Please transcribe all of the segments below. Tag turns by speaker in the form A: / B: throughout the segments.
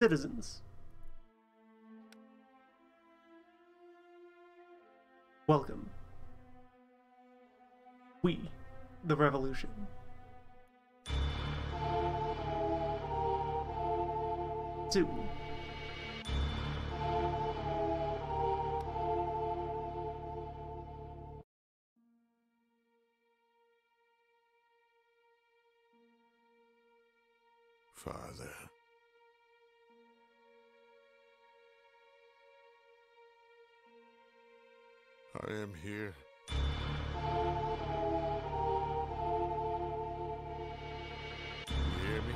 A: Citizens, welcome. We, the revolution. Soon.
B: Father. I am here. You hear me?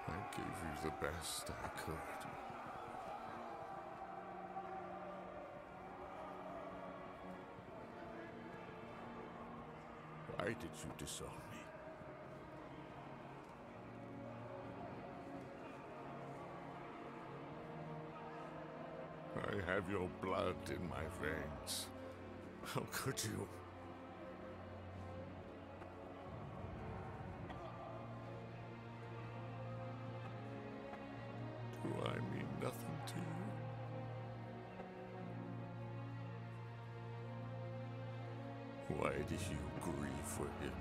B: I gave you the best I could. Why did you disown me? I have your blood in my veins. How could you? Do I mean nothing to you? Why did you grieve for him?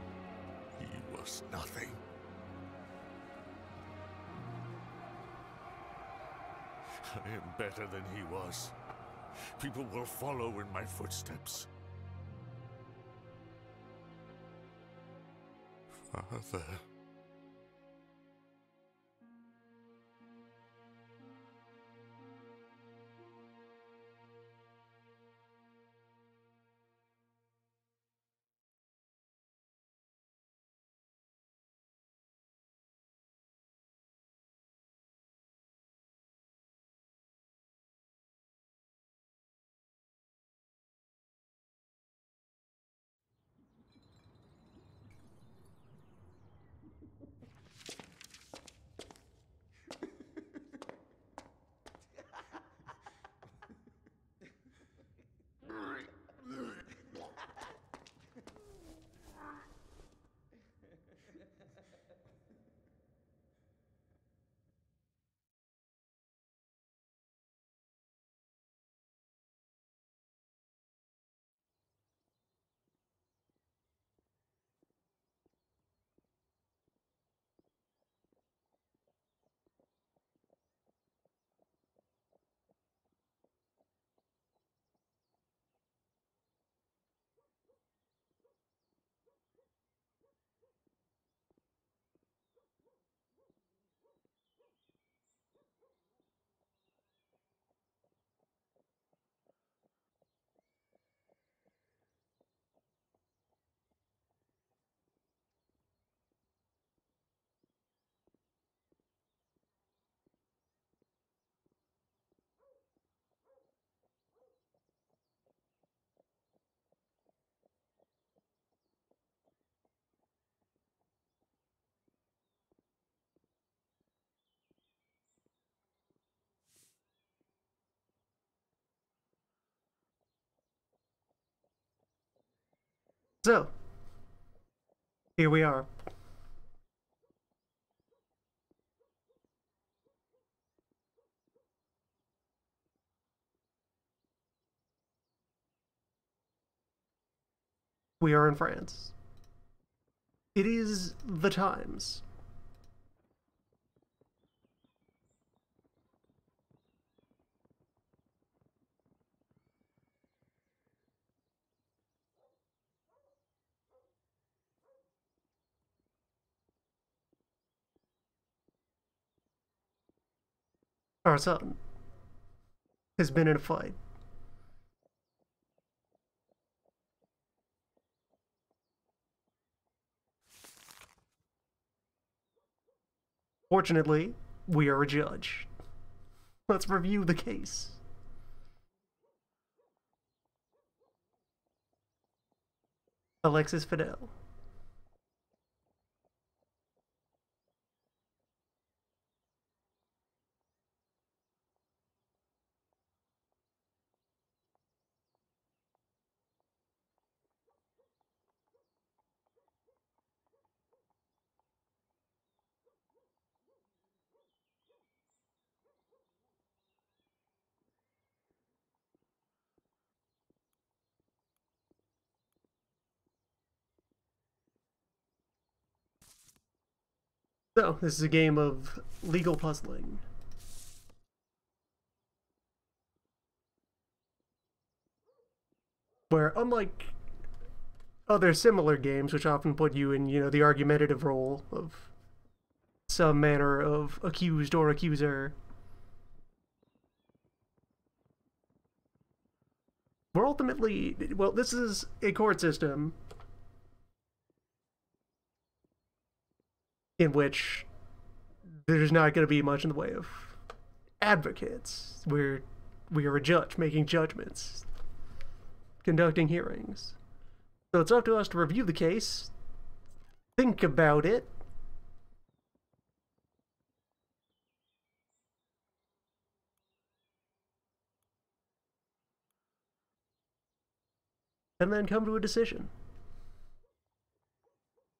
B: He was nothing. I am better than he was. People will follow in my footsteps. Father.
A: So, here we are. We are in France. It is the times. Our son has been in a fight. Fortunately, we are a judge. Let's review the case. Alexis Fidel. So, this is a game of legal puzzling. Where, unlike other similar games, which often put you in, the argumentative role of some manner of accused or accuser, we're ultimately, well, this is a court system in which there's not going to be much in the way of advocates. We are a judge making judgments, conducting hearings. So it's up to us to review the case, think about it, and then come to a decision.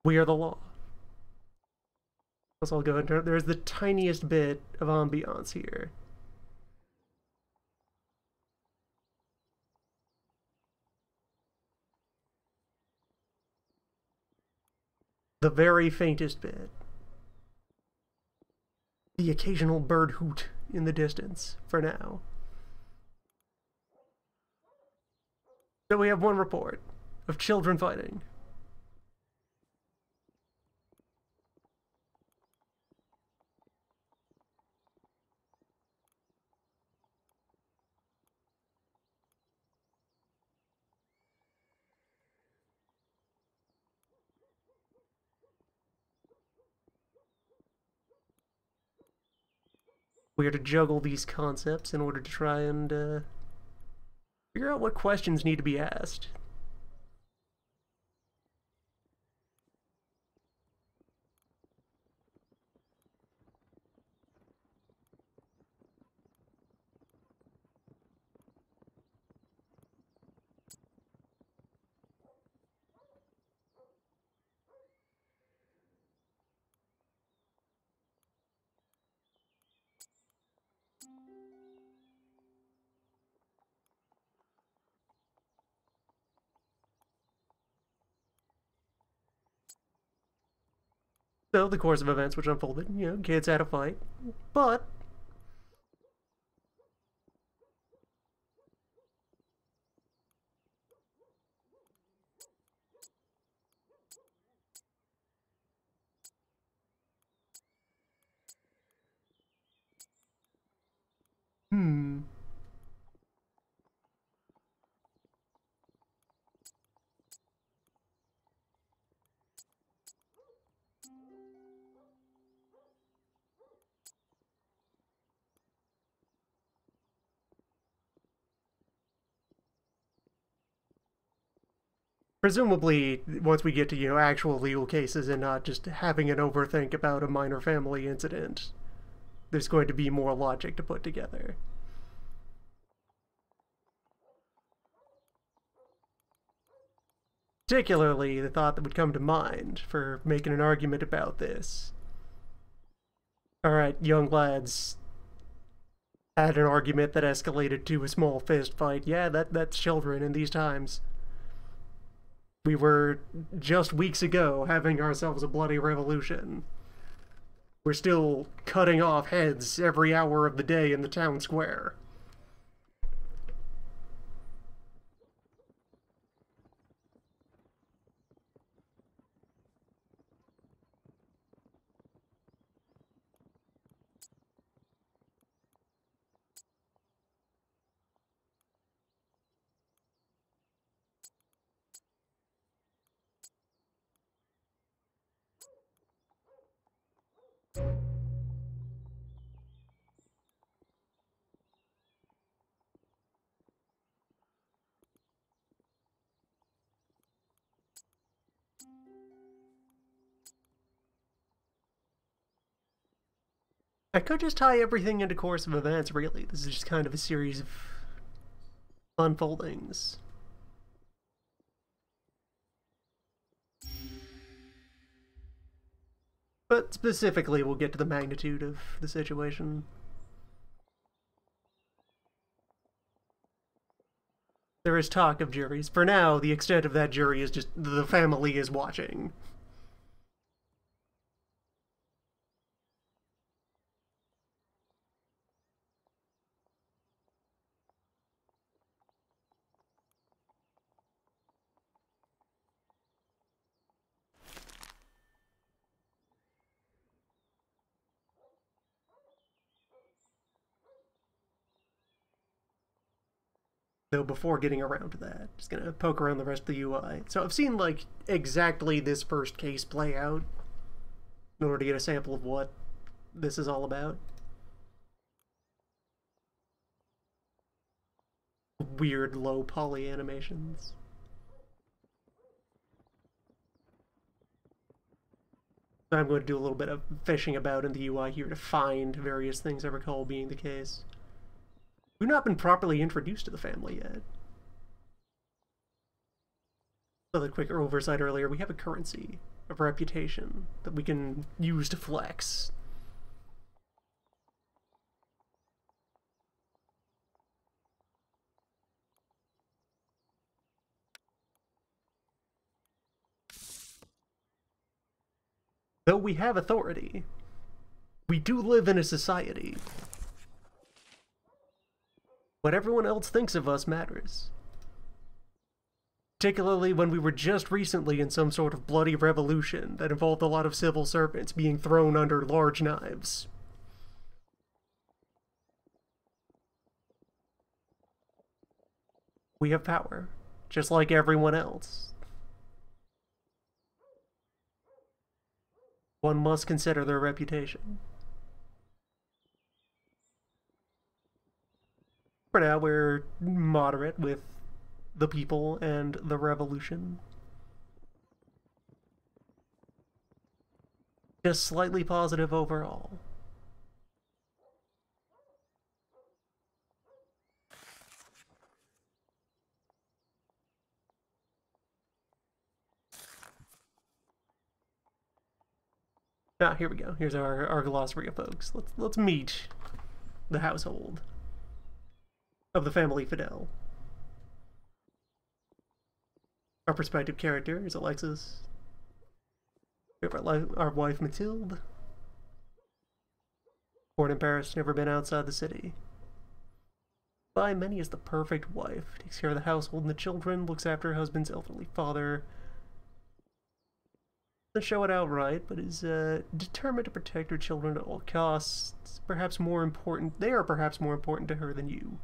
A: We are the law. Let's all go ahead and there's the tiniest bit of ambiance here. The very faintest bit. The occasional bird hoot in the distance, for now. So we have one report of children fighting. We are to juggle these concepts in order to try and figure out what questions need to be asked. So, the course of events which unfolded, kids had a fight, but presumably, once we get to, actual legal cases and not just having an overthink about a minor family incident, there's going to be more logic to put together. Particularly, the thought that would come to mind for making an argument about this. Alright, young lads had an argument that escalated to a small fist fight. Yeah, that's children in these times. We were, just weeks ago, having ourselves a bloody revolution. We're still cutting off heads every hour of the day in the town square. I could just tie everything into course of events, really. This is just kind of a series of unfoldings. But specifically, we'll get to the magnitude of the situation. There is talk of juries. For now, the extent of that jury is just the family is watching. Though before getting around to that, just gonna poke around the rest of the UI. So I've seen, like, exactly this first case play out in order to get a sample of what this is all about. Weird low poly animations. I'm going to do a little bit of fishing about in the UI here to find various things I recall being the case. We've not been properly introduced to the family yet. So the quick oversight earlier, we have a currency of reputation that we can use to flex. Though we have authority, we do live in a society. What everyone else thinks of us matters. Particularly when we were just recently in some sort of bloody revolution that involved a lot of civil servants being thrown under large knives. We have power, just like everyone else. One must consider their reputation. For now, we're moderate with the people and the revolution. Just slightly positive overall. Ah, here we go. Here's our glossary of folks. Let's meet the household of the family Fidel. Our prospective character is Alexis. We have our wife Mathilde. Born in Paris, never been outside the city. By many as the perfect wife, takes care of the household and the children, looks after her husband's elderly father. Doesn't show it outright, but is determined to protect her children at all costs. Perhaps more important, they are perhaps more important to her than you.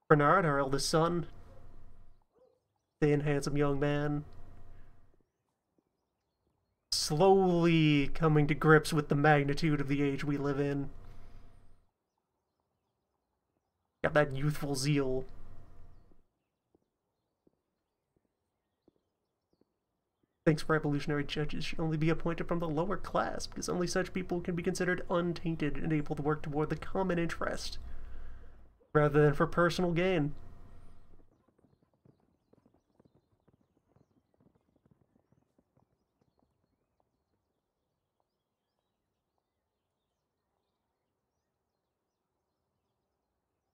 A: Bernard, our eldest son, thin, handsome young man, slowly coming to grips with the magnitude of the age we live in. Got that youthful zeal. Thinks revolutionary judges should only be appointed from the lower class, because only such people can be considered untainted and able to work toward the common interest, rather than for personal gain.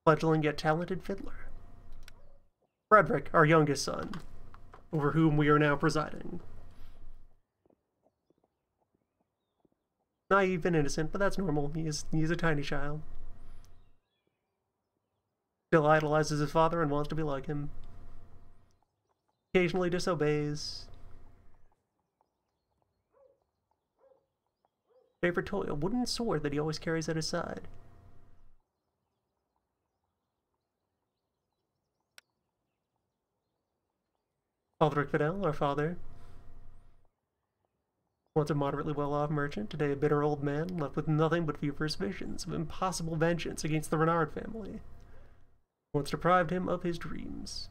A: Fledgling yet talented fiddler. Frederick, our youngest son, over whom we are now presiding. Naive and innocent, but that's normal. He is a tiny child. Still idolizes his father and wants to be like him. Occasionally disobeys. Favorite toy, a wooden sword that he always carries at his side. Aldrich Fidel, our father. Once a moderately well-off merchant, today a bitter old man, left with nothing but feverish visions of impossible vengeance against the Renard family. Once deprived him of his dreams.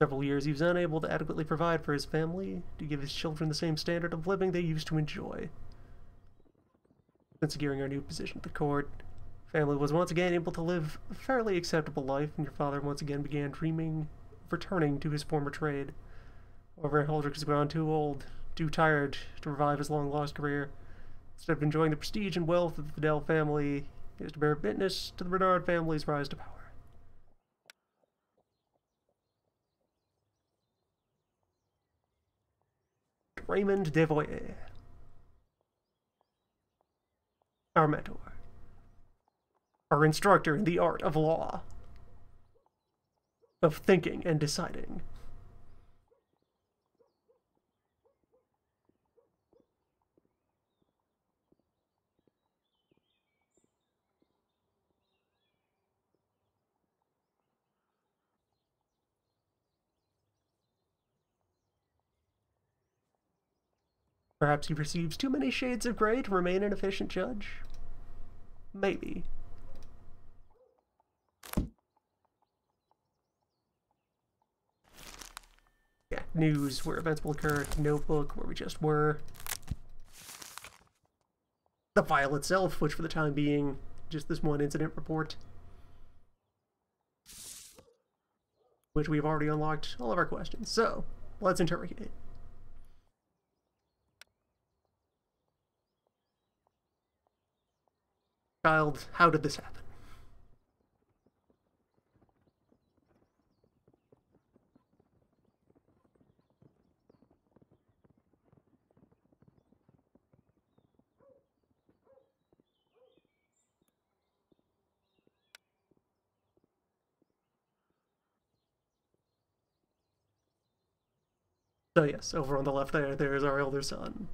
A: Several years he was unable to adequately provide for his family, to give his children the same standard of living they used to enjoy. Since securing our new position at the court, family was once again able to live a fairly acceptable life, and your father once again began dreaming of returning to his former trade. However, Aldrich has grown too old, too tired to revive his long-lost career. Instead of enjoying the prestige and wealth of the Fidel family, he is to bear witness to the Renard family's rise to power. Raymond Devoyer, our mentor, our instructor in the art of law, of thinking and deciding. Perhaps he receives too many shades of gray to remain an efficient judge? Maybe. Yeah, news, where events will occur, notebook, where we just were. The file itself, which for the time being, just this one incident report. Which we've already unlocked all of our questions. So, let's interrogate it. Child, how did this happen? So yes, over on the left there's our elder son.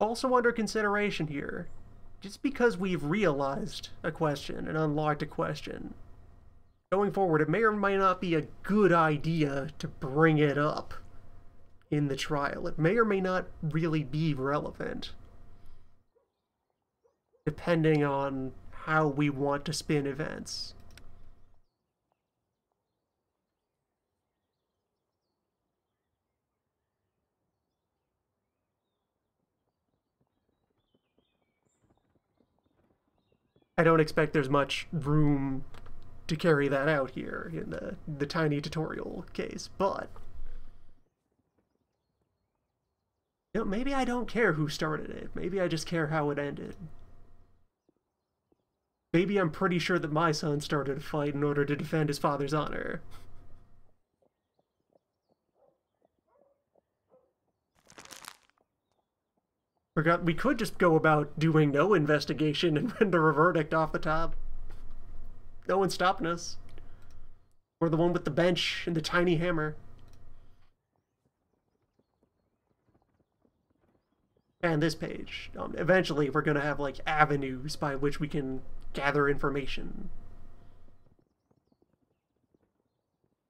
A: Also under consideration here, just because we've realized a question and unlocked a question, going forward, it may or may not be a good idea to bring it up in the trial. It may or may not really be relevant, depending on how we want to spin events. I don't expect there's much room to carry that out here in the tiny tutorial case, but you know, maybe I don't care who started it. Maybe I just care how it ended. Maybe I'm pretty sure that my son started a fight in order to defend his father's honor. We could just go about doing no investigation and render a verdict off the top. No one's stopping us. We're the one with the bench and the tiny hammer. And this page. Eventually, we're going to have, like, avenues by which we can gather information.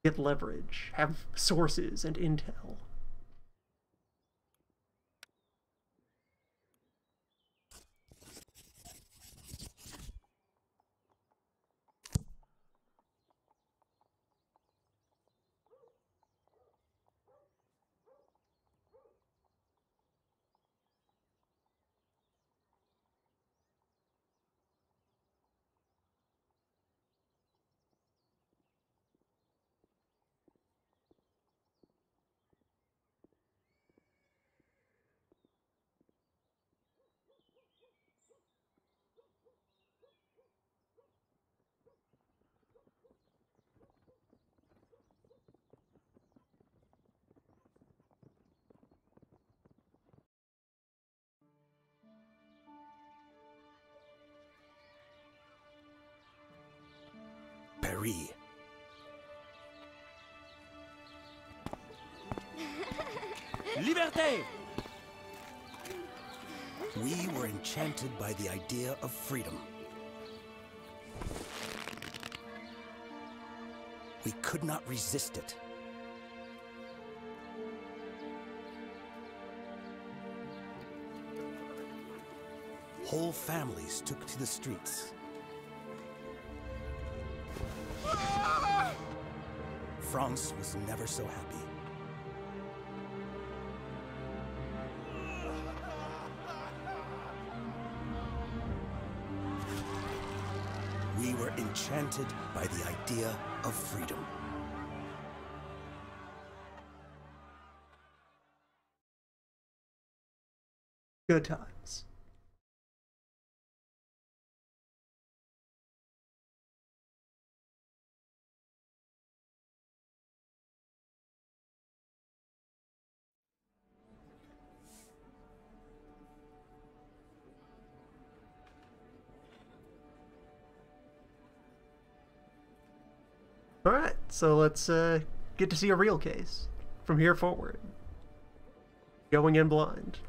A: Get leverage. Have sources and intel.
C: Paris. Liberté! We were enchanted by the idea of freedom. We could not resist it. Whole families took to the streets. France was never so happy. We were enchanted by the idea of freedom.
A: Good times. Alright, so let's get to see a real case from here forward. Going in blind.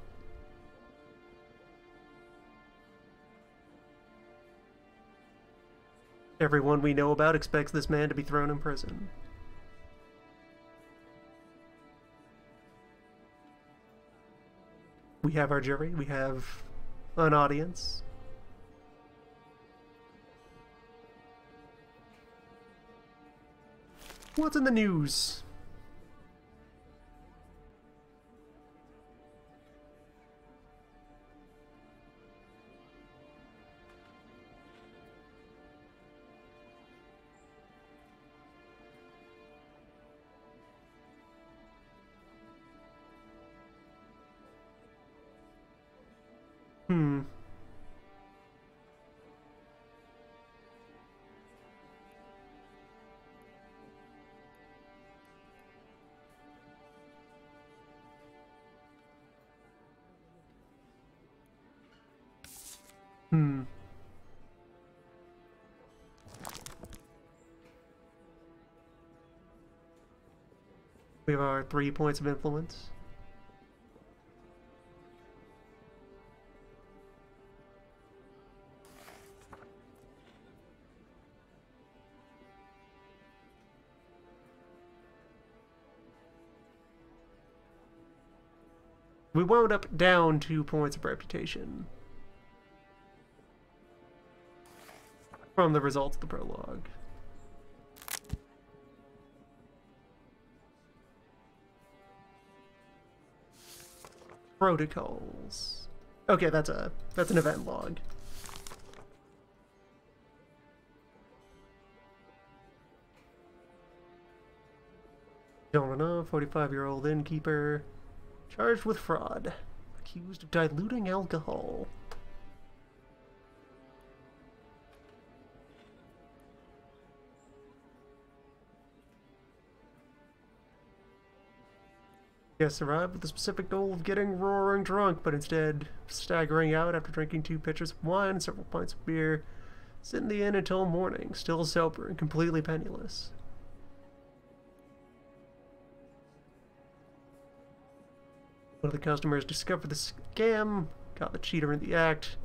A: Everyone we know about expects this man to be thrown in prison. We have our jury, we have an audience. What's in the news? Hmm. Hmm. We have our 3 points of influence. We wound up down 2 points of reputation from the results of the prologue. Protocols. Okay, that's an event log. Don't know, 45-year-old innkeeper charged with fraud, accused of diluting alcohol. Guests arrived with the specific goal of getting roaring drunk, but instead staggering out after drinking 2 pitchers of wine and several pints of beer, sit in the inn until morning, still sober and completely penniless. One of the customers discovered the scam, got the cheater in the act,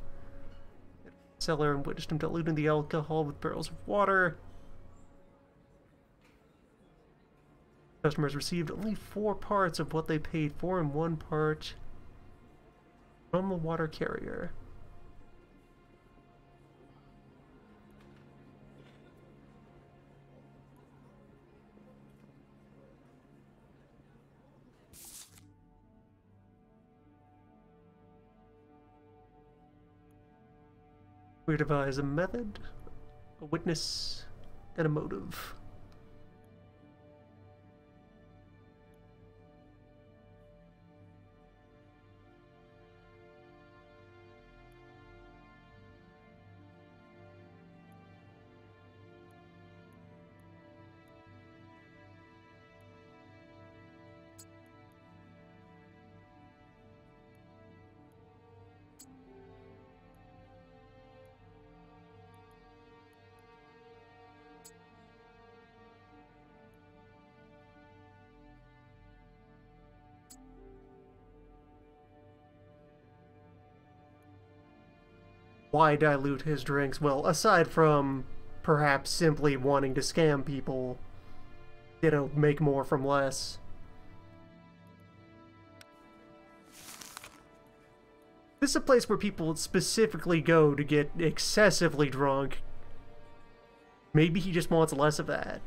A: seller and witnessed him diluting the alcohol with barrels of water. Customers received only 4 parts of what they paid for and 1 part from the water carrier. We devise a method, a witness, and a motive. Why dilute his drinks? Well, aside from perhaps simply wanting to scam people, you know, make more from less. This is a place where people specifically go to get excessively drunk. Maybe he just wants less of that.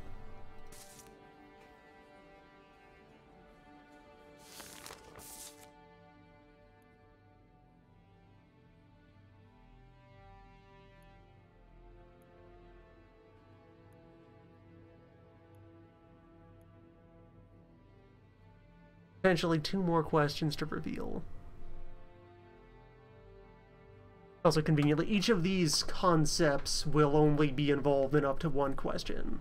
A: Potentially 2 more questions to reveal. Also, conveniently, each of these concepts will only be involved in up to 1 question.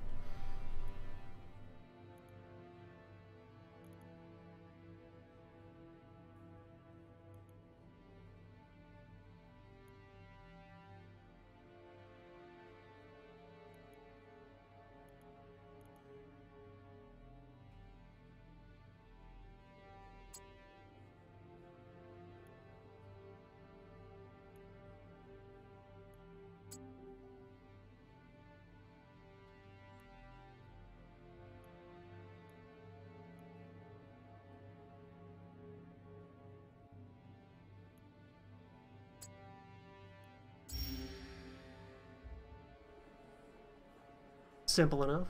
A: simple enough.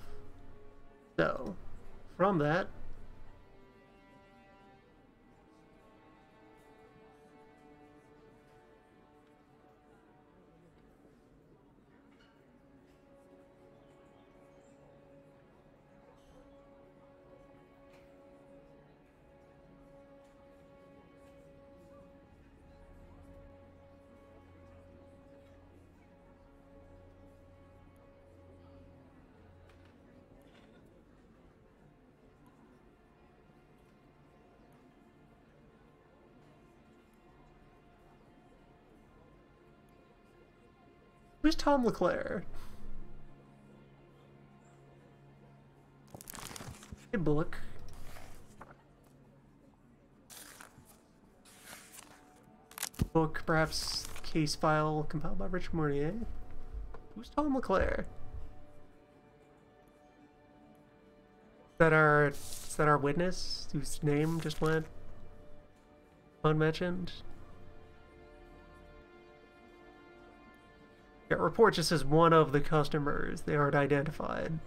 A: So, from that, who's Tom LeClaire? A book. Book, perhaps case file compiled by Richard Mornier. Who's Tom LeClaire? Is that our witness whose name just went unmentioned? Yeah, report just says one of the customers. They aren't identified.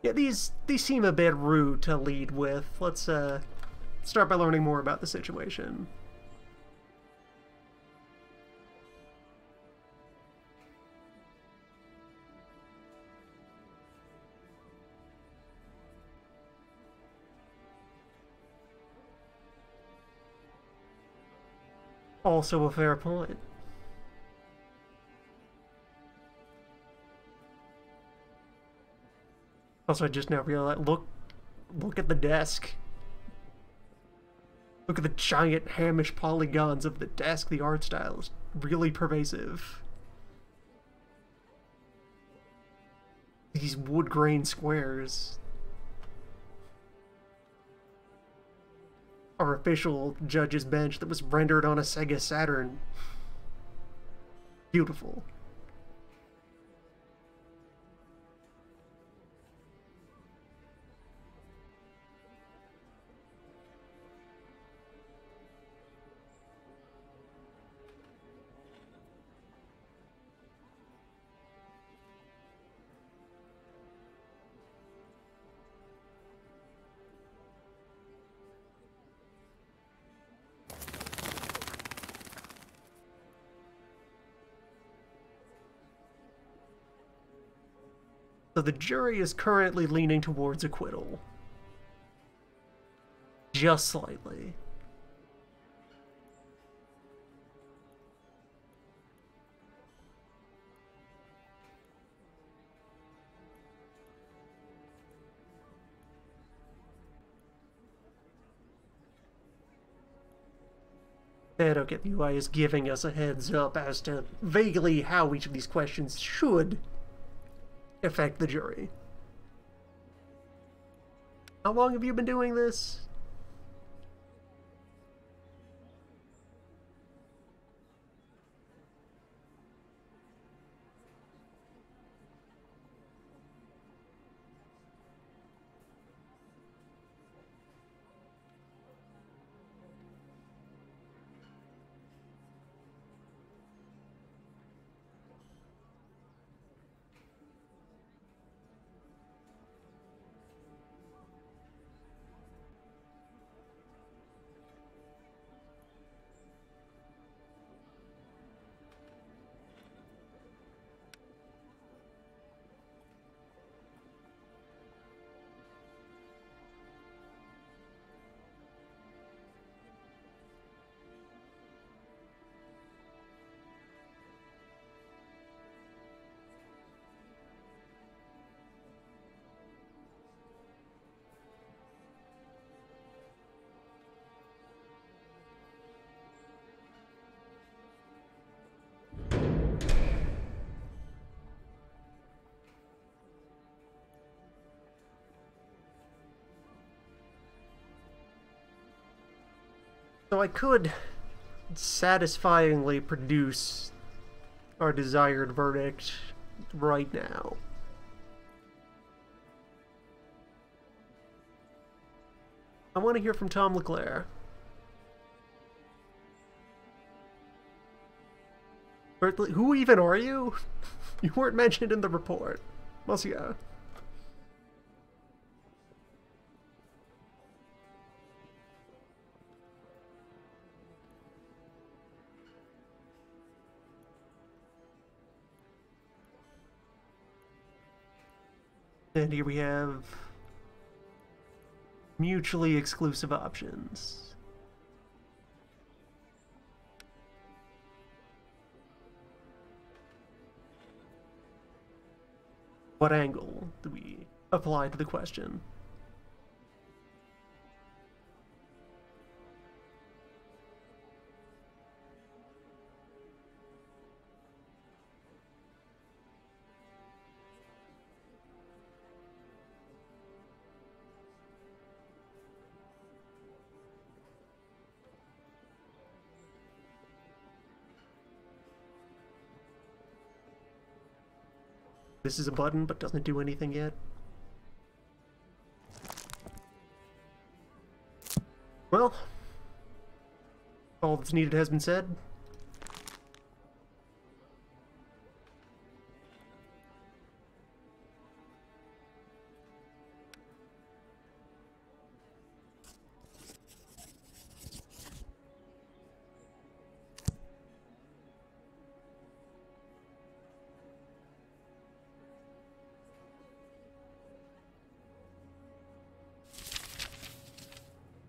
A: Yeah, these seem a bit rude to lead with. Let's start by learning more about the situation. Also a fair point. Also, I just now realized, look at the desk. Look at the giant Hamish polygons of the desk. The art style is really pervasive. These wood grain squares. Our official judge's bench that was rendered on a Sega Saturn. Beautiful. So the jury is currently leaning towards acquittal. Just slightly. And okay, the UI is giving us a heads up as to vaguely how each of these questions should affect the jury. How long have you been doing this? So I could satisfyingly produce our desired verdict right now. I want to hear from Tom LeClaire. Who even are you? You weren't mentioned in the report. Monsieur. And here we have mutually exclusive options. What angle do we apply to the question? This is a button, but doesn't do anything yet. Well, all that's needed has been said.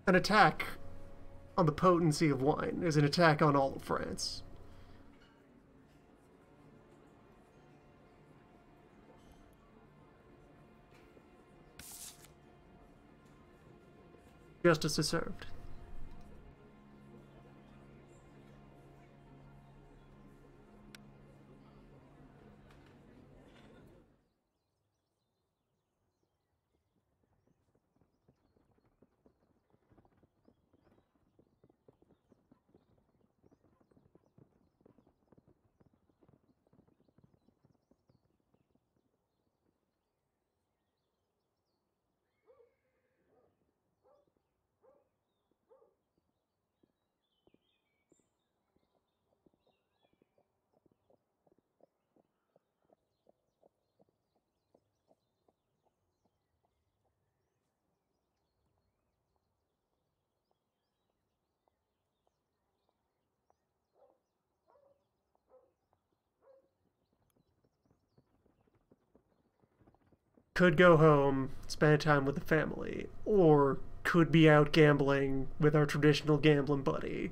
A: An attack on the potency of wine is an attack on all of France. Justice is served. Could go home, spend time with the family, or could be out gambling with our traditional gambling buddy.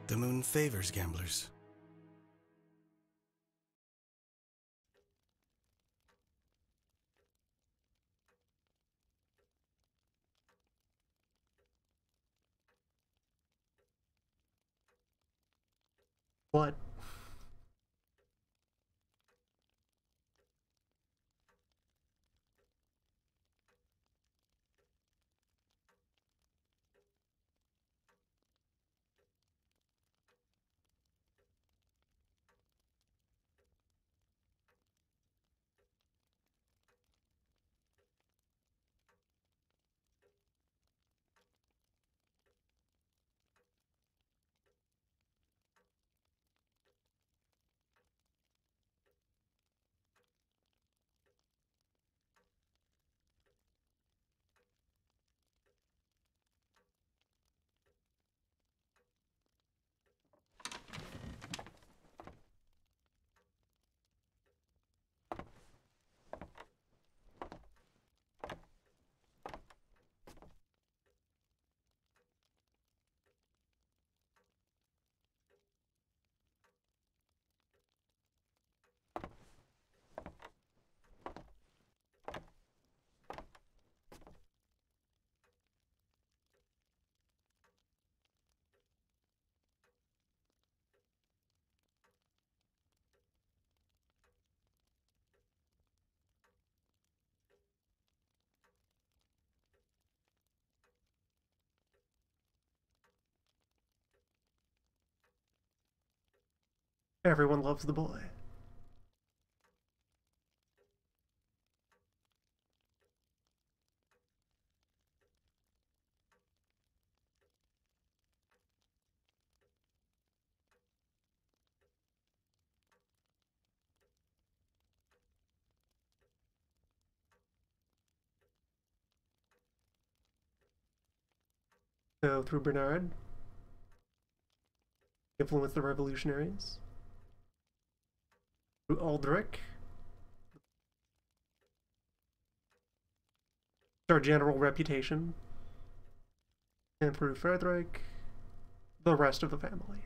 C: The moon favors gamblers.
A: What? Everyone loves the boy. So through Bernard, influence the revolutionaries. Through Aldrich, our general reputation. And through Frederick, the rest of the family.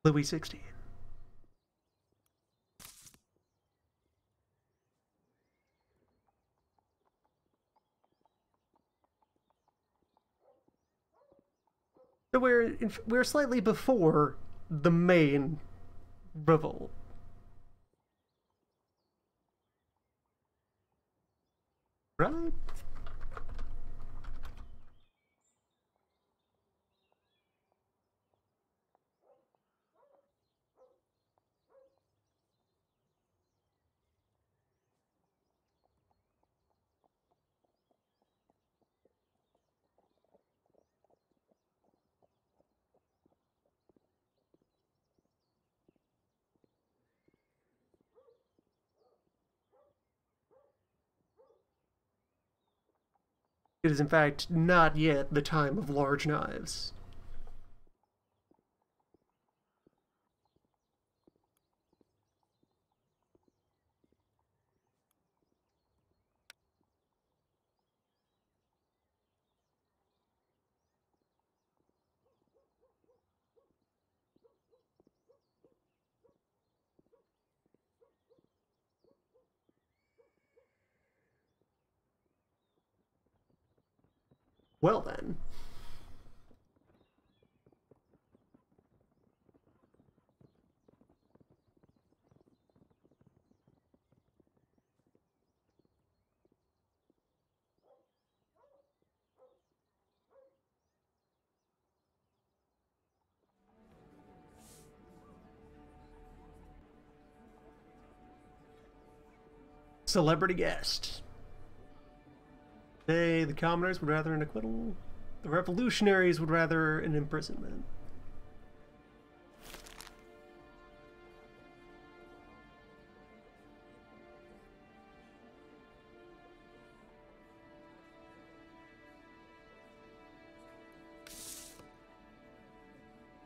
A: Louis XVI. So we're slightly before the main revolt. Right? It is in fact not yet the time of large knives. Well then. Celebrity guest. Today, the commoners would rather an acquittal. The revolutionaries would rather an imprisonment.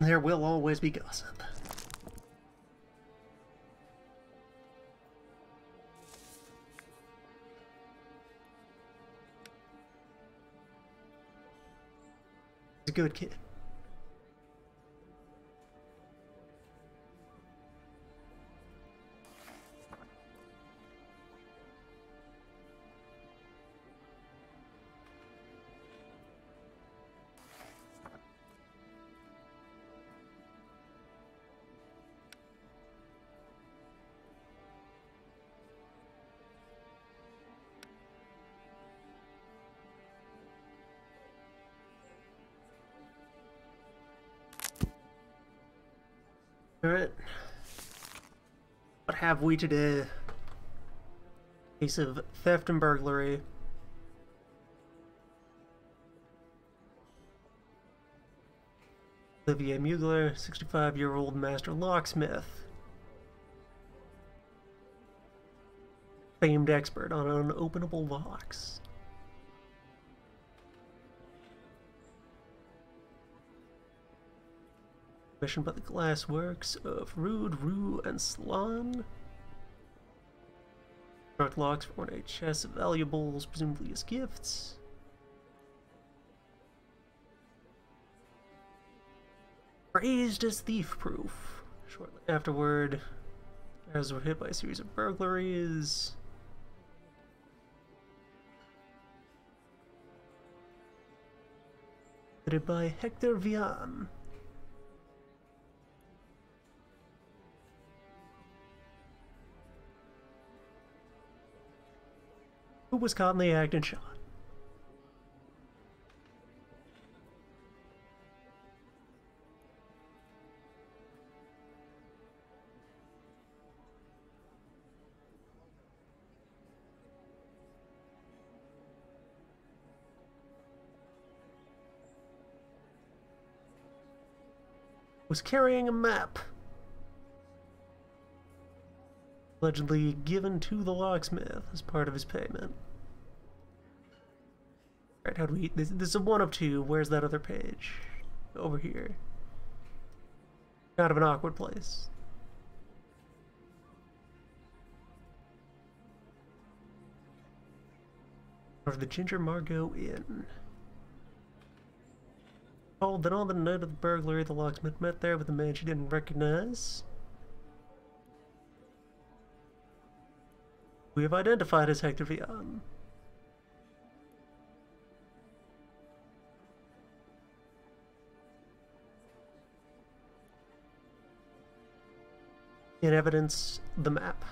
A: There will always be gossip. He's a good kid. Alright. What have we today? Case of theft and burglary. Olivier Mugler, 65-year-old master locksmith. famed expert on unopenable locks. Commissioned by the glass works of Rude, Rue, and Slan. Construct locks for ornate chests of valuables, presumably as gifts. Praised as thief-proof. Shortly afterward, as were hit by a series of burglaries. Headed by Hector Vian. Who was caught in the act and shot. Was carrying a map. Allegedly given to the locksmith as part of his payment. Alright, how do we... This is one of two. Where's that other page? Over here. Kind of an awkward place. Of the Ginger Margot Inn. Told that on the night of the burglary, the locksmith met there with a man she didn't recognize. We have identified as Hector Vian. In evidence, the map.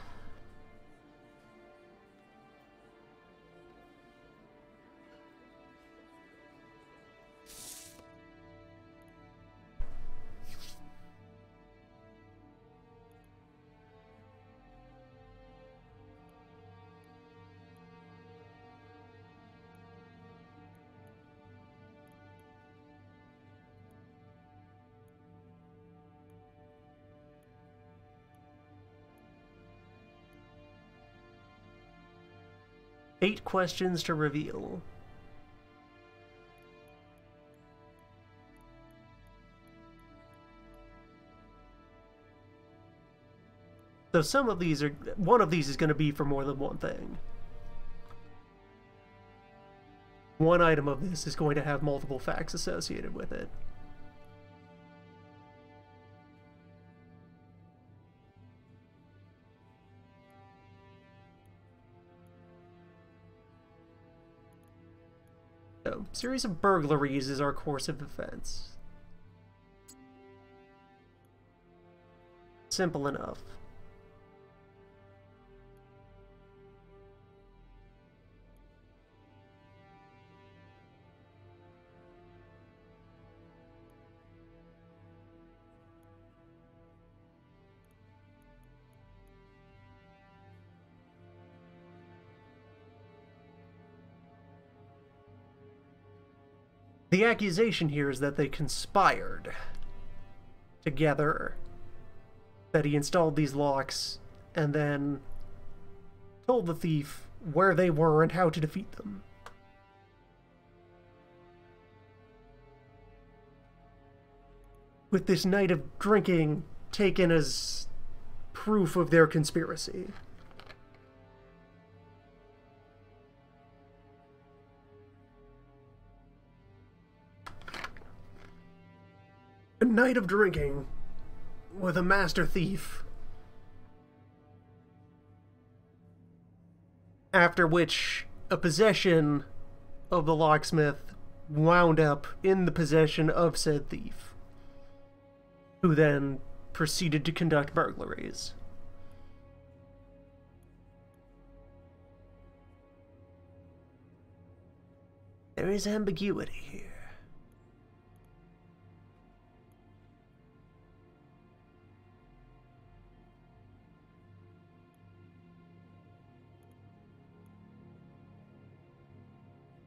A: Eight questions to reveal. So some of these are... One of these is going to be for more than one thing. One item of this is going to have multiple facts associated with it. So, series of burglaries is our course of defense. Simple enough. The accusation here is that they conspired together, that he installed these locks and then told the thief where they were and how to defeat them. With this night of drinking taken as proof of their conspiracy. A night of drinking with a master thief. After which, a possession of the locksmith wound up in the possession of said thief, who then proceeded to conduct burglaries. There is ambiguity here.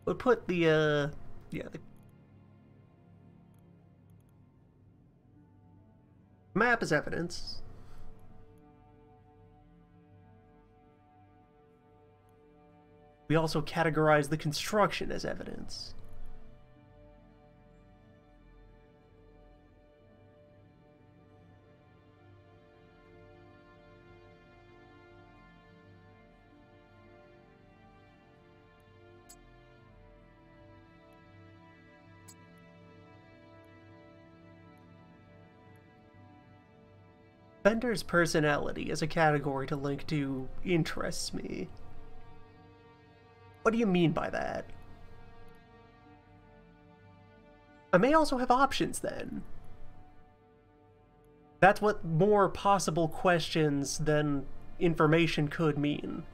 A: We'll put the map as evidence. We also categorize the construction as evidence. Bender's personality as a category to link to interests me. What do you mean by that? I may also have options then. That's what more possible questions than information could mean.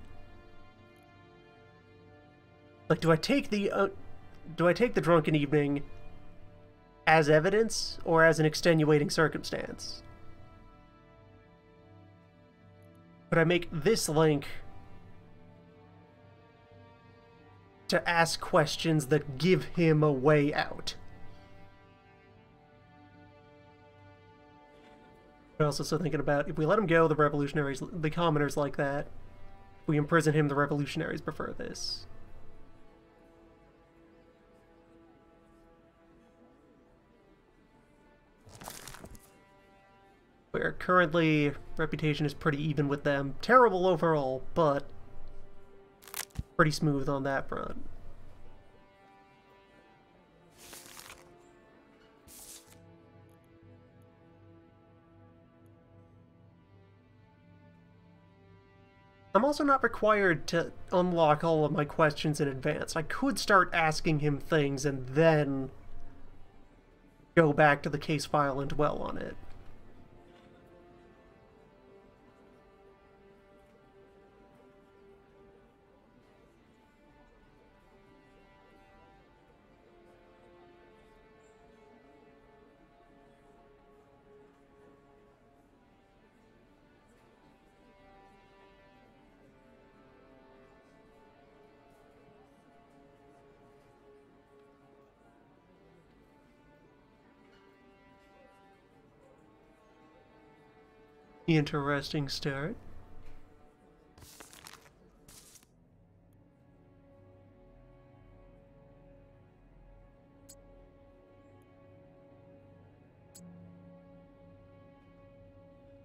A: Like, do I take the drunken evening as evidence or as an extenuating circumstance? Could I make this link to ask questions that give him a way out? I'm also still thinking about, if we let him go, the revolutionaries, the commoners like that. If we imprison him, the revolutionaries prefer this. Where currently reputation is pretty even with them. Terrible overall, but pretty smooth on that front. I'm also not required to unlock all of my questions in advance. I could start asking him things and then go back to the case file and dwell on it. Interesting start.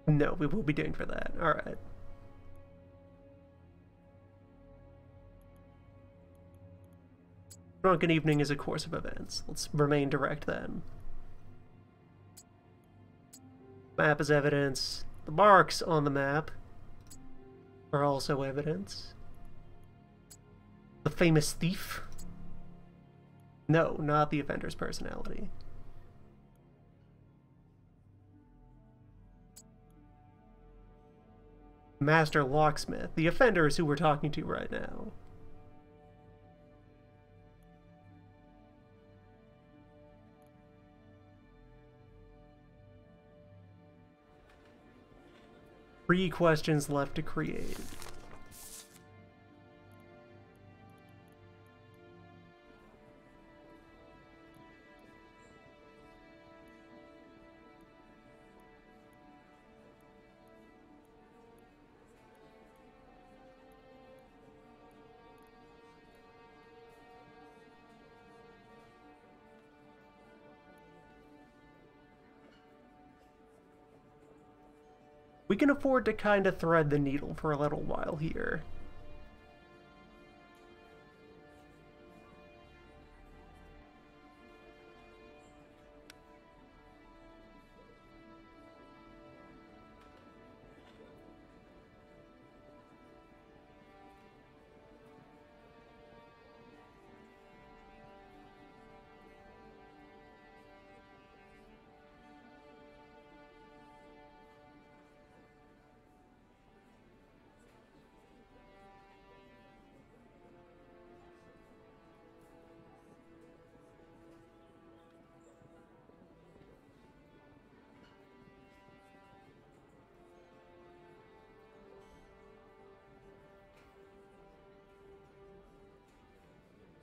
A: No, we will be doing for that. Alright. Drunken evening is a course of events. Let's remain direct then. Map is evidence. The marks on the map are also evidence. The famous thief? No, not the offender's personality. Master Locksmith. The offender is who we're talking to right now. Three questions left to create. We can afford to kind of thread the needle for a little while here.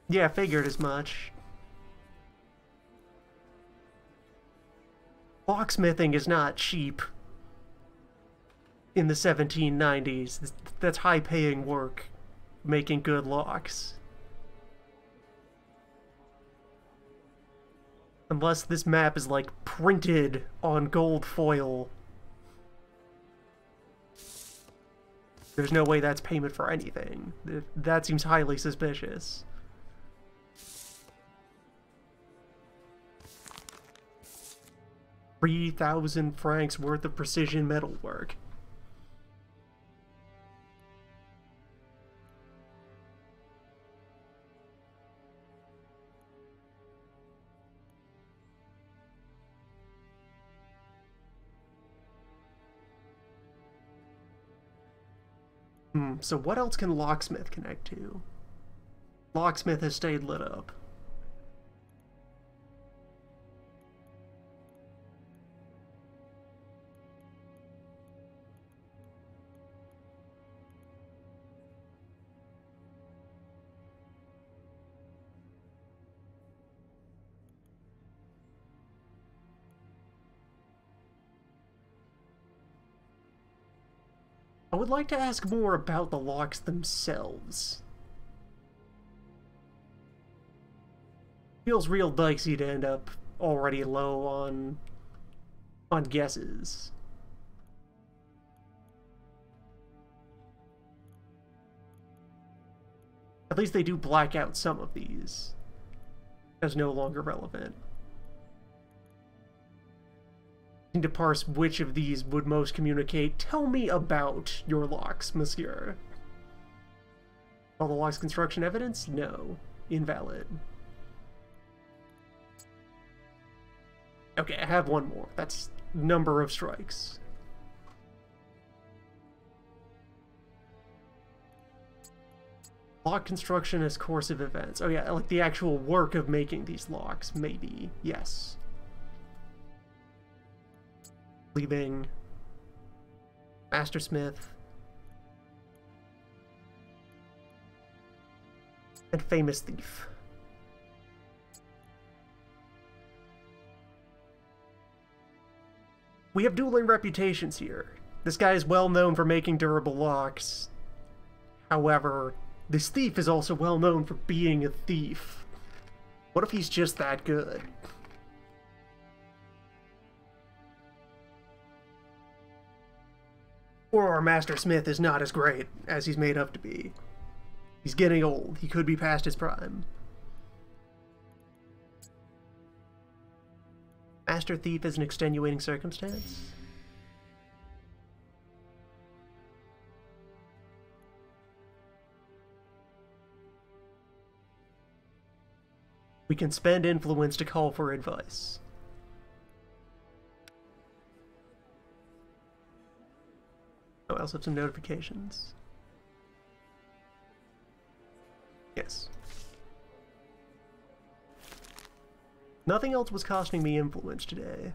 A: Yeah, figured as much. Locksmithing is not cheap in the 1790s. That's high-paying work. making good locks. Unless this map is, like, printed on gold foil. There's no way that's payment for anything. That seems highly suspicious. £3,000 worth of precision metalwork. So what else can Locksmith connect to? Locksmith has stayed lit up. I would like to ask more about the locks themselves. Feels real dicey to end up already low on guesses. At least they do black out some of these as no longer relevant. To parse which of these would most communicate. Tell me about your locks, monsieur. All the locks construction evidence? No. Invalid. Okay, I have one more. That's number of strikes. Lock construction as course of events. Oh yeah, like the actual work of making these locks, maybe. Yes. Leaving Mastersmith and Famous Thief. We have dueling reputations here. This guy is well known for making durable locks. However, this thief is also well known for being a thief. What if he's just that good? Or our Mastersmith is not as great as he's made up to be. He's getting old. He could be past his prime. Master Thief is an extenuating circumstance? We can spend influence to call for advice. Oh, I also have some notifications. Yes. Nothing else was costing me influence today.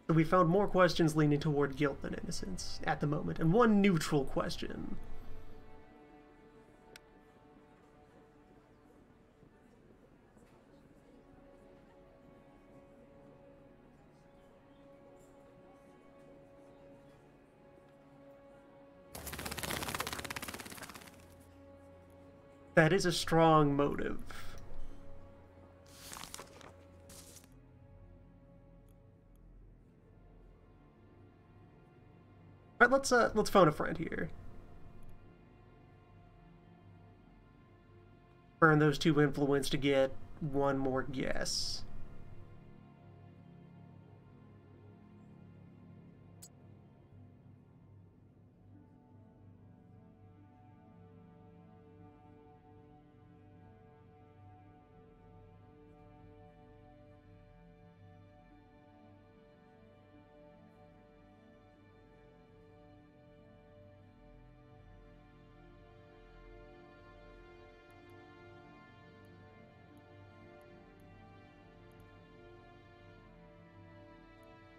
A: We found more questions leaning toward guilt than innocence at the moment, and one neutral question. That is a strong motive. Alright, let's phone a friend here. Burn those 2 influence to get one more guess.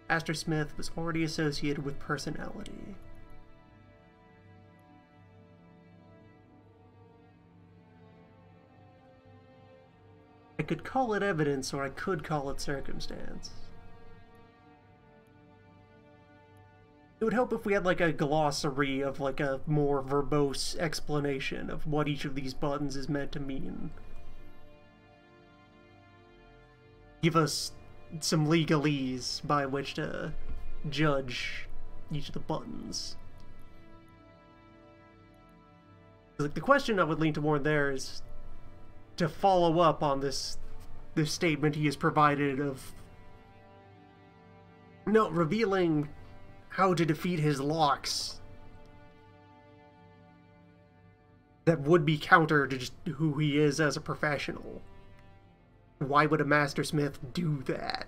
A: Master Smith was already associated with personality. I could call it evidence, or I could call it circumstance. It would help if we had like a glossary of like a more verbose explanation of what each of these buttons is meant to mean. Give us some legalese by which to judge each of the buttons. Like, the question I would lean toward there is to follow up on this statement he has provided of revealing how to defeat his locks that would be counter to just who he is as a professional. Why would a Master Smith do that?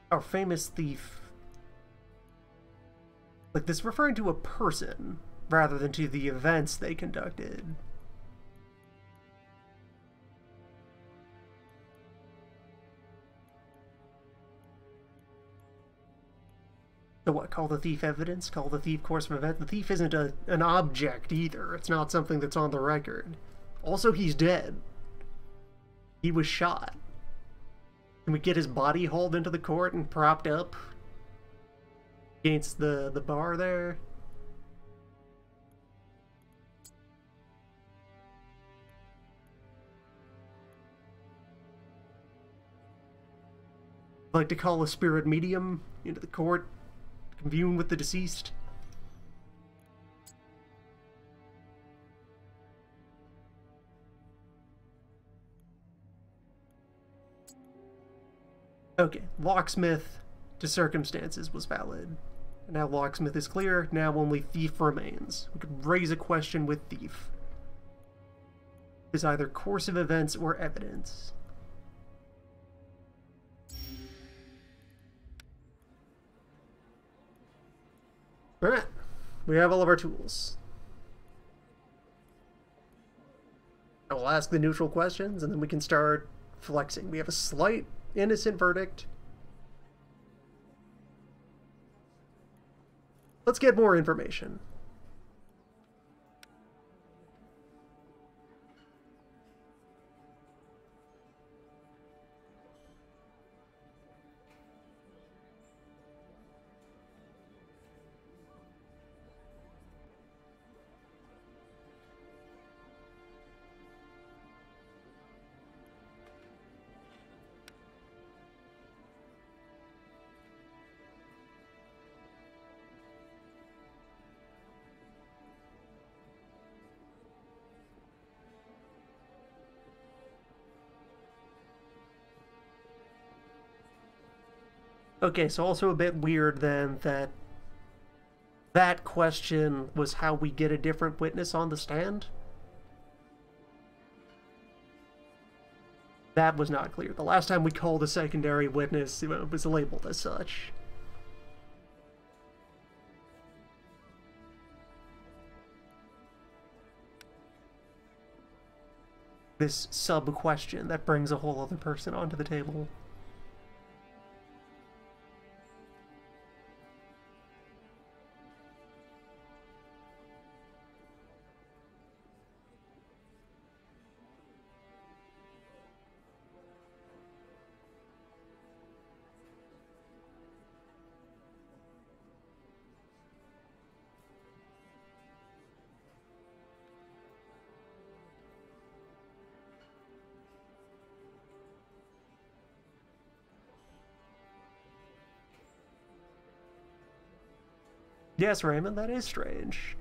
A: Our famous thief. Like, this referring to a person rather than to the events they conducted. So what, call the thief evidence? Call the thief course of events? The thief isn't an object either. It's not something that's on the record. Also, he's dead. He was shot. Can we get his body hauled into the court and propped up against the bar there? I'd like to call a spirit medium into the court, commune with the deceased. Okay, locksmith to circumstances was valid. Now locksmith is clear, now only thief remains. We could raise a question with thief. Is either course of events or evidence. Alright, we have all of our tools. I will ask the neutral questions and then we can start flexing. We have a slight innocent verdict. Let's get more information. Okay, so also a bit weird then that question was how we get a different witness on the stand? That was not clear. The last time we called a secondary witness, it was labeled as such. This sub-question that brings a whole other person onto the table. Yes, Raymond, that is strange.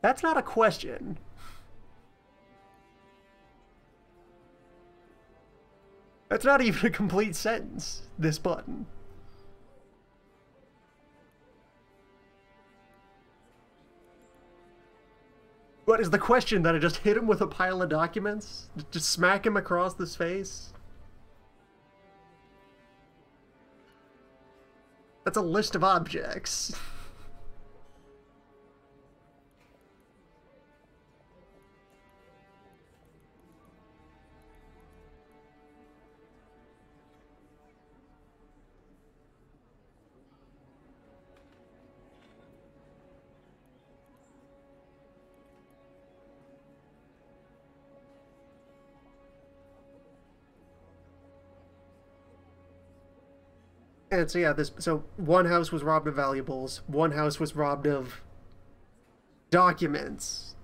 A: That's not a question. That's not even a complete sentence, this button. What is the question, that I just hit him with a pile of documents? Just smack him across this face? That's a list of objects. And so yeah, so one house was robbed of valuables, one house was robbed of documents.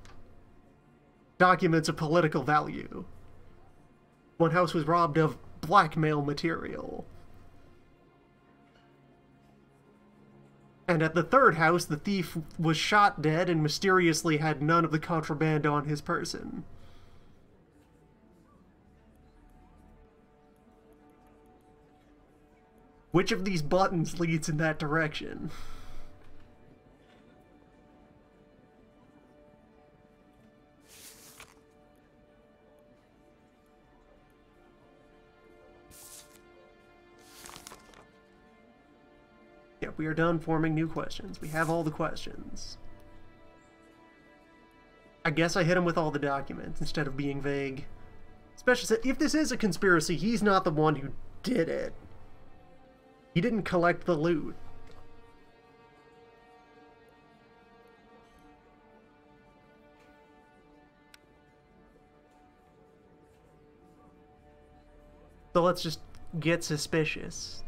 A: Documents of political value. One house was robbed of blackmail material. And at the third house, the thief was shot dead and mysteriously had none of the contraband on his person. Which of these buttons leads in that direction? Yep, we are done forming new questions. We have all the questions. I guess I hit him with all the documents instead of being vague. Especially if this is a conspiracy, he's not the one who did it. He didn't collect the loot. So let's just get suspicious.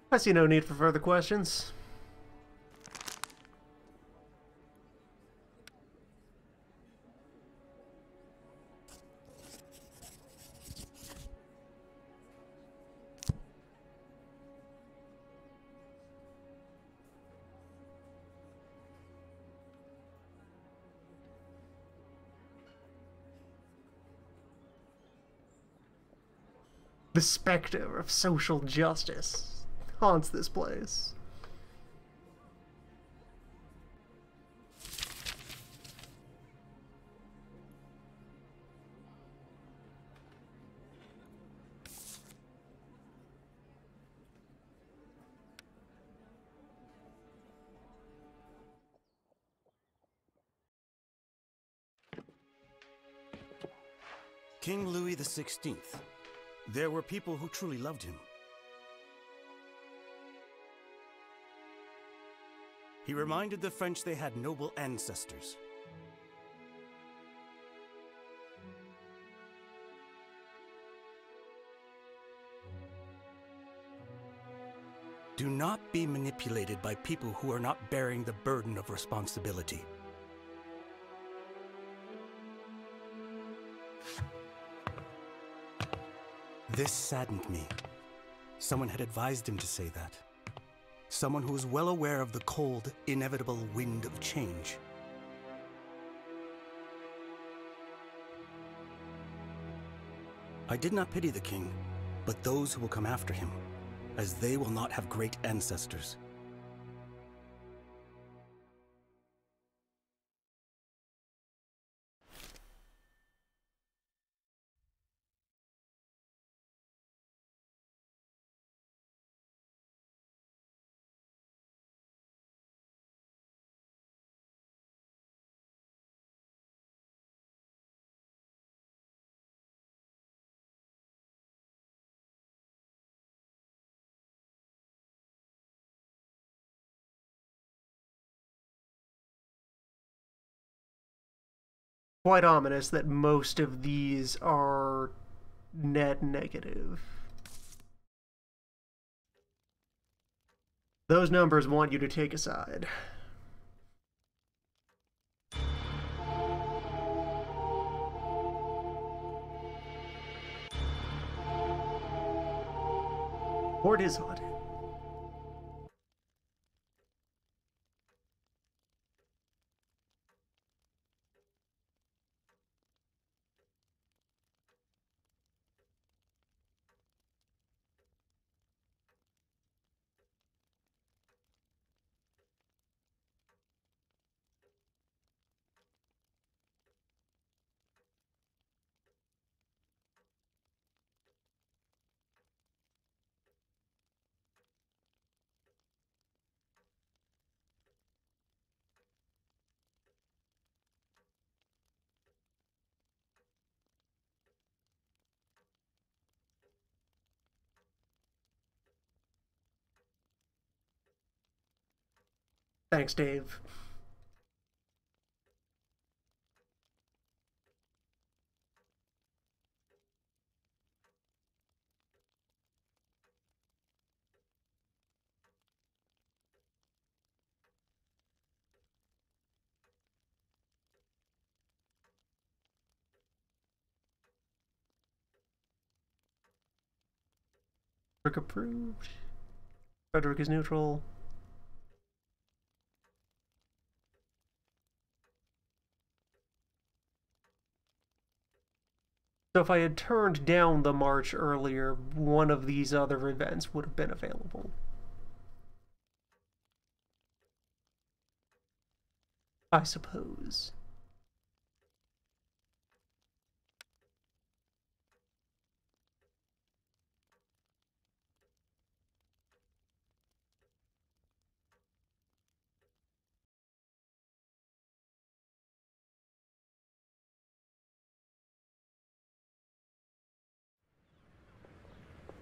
A: I see no need for further questions. The specter of social justice haunts this place.
C: King Louis XVI. There were people who truly loved him. He reminded the French they had noble ancestors. Do not be manipulated by people who are not bearing the burden of responsibility. This saddened me. Someone had advised him to say that. Someone who was well aware of the cold, inevitable wind of change. I did not pity the king, but those who will come after him, as they will not have great ancestors.
A: Quite ominous that most of these are net negative. Those numbers want you to take a side. Port is haunted. Thanks, Dave. Frederick approved. Frederick is neutral. So if I had turned down the march earlier, one of these other events would have been available. I suppose.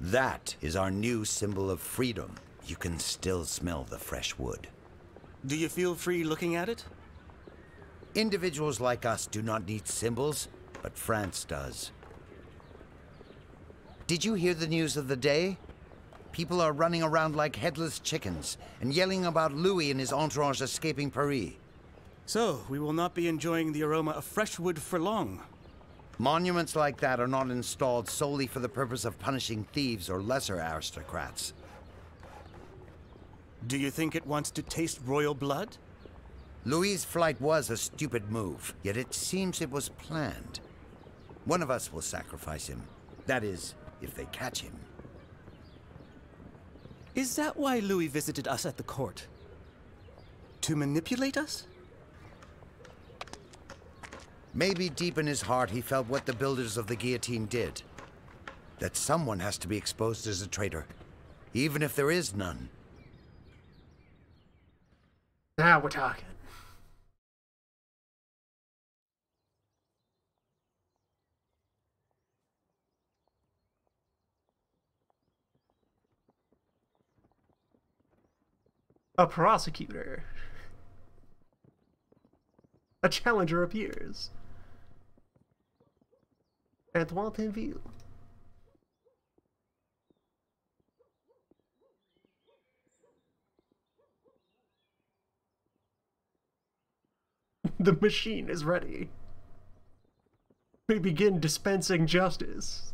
D: That is our new symbol of freedom. You can still smell the fresh wood.
C: Do you feel free looking at it?
D: Individuals like us do not need symbols, but France does. Did you hear the news of the day? People are running around like headless chickens and yelling about Louis and his entourage escaping Paris.
C: So, we will not be enjoying the aroma of fresh wood for long.
D: Monuments like that are not installed solely for the purpose of punishing thieves or lesser aristocrats.
C: Do you think it wants to taste royal blood?
D: Louis's flight was a stupid move, yet it seems it was planned. One of us will sacrifice him. That is, if they catch him.
C: Is that why Louis visited us at the court? To manipulate us?
D: Maybe deep in his heart he felt what the builders of the guillotine did. That someone has to be exposed as a traitor, even if there is none.
A: Now we're talking. A prosecutor. A challenger appears. Antoine Tinville. The machine is ready. We begin dispensing justice.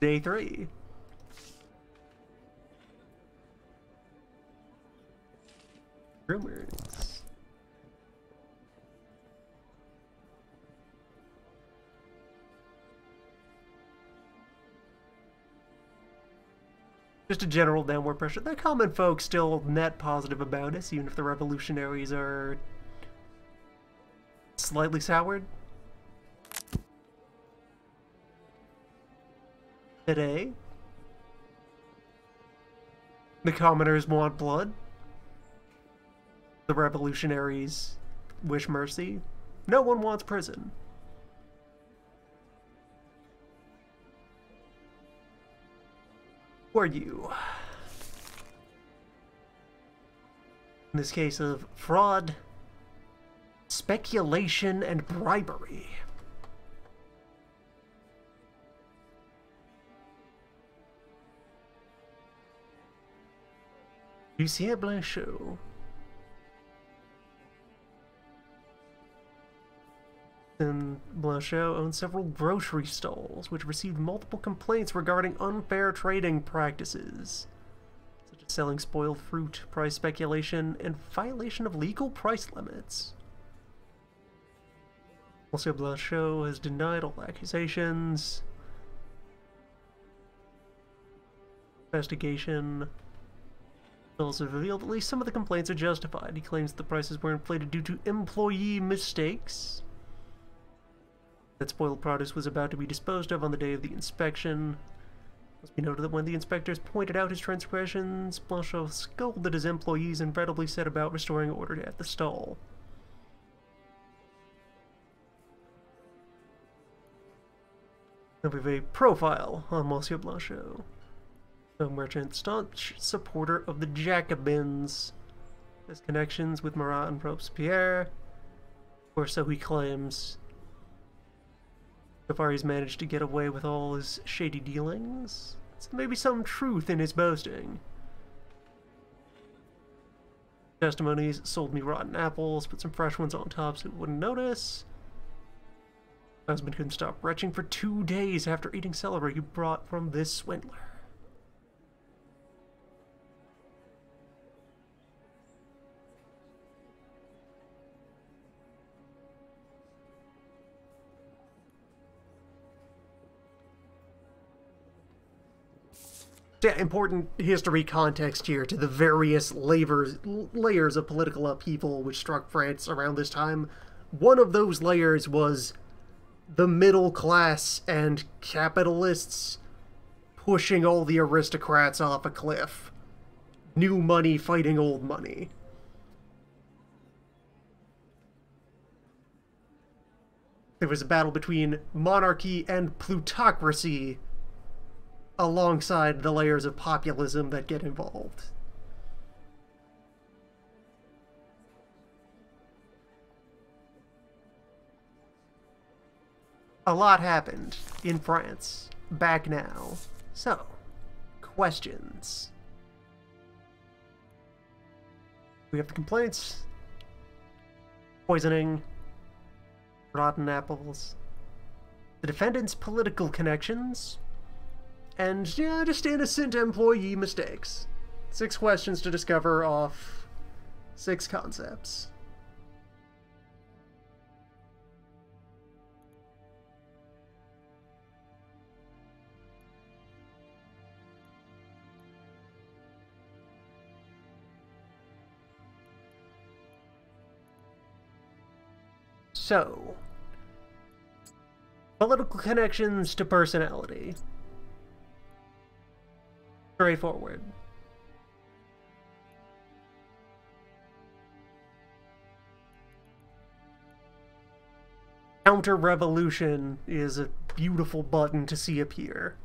A: Day 3. Rumors. Just a general downward pressure. The common folk still net positive about us, even if the revolutionaries are slightly soured. Today, the commoners want blood. The revolutionaries wish mercy. No one wants prison. Who are you? In this case of fraud, speculation, and bribery. Lucien Blanchot. And Blanchot owns several grocery stalls, which received multiple complaints regarding unfair trading practices, such as selling spoiled fruit, price speculation, and violation of legal price limits. Also, Blanchot has denied all accusations. Investigation also revealed at least some of the complaints are justified. He claims that the prices were inflated due to employee mistakes, that spoiled produce was about to be disposed of on the day of the inspection. It must be noted that when the inspectors pointed out his transgressions, Blanchot scolded his employees and readily set about restoring order at the stall. Now we have a profile on Monsieur Blanchot. A merchant, staunch supporter of the Jacobins. Has connections with Marat and Robespierre, or so he claims. So far he's managed to get away with all his shady dealings. So maybe some truth in his boasting. Testimonies: sold me rotten apples, put some fresh ones on top so it wouldn't notice. My husband couldn't stop retching for 2 days after eating celery he brought from this swindler. Important history context here to the various layers of political upheaval which struck France around this time. One of those layers was the middle class and capitalists pushing all the aristocrats off a cliff. New money fighting old money. There was a battle between monarchy and plutocracy alongside the layers of populism that get involved. A lot happened in France back now. So, questions. We have the complaints, poisoning, rotten apples, the defendant's political connections, and, yeah, just innocent employee mistakes. 6 questions to discover off 6 concepts. So, political connections to personality. Straightforward. Counter-revolution is a beautiful button to see appear.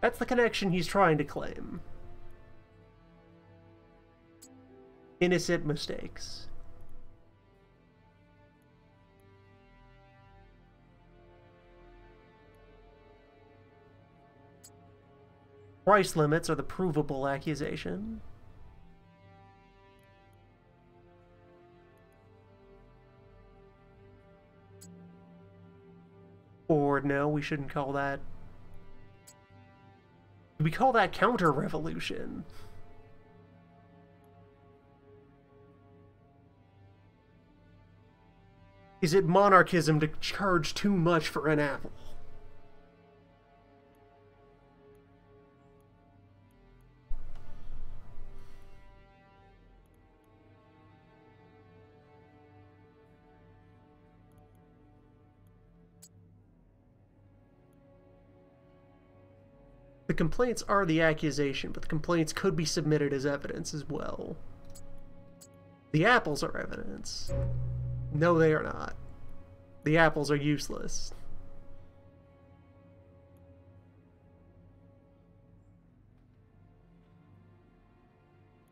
A: That's the connection he's trying to claim. Innocent mistakes. Price limits are the provable accusation. Or no, we shouldn't call that. We call that counter-revolution. Is it monarchism to charge too much for an apple? The complaints are the accusation, but the complaints could be submitted as evidence as well. The apples are evidence. No, they are not. The apples are useless.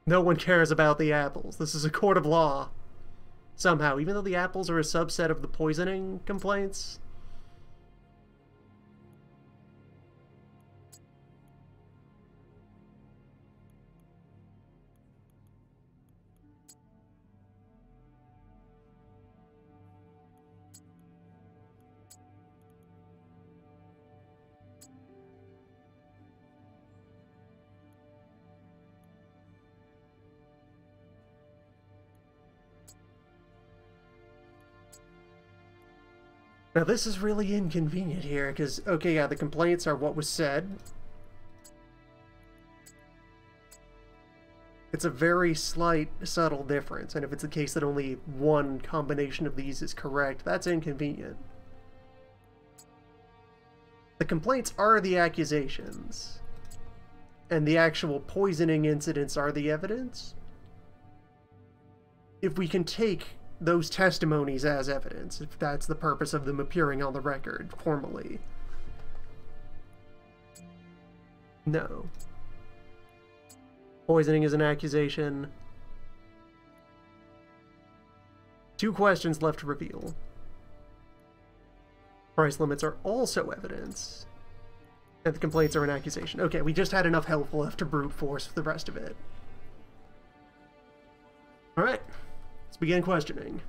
A: No one cares about the apples. This is a court of law. Somehow, even though the apples are a subset of the poisoning complaints. Now this is really inconvenient here, because, okay, yeah, the complaints are what was said. It's a very slight, subtle difference, and if it's the case that only one combination of these is correct, that's inconvenient. The complaints are the accusations, and the actual poisoning incidents are the evidence. If we can take those testimonies as evidence, if that's the purpose of them appearing on the record formally. No. Poisoning is an accusation. 2 questions left to reveal. Price limits are also evidence. And the complaints are an accusation. Okay, we just had enough help left to brute force the rest of it. Alright. Let's begin questioning.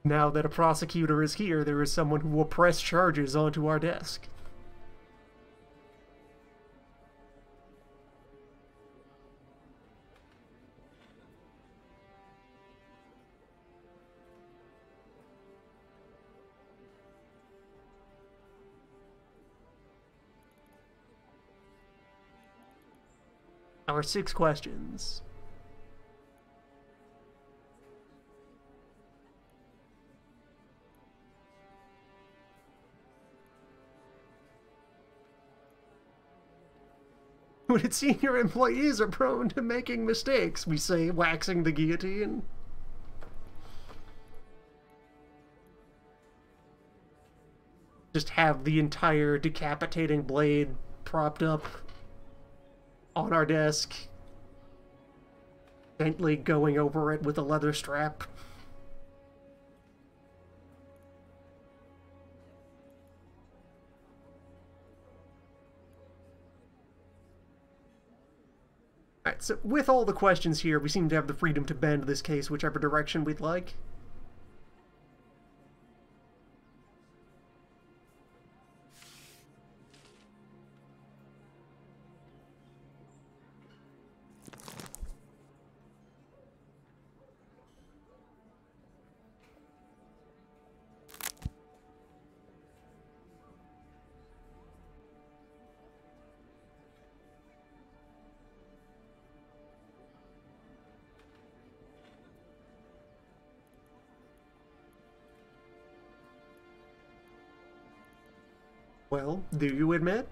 A: Now that a prosecutor is here, there is someone who will press charges onto our desk. Our 6 questions. When its senior employees are prone to making mistakes, we say, waxing the guillotine. Just have the entire decapitating blade propped up on our desk, gently going over it with a leather strap. Alright, so with all the questions here, we seem to have the freedom to bend this case whichever direction we'd like. Well, do you admit?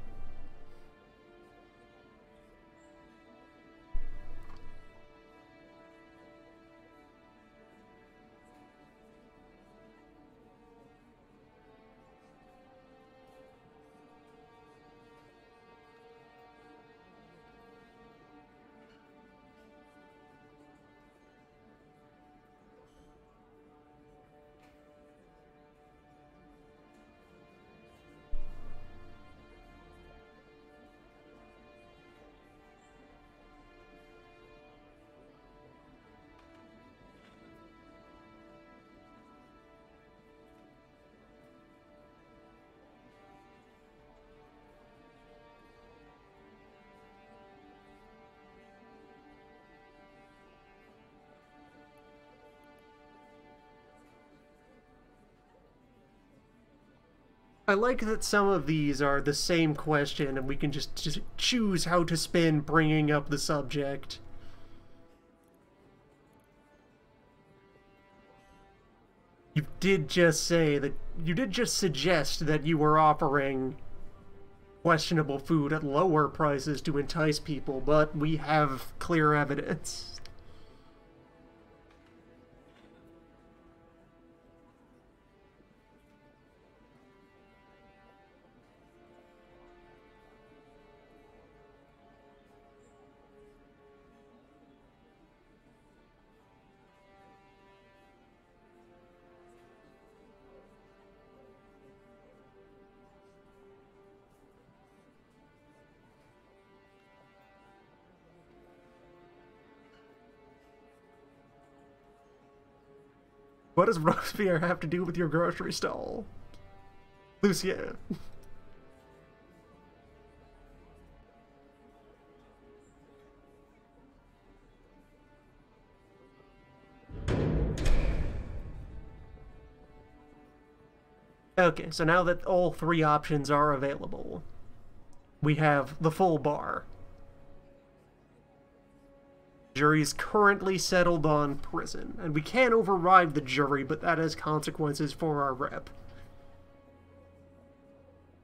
A: I like that some of these are the same question and we can just choose how to spin bringing up the subject. You did just suggest that you were offering questionable food at lower prices to entice people, but we have clear evidence. What does Robespierre have to do with your grocery stall? Lucien. Okay, so now that all three options are available, we have the full bar. Jury's currently settled on prison, and we can override the jury, but that has consequences for our rep.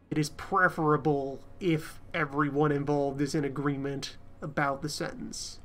A: It is preferable if everyone involved is in agreement about the sentence.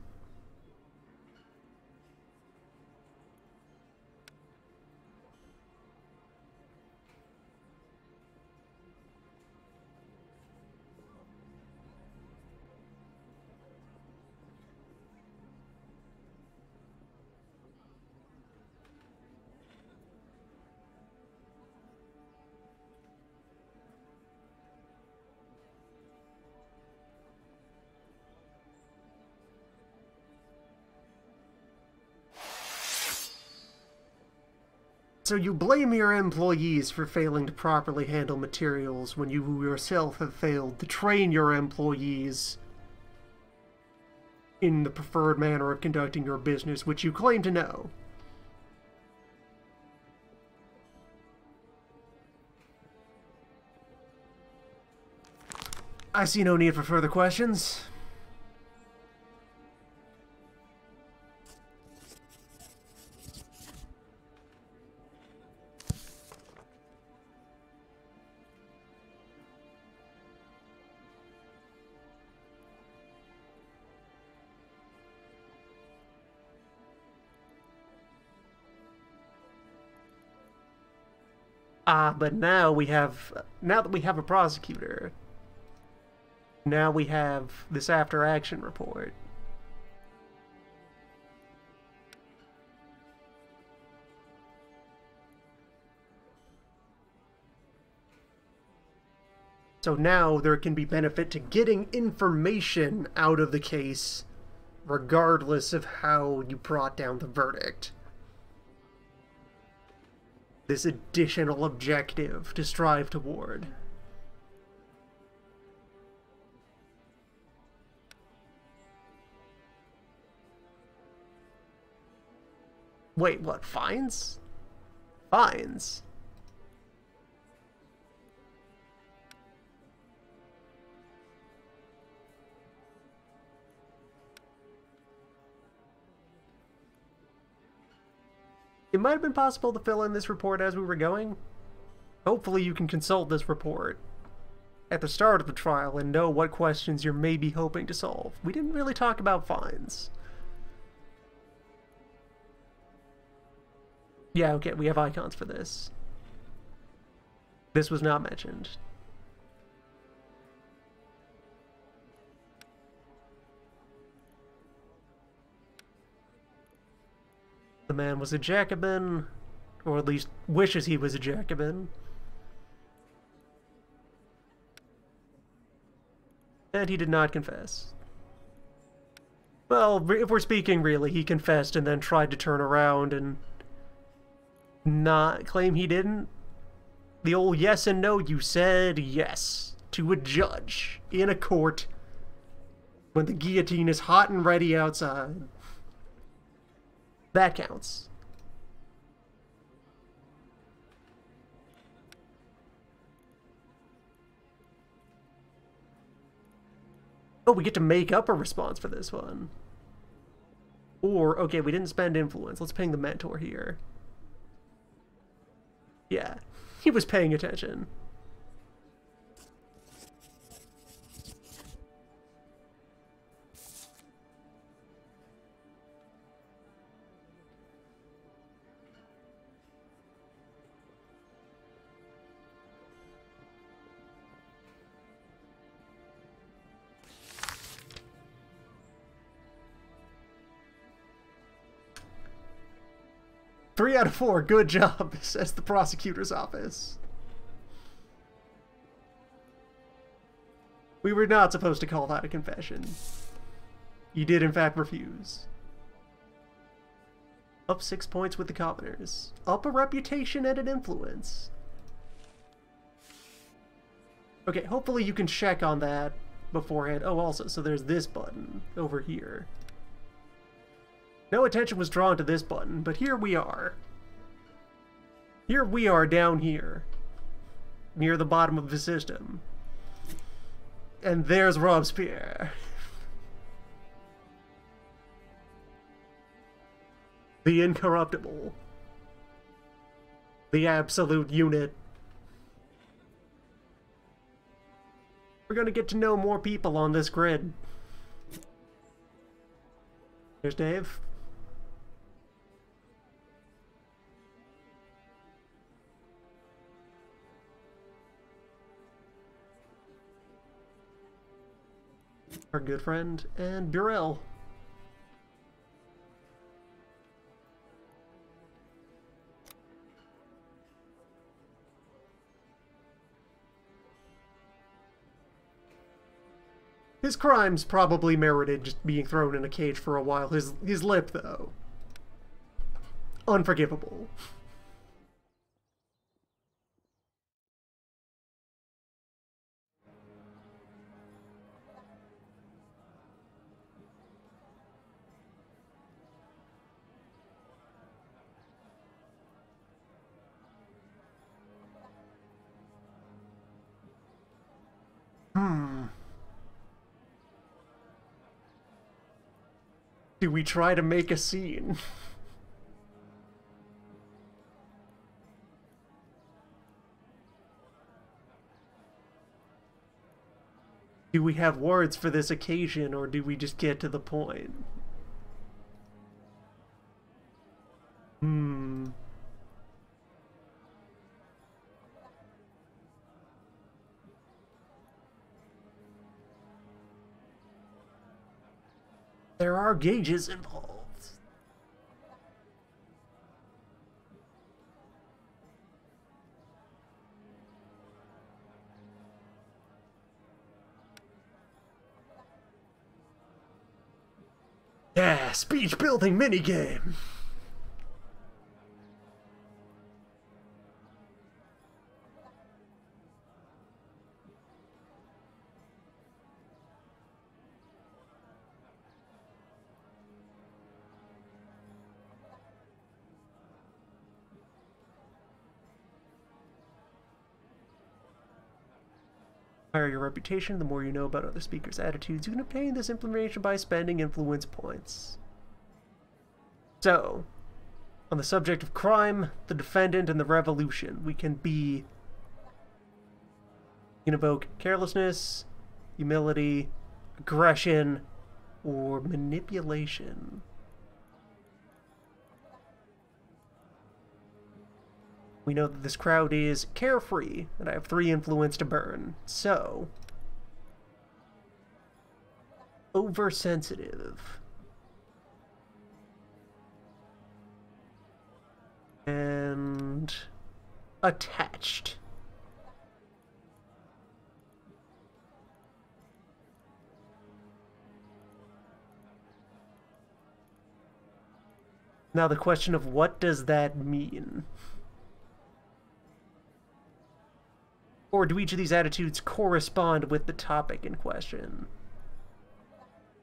A: So you blame your employees for failing to properly handle materials when you yourself have failed to train your employees in the preferred manner of conducting your business, which you claim to know. I see no need for further questions. But now that we have a prosecutor, now we have this after-action report. So now there can be benefit to getting information out of the case, regardless of how you brought down the verdict. This additional objective to strive toward. Wait, what? Fines? Fines? It might have been possible to fill in this report as we were going. Hopefully you can consult this report at the start of the trial and know what questions you're maybe hoping to solve. We didn't really talk about fines. Yeah, okay, we have icons for this. This was not mentioned. The man was a Jacobin, or at least wishes he was a Jacobin. And he did not confess. Well, if we're speaking really, he confessed and then tried to turn around and not claim he didn't. The old yes and no, you said yes to a judge in a court when the guillotine is hot and ready outside. That counts. Oh, we get to make up a response for this one. Or, okay, we didn't spend influence. Let's ping the mentor here. Yeah, he was paying attention. "3 out of 4, good job," says the prosecutor's office. We were not supposed to call that a confession. You did in fact refuse. Up 6 points with the commoners. Up a reputation and an influence. Okay, hopefully you can check on that beforehand. Oh, also, so there's this button over here. No attention was drawn to this button, but here we are. Here we are down here, near the bottom of the system. And there's Robespierre. The incorruptible. The absolute unit. We're gonna get to know more people on this grid. There's Dave. Our good friend, and Burrell. His crimes probably merited just being thrown in a cage for a while. His lip, though. Unforgivable. Do we try to make a scene? Do we have words for this occasion, or do we just get to the point? There are gauges involved. Yeah, speech building minigame. The higher your reputation, the more you know about other speakers' attitudes. You can obtain this information by spending influence points. So, on the subject of crime, the defendant, and the revolution, we can invoke carelessness, humility, aggression, or manipulation. We know that this crowd is carefree, and I have 3 influence to burn. So, oversensitive. And attached. Now the question of what does that mean? Or do each of these attitudes correspond with the topic in question?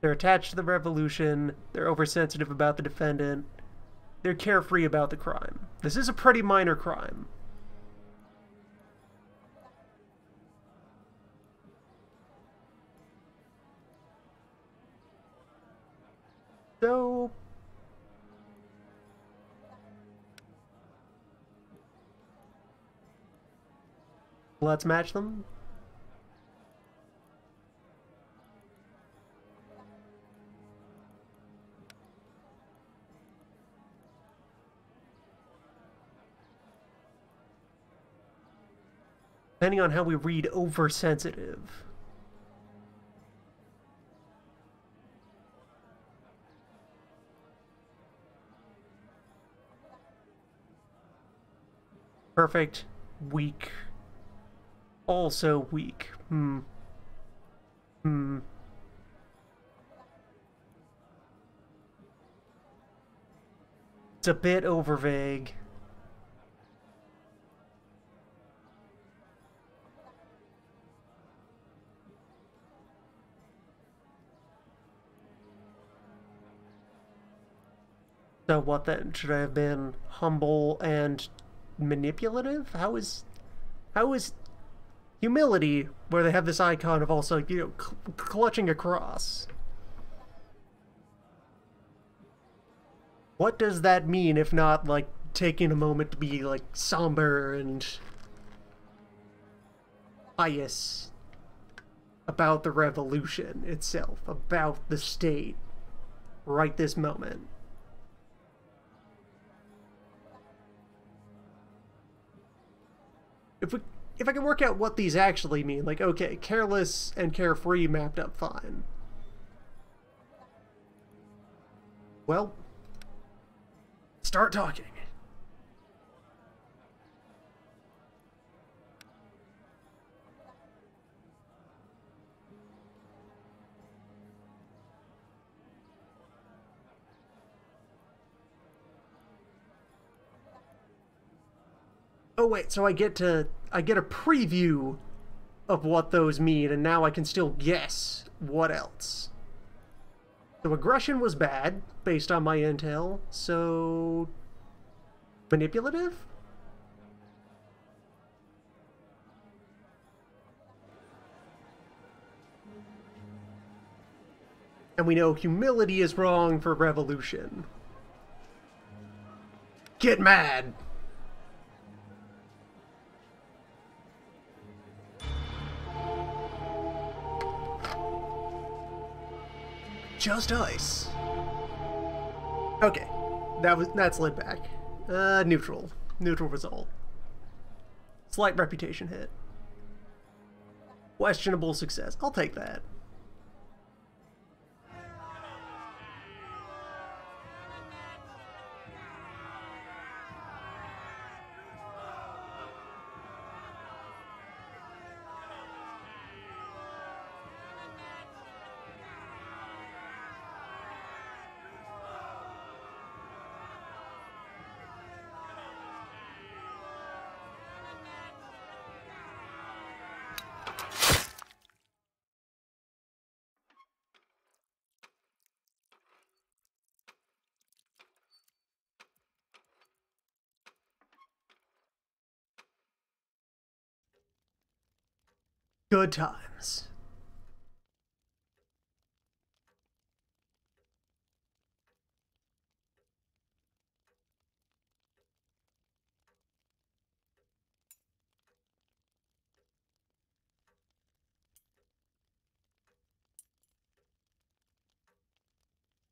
A: They're attached to the revolution, they're oversensitive about the defendant, they're carefree about the crime. This is a pretty minor crime. So let's match them. Depending on how we read oversensitive. Perfect. Weak. Also weak. It's a bit over vague. So what then? Should I have been humble and manipulative? How is humility, where they have this icon of also, you know, clutching a cross? What does that mean if not, like, taking a moment to be, like, somber and pious about the revolution itself, about the state, right this moment? If I can work out what these actually mean, like, okay, careless and carefree mapped up fine. Well, start talking. Oh wait, so I get a preview of what those mean, and now I can still guess what else. So aggression was bad, based on my intel, so manipulative? And we know humility is wrong for revolution. Get mad! Just ice. Okay, that's laid back. Neutral. Neutral result. Slight reputation hit. Questionable success. I'll take that. Good times.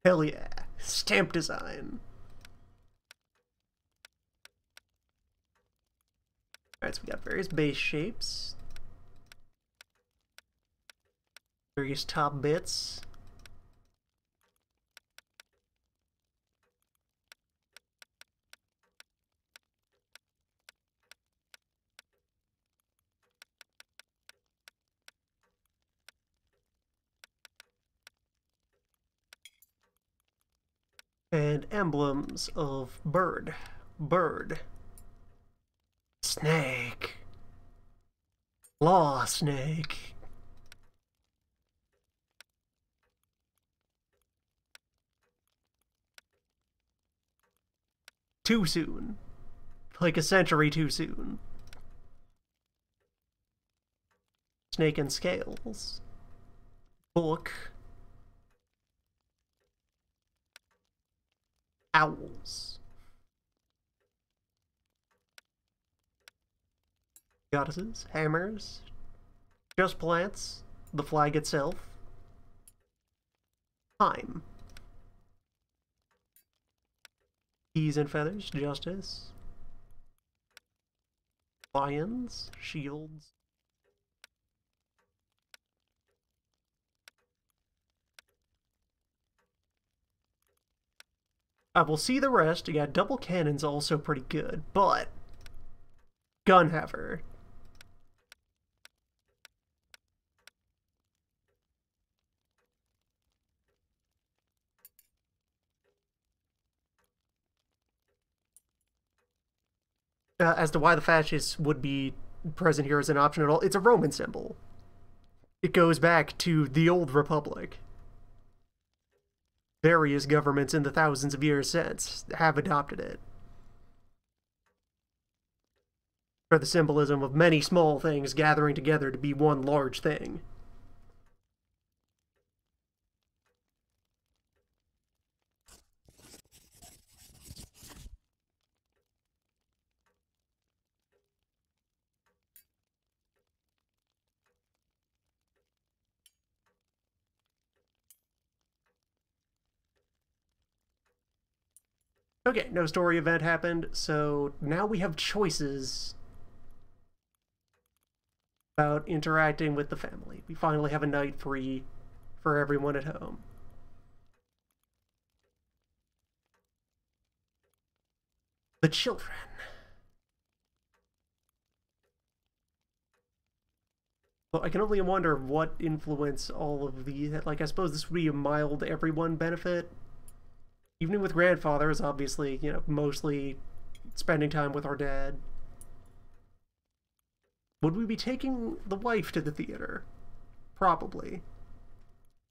A: Hell yeah. Stamp design. Alright, so we got various base shapes. Various top bits. And emblems of bird. Bird. Snake. Law snake. Too soon. Like a century too soon. Snake and scales. Book. Owls. Goddesses, hammers, just plants, the flag itself, time. Keys and feathers, justice. Lions, shields. I will see the rest. Yeah, double cannon's also pretty good, but Gunhaver. As to why the fascists would be present here as an option at all, it's a Roman symbol. It goes back to the old Republic. Various governments in the thousands of years since have adopted it. For the symbolism of many small things gathering together to be one large thing. Okay, no story event happened, so now we have choices about interacting with the family. We finally have a night free for everyone at home. The children. Well, I can only wonder what influence all of the... Like, I suppose this would be a mild everyone benefit. Evening with grandfather is obviously, you know, mostly spending time with our dad. Would we be taking the wife to the theater? Probably.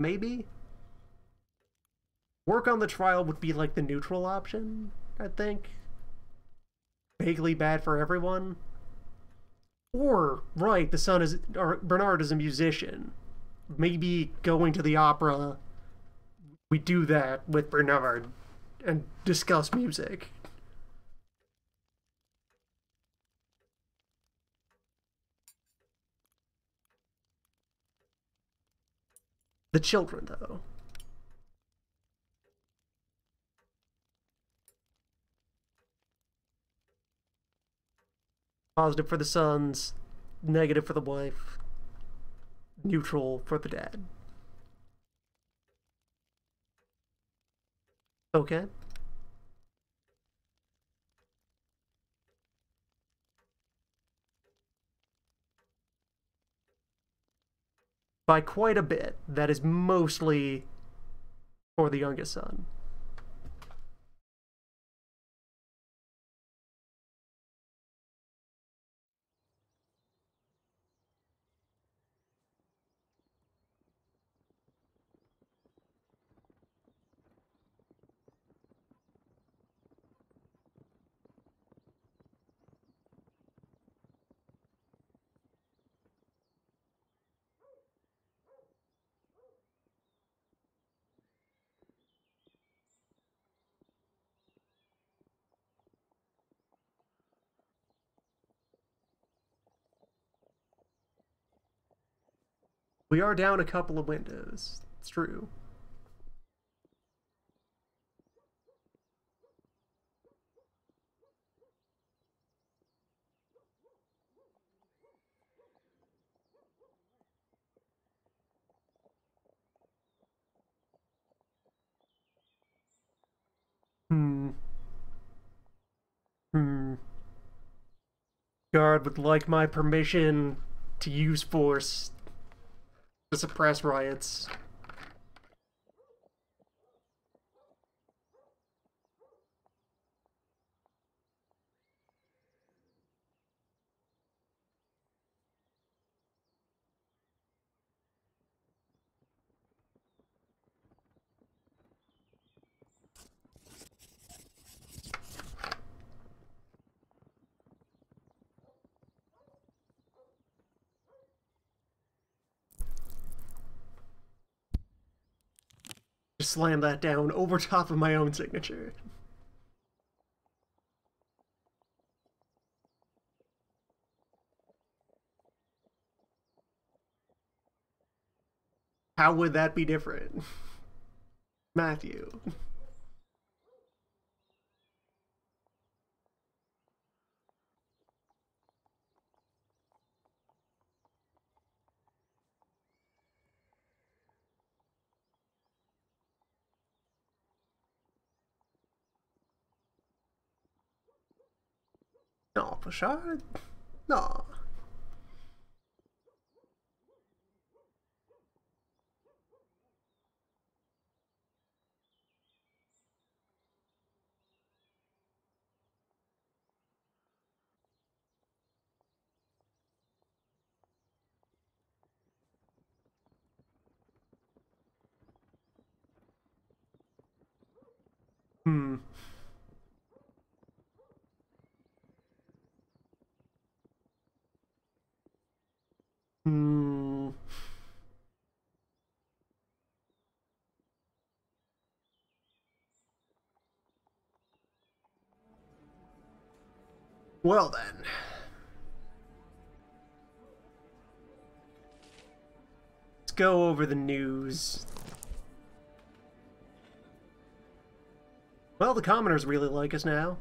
A: Maybe? Work on the trial would be like the neutral option, I think. Vaguely bad for everyone. Or, right, the son is... or Bernard is a musician. Maybe going to the opera, we do that with Bernard and discuss music. The children, though. Positive for the sons, negative for the wife, neutral for the dad. Okay. By quite a bit, that is mostly for the youngest son. We are down a couple of windows. It's true. Guard would like my permission to use force to suppress riots. Just slam that down over top of my own signature. How would that be different? Matthew. No, Bashard. No. Hmm. Hmm. Well then. Let's go over the news. Well, the commoners really like us now.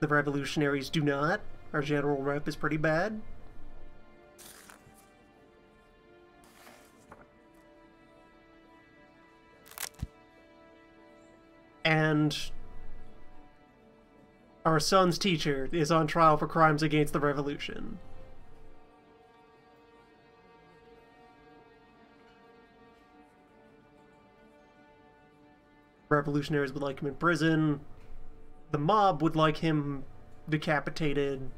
A: The revolutionaries do not. Our general rep is pretty bad. And our son's teacher is on trial for crimes against the revolution. Revolutionaries would like him in prison. The mob would like him decapitated.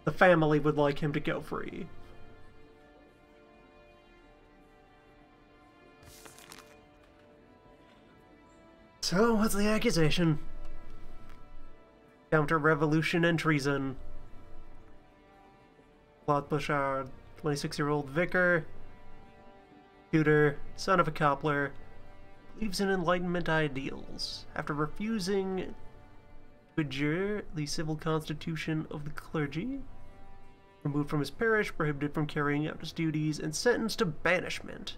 A: The family would like him to go free. So, what's the accusation? Counter-revolution and treason. Claude Bouchard, 26-year-old vicar, tutor, son of a cobbler, believes in Enlightenment ideals. After refusing to adjure the civil constitution of the clergy, removed from his parish, prohibited from carrying out his duties, and sentenced to banishment.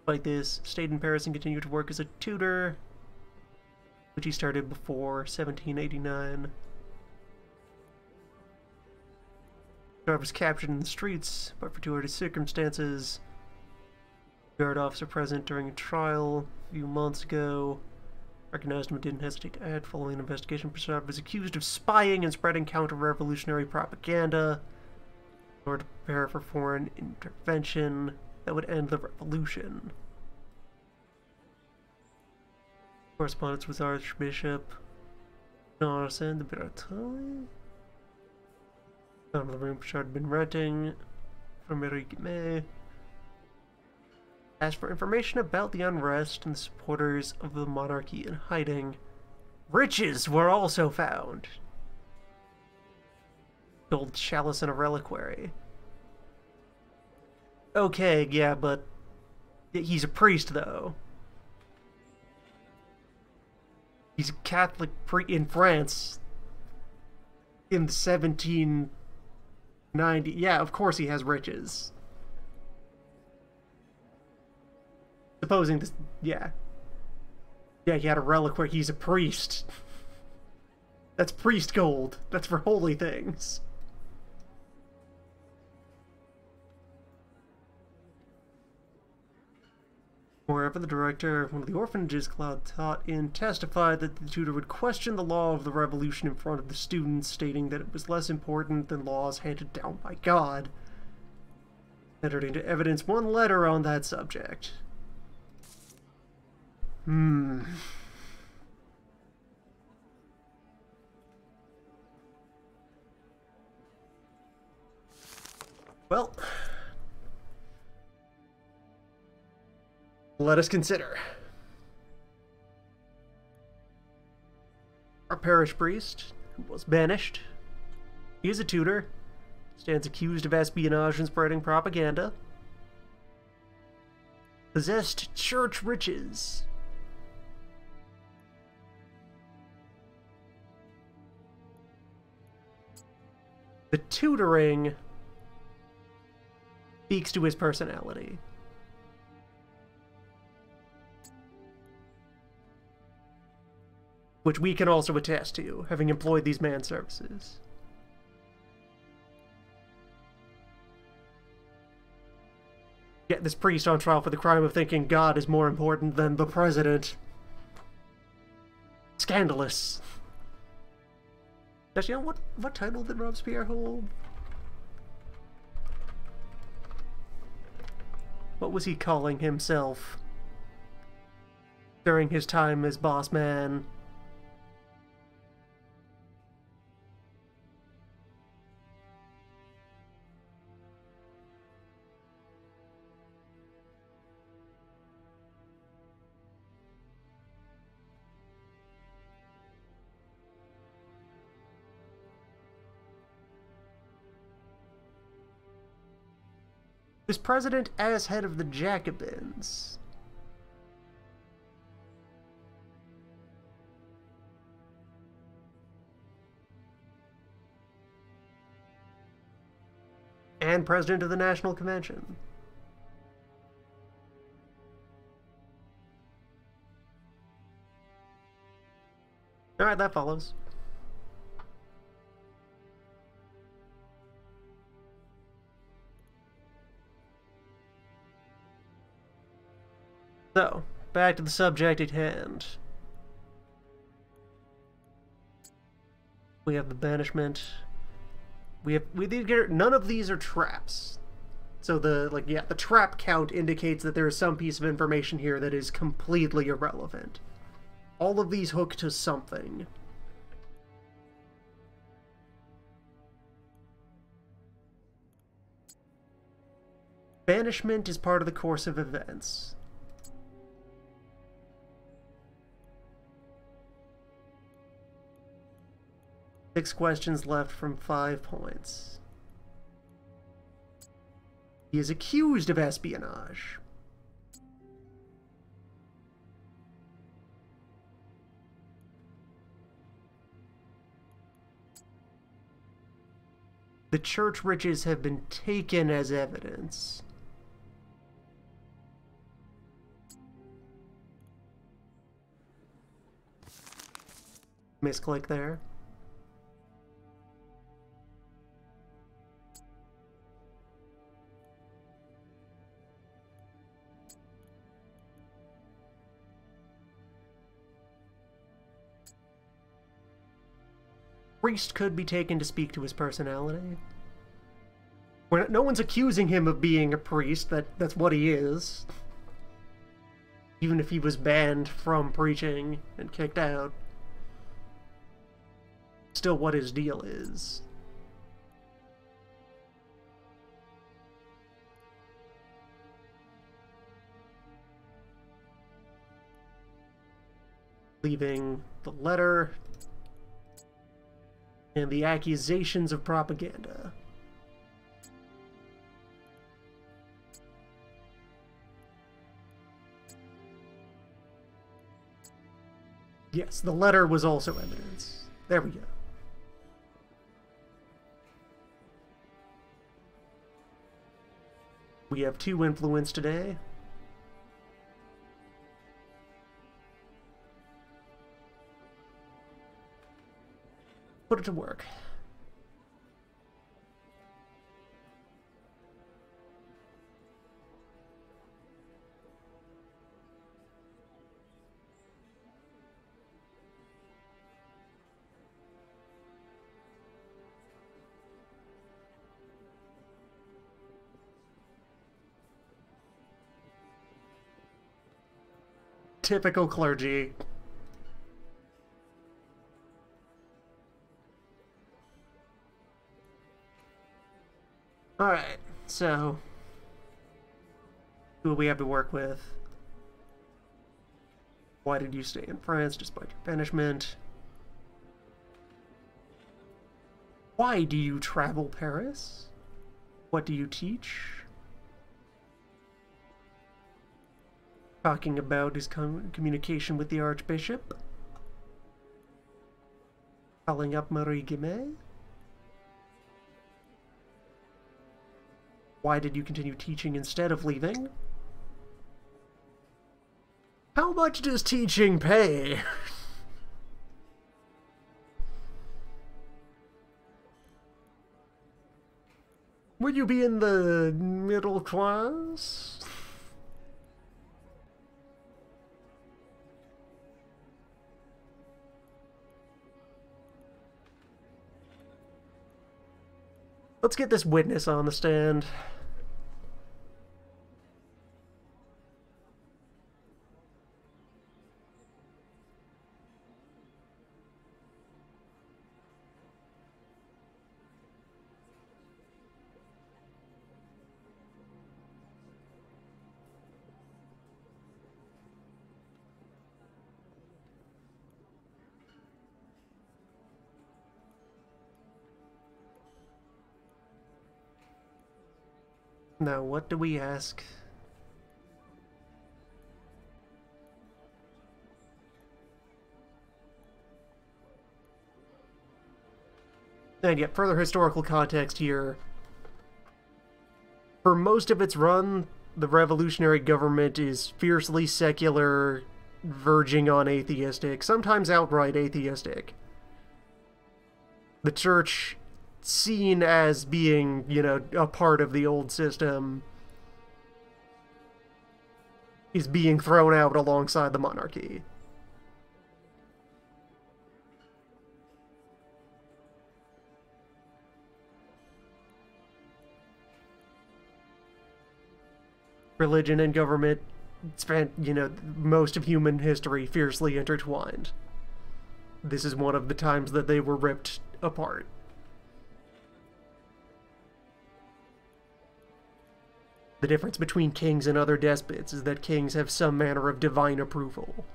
A: Like this, stayed in Paris and continued to work as a tutor, which he started before 1789. Bouchard was captured in the streets, but fortuitous circumstances. Guard officer present during a trial a few months ago recognized him and didn't hesitate to act. Following an investigation, Bouchard was accused of spying and spreading counter-revolutionary propaganda in order to prepare for foreign intervention that would end the revolution. Correspondence with Archbishop Jonathan de Bertoli. Found the room Bouchard had been renting from Eric May. Asked for information about the unrest and the supporters of the monarchy in hiding. Riches were also found. Gold chalice and a reliquary. Okay, yeah, but he's a priest, though. He's a Catholic priest in France in the 1790. Yeah, of course he has riches. Supposing this, yeah. Yeah, he had a reliquary. He's a priest. That's priest gold. That's for holy things. Moreover, the director of one of the orphanages Claude taught in testified that the tutor would question the law of the revolution in front of the students, stating that it was less important than laws handed down by God. Entered into evidence one letter on that subject. Well, let us consider. Our parish priest, who was banished, he is a tutor, stands accused of espionage and spreading propaganda, possessed church riches, the tutoring speaks to his personality. Which we can also attest to, having employed these manservices. Get this priest on trial for the crime of thinking God is more important than the president. Scandalous. Does you know what title did Robespierre hold? What was he calling himself during his time as boss man? Was president as head of the Jacobins. And president of the National Convention. Alright, that follows. So, back to the subject at hand. We have the banishment. None of these are traps. So the trap count indicates that there is some piece of information here that is completely irrelevant. All of these hook to something. Banishment is part of the course of events. Six questions left from 5 points. He is accused of espionage. The church riches have been taken as evidence. Misclick there. Priest could be taken to speak to his personality. No one's accusing him of being a priest, that's what he is. Even if he was banned from preaching and kicked out. Still what his deal is. Leaving the letter and the accusations of propaganda. Yes, the letter was also evidence. There we go. We have 2 influence today. Put it to work. Typical clergy. Alright, so who do we have to work with? Why did you stay in France despite your banishment? Why do you travel Paris? What do you teach? Talking about his communication with the Archbishop. Calling up Marie Guimet. Why did you continue teaching instead of leaving? How much does teaching pay? Would you be in the middle class? Let's get this witness on the stand. Now, what do we ask? And yet, further historical context here. For most of its run, the revolutionary government is fiercely secular, verging on atheistic, sometimes outright atheistic. The church, seen as being, you know, a part of the old system, is being thrown out alongside the monarchy. Religion and government spent, you know, most of human history fiercely intertwined. This is one of the times that they were ripped apart. The difference between kings and other despots is that kings have some manner of divine approval.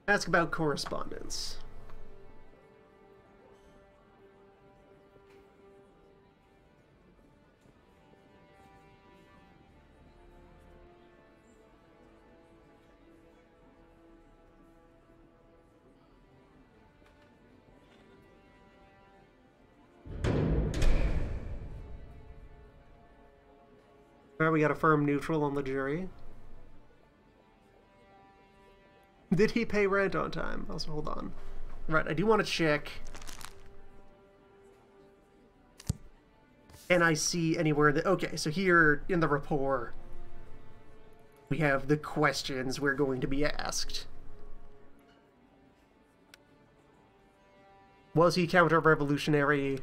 A: Ask about correspondence. Alright, we got a firm neutral on the jury. Did he pay rent on time? Also, hold on. Right, I do want to check. Can I see anywhere that... Okay, so here in the rapport, we have the questions we're going to be asked. Was he counter-revolutionary?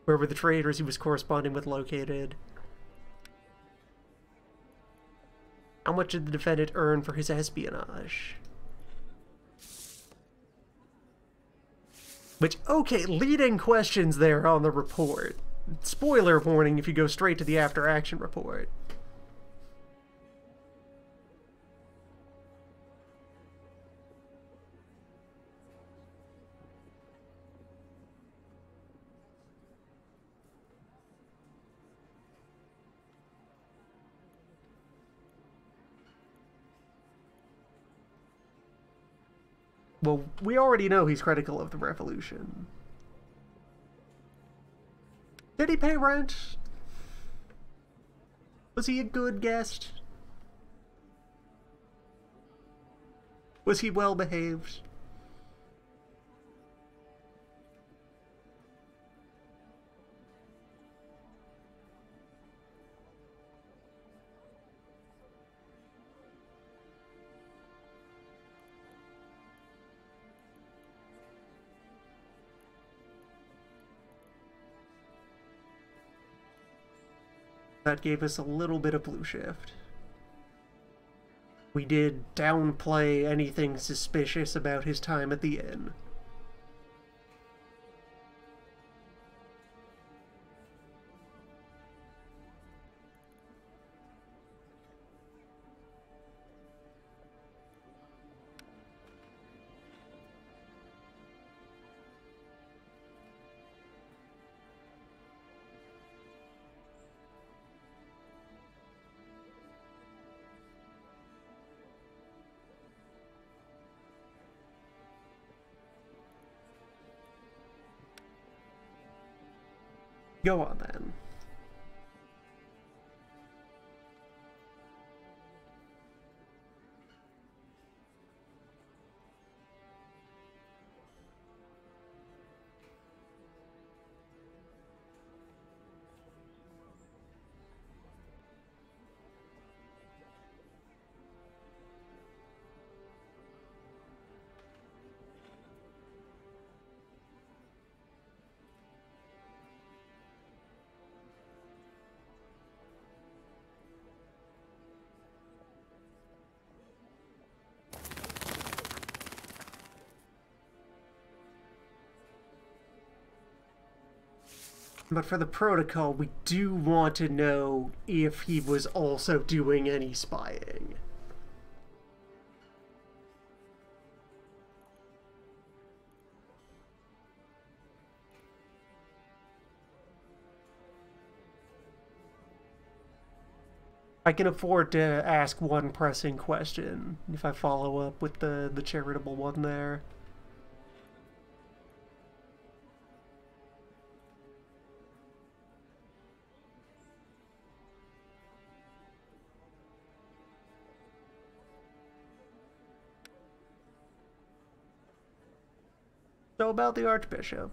A: Where were the traders he was corresponding with located? How much did the defendant earn for his espionage? Which, okay, leading questions there on the report. Spoiler warning if you go straight to the after-action report. Well, we already know he's critical of the revolution. Did he pay rent? Was he a good guest? Was he well behaved? That gave us a little bit of blue shift. We did downplay anything suspicious about his time at the inn. Go on then. But for the protocol, we do want to know if he was also doing any spying. I can afford to ask one pressing question if I follow up with the charitable one there. So about the Archbishop.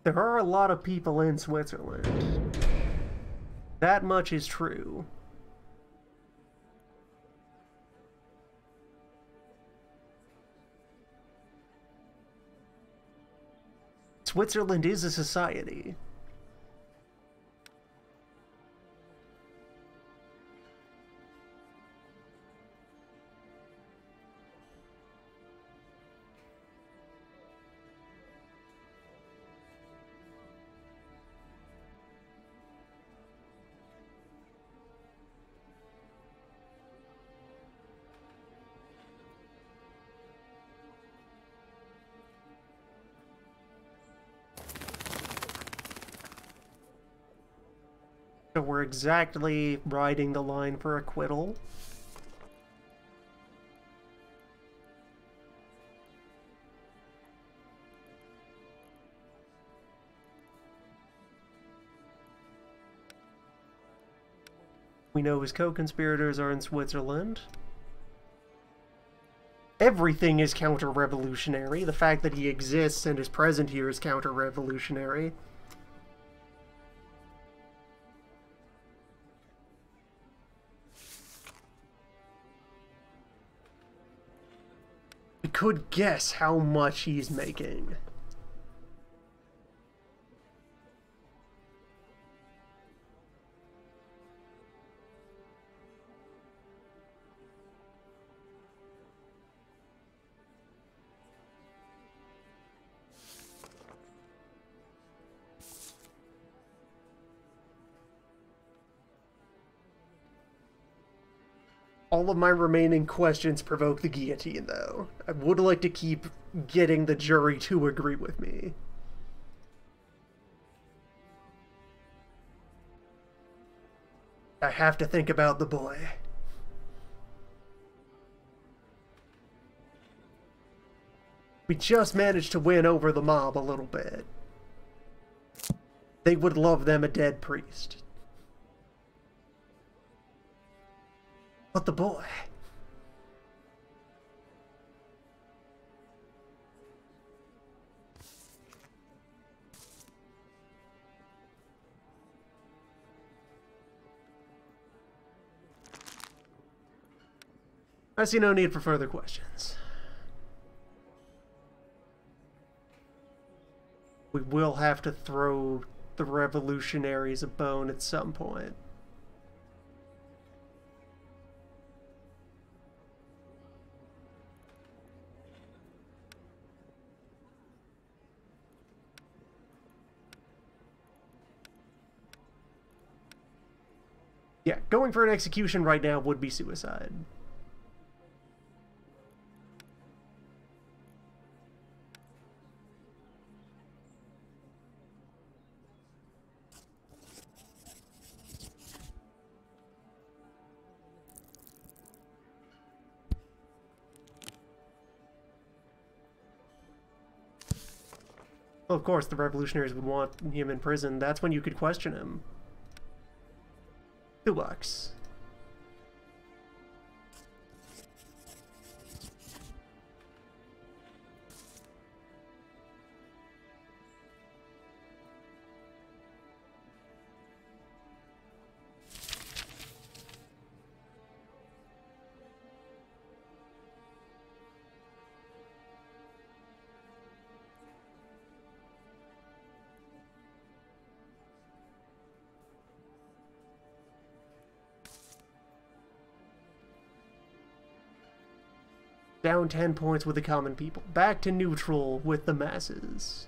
A: There are a lot of people in Switzerland. That much is true. Switzerland is a society. So we're exactly riding the line for acquittal. We know his co-conspirators are in Switzerland. Everything is counter-revolutionary. The fact that he exists and is present here is counter-revolutionary. We could guess how much he's making. All of my remaining questions provoke the guillotine, though. I would like to keep getting the jury to agree with me. I have to think about the boy. We just managed to win over the mob a little bit. They would love them a dead priest. But the boy... I see no need for further questions. We will have to throw the revolutionaries a bone at some point. Yeah, going for an execution right now would be suicide. Well, of course, the revolutionaries would want him in prison. That's when you could question him. $2. Down 10 points with the common people. Back to neutral with the masses.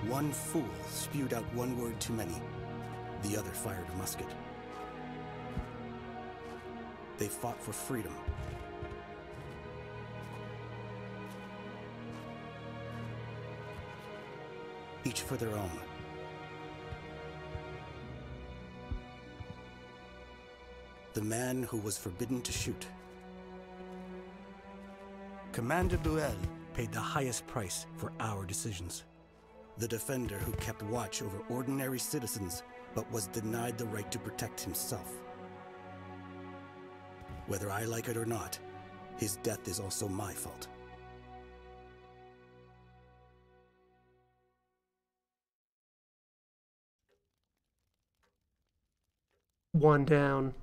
C: One fool spewed out one word too many. The other fired a musket. They fought for freedom. Each for their own. The man who was forbidden to shoot. Commander Buell paid the highest price for our decisions. The defender who kept watch over ordinary citizens, but was denied the right to protect himself. Whether I like it or not, his death is also my fault.
A: One down.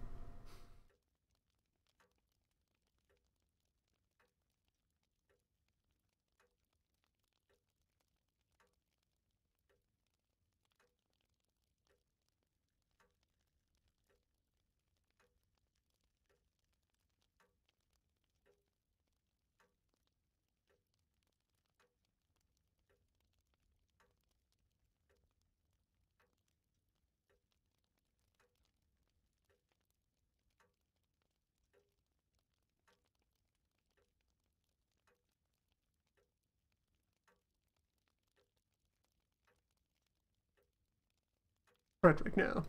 A: Frederick now.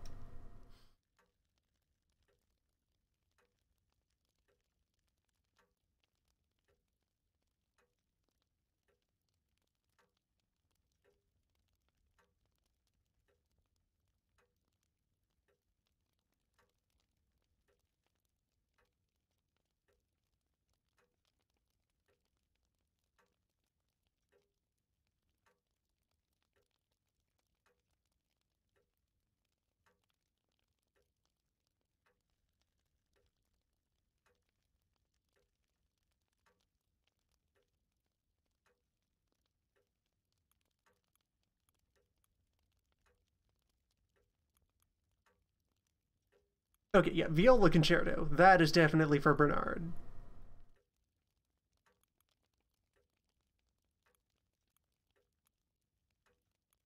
A: Okay, yeah, Viola Concerto. That is definitely for Bernard.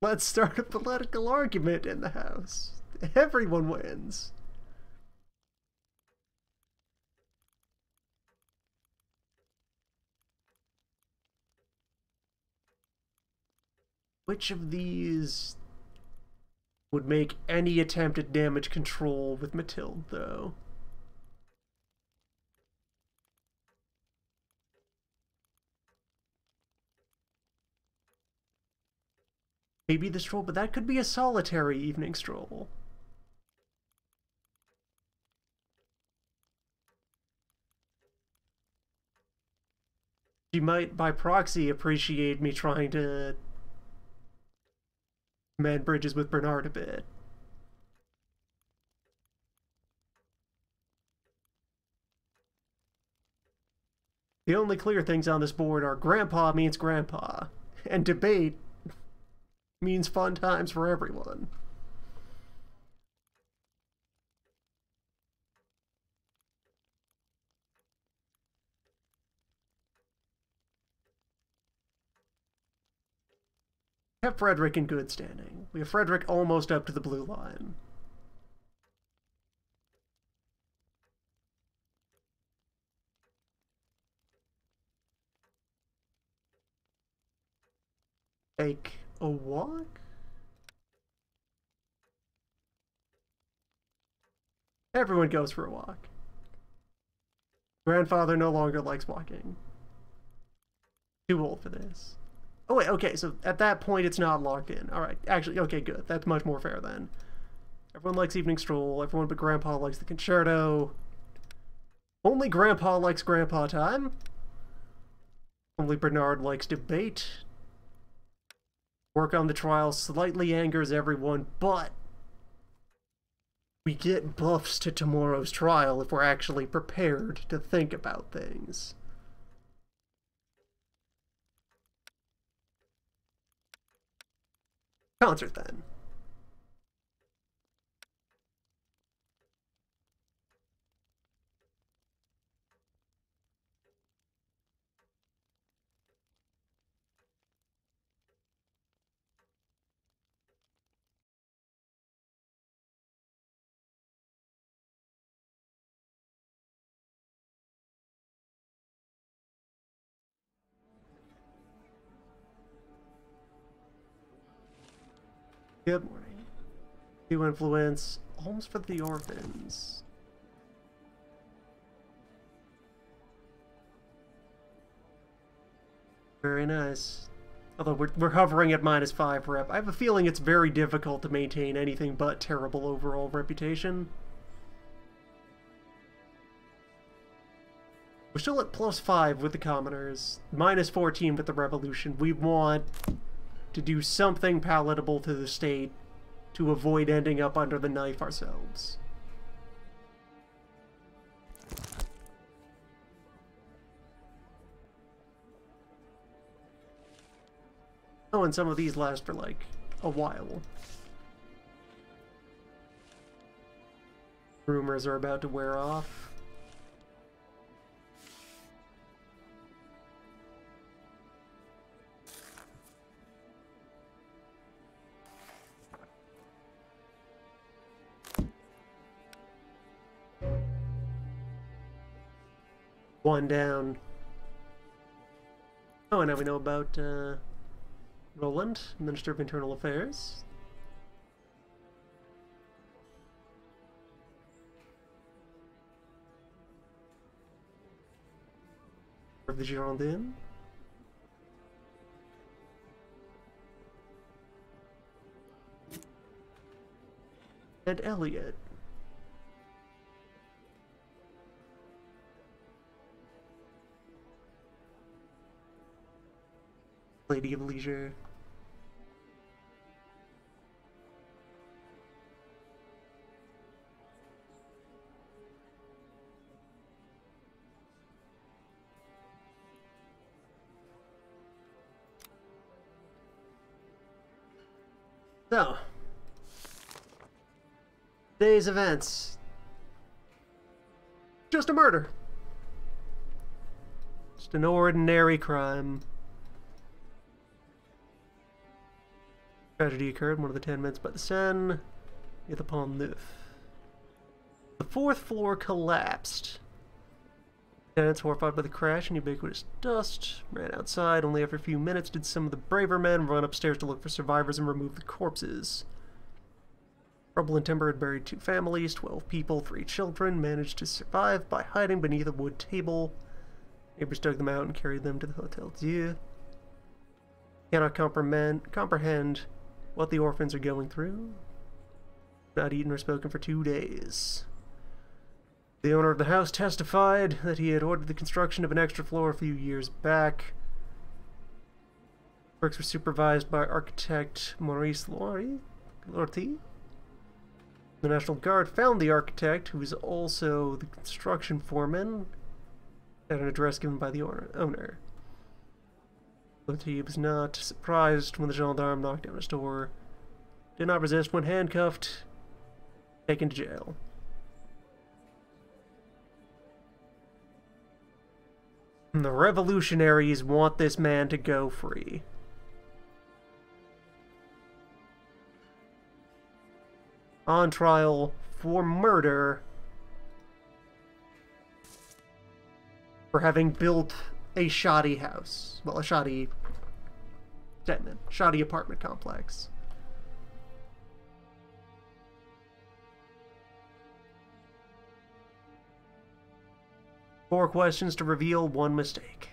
A: Let's start a political argument in the house. Everyone wins. Which of these would make any attempt at damage control with Mathilde, though? Maybe the stroll, but that could be a solitary evening stroll. She might, by proxy, appreciate me trying to mend bridges with Bernard a bit. The only clear things on this board are Grandpa means Grandpa, and debate means fun times for everyone. We have Frederick in good standing. We have Frederick almost up to the blue line. Take a walk? Everyone goes for a walk. Grandfather no longer likes walking. Too old for this. Oh wait, okay, so at that point it's not locked in. Alright, actually, okay, good. That's much more fair then. Everyone likes Evening Stroll, everyone but Grandpa likes the concerto. Only Grandpa likes Grandpa time. Only Bernard likes debate. Work on the trial slightly angers everyone, but we get buffs to tomorrow's trial if we're actually prepared to think about things. Concert then. Good morning. New influence. Alms for the orphans. Very nice. Although we're hovering at -5 rep. I have a feeling it's very difficult to maintain anything but terrible overall reputation. We're still at +5 with the commoners. -14 with the revolution. We want to do something palatable to the state to avoid ending up under the knife ourselves. Oh, and some of these last for like a while. Rumors are about to wear off. One down. Oh, and now we know about Roland, Minister of Internal Affairs. Of the Girondins. And Elliot. Lady of Leisure. So, today's events. Just a murder. Just an ordinary crime. Tragedy occurred in one of the tenements by the Seine, near the Pont Neuf. The 4th floor collapsed. Tenants, horrified by the crash and ubiquitous dust, ran outside. Only after a few minutes did some of the braver men run upstairs to look for survivors and remove the corpses. Rubble and timber had buried 2 families, 12 people, 3 children, managed to survive by hiding beneath a wood table. Neighbors dug them out and carried them to the Hotel Dieu. Cannot comprehend what the orphans are going through. Not eaten or spoken for 2 days. The owner of the house testified that he had ordered the construction of an extra floor a few years back. Works were supervised by architect Maurice Lortie. The National Guard found the architect, who was also the construction foreman, at an address given by the owner. Lortie was not surprised when the gendarme knocked down his door. Did not resist when handcuffed, taken to jail. And the revolutionaries want this man to go free. On trial for murder for having built a shoddy house. Well, a shoddy tenement, shoddy apartment complex. Four questions to reveal one mistake.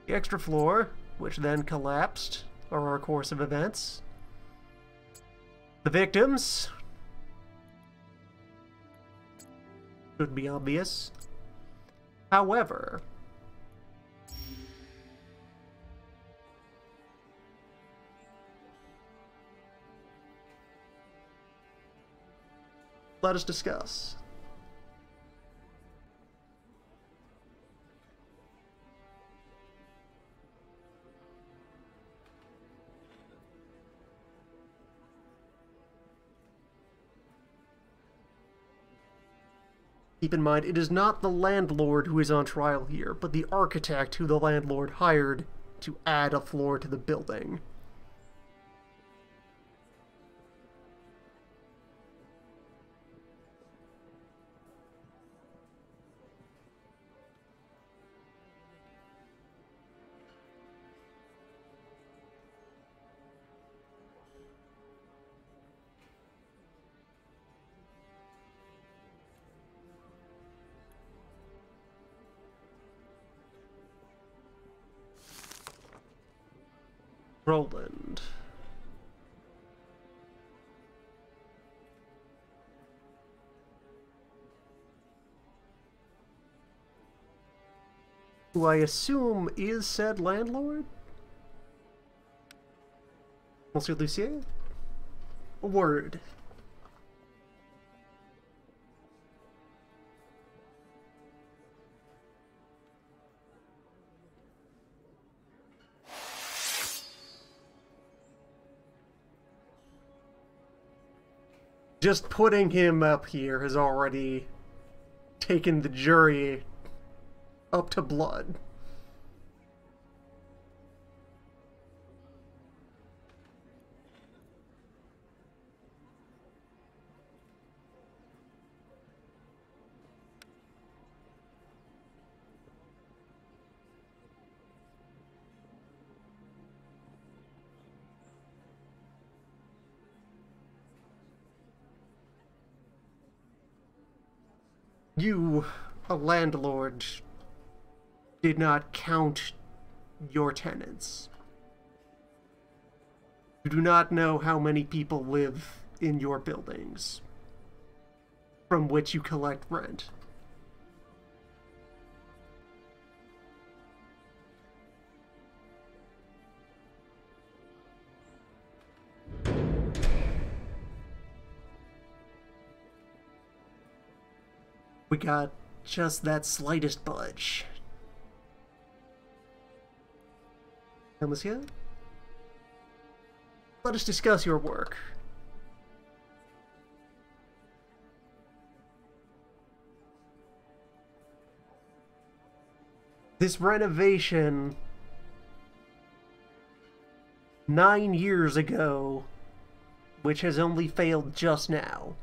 A: The extra floor, which then collapsed, are our course of events. The victims should be obvious. However, let us discuss. Keep in mind, it is not the landlord who is on trial here, but the architect who the landlord hired to add a floor to the building. Roland. Who I assume is said landlord? Monsieur Lucier? A word. Just putting him up here has already taken the jury up to blood. You, a landlord, did not count your tenants. You do not know how many people live in your buildings from which you collect rent. We got just that slightest budge. Now, monsieur, let us discuss your work. This renovation 9 years ago, which has only failed just now.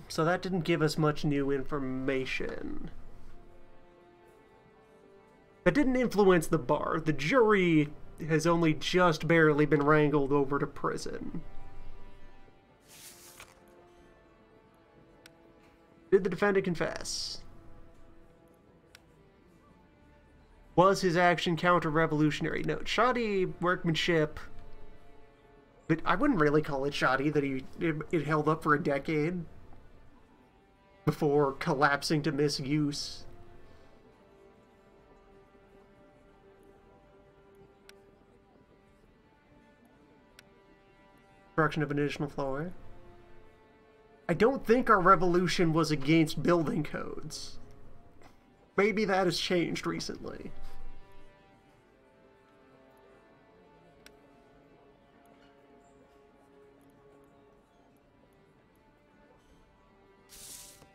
A: So that didn't give us much new information. That didn't influence the bar. The jury has only just barely been wrangled over to prison. Did the defendant confess? Was his action counter-revolutionary? No, shoddy workmanship. But I wouldn't really call it shoddy that it held up for a decade before collapsing to misuse. Construction of an additional floor. I don't think our revolution was against building codes. Maybe that has changed recently.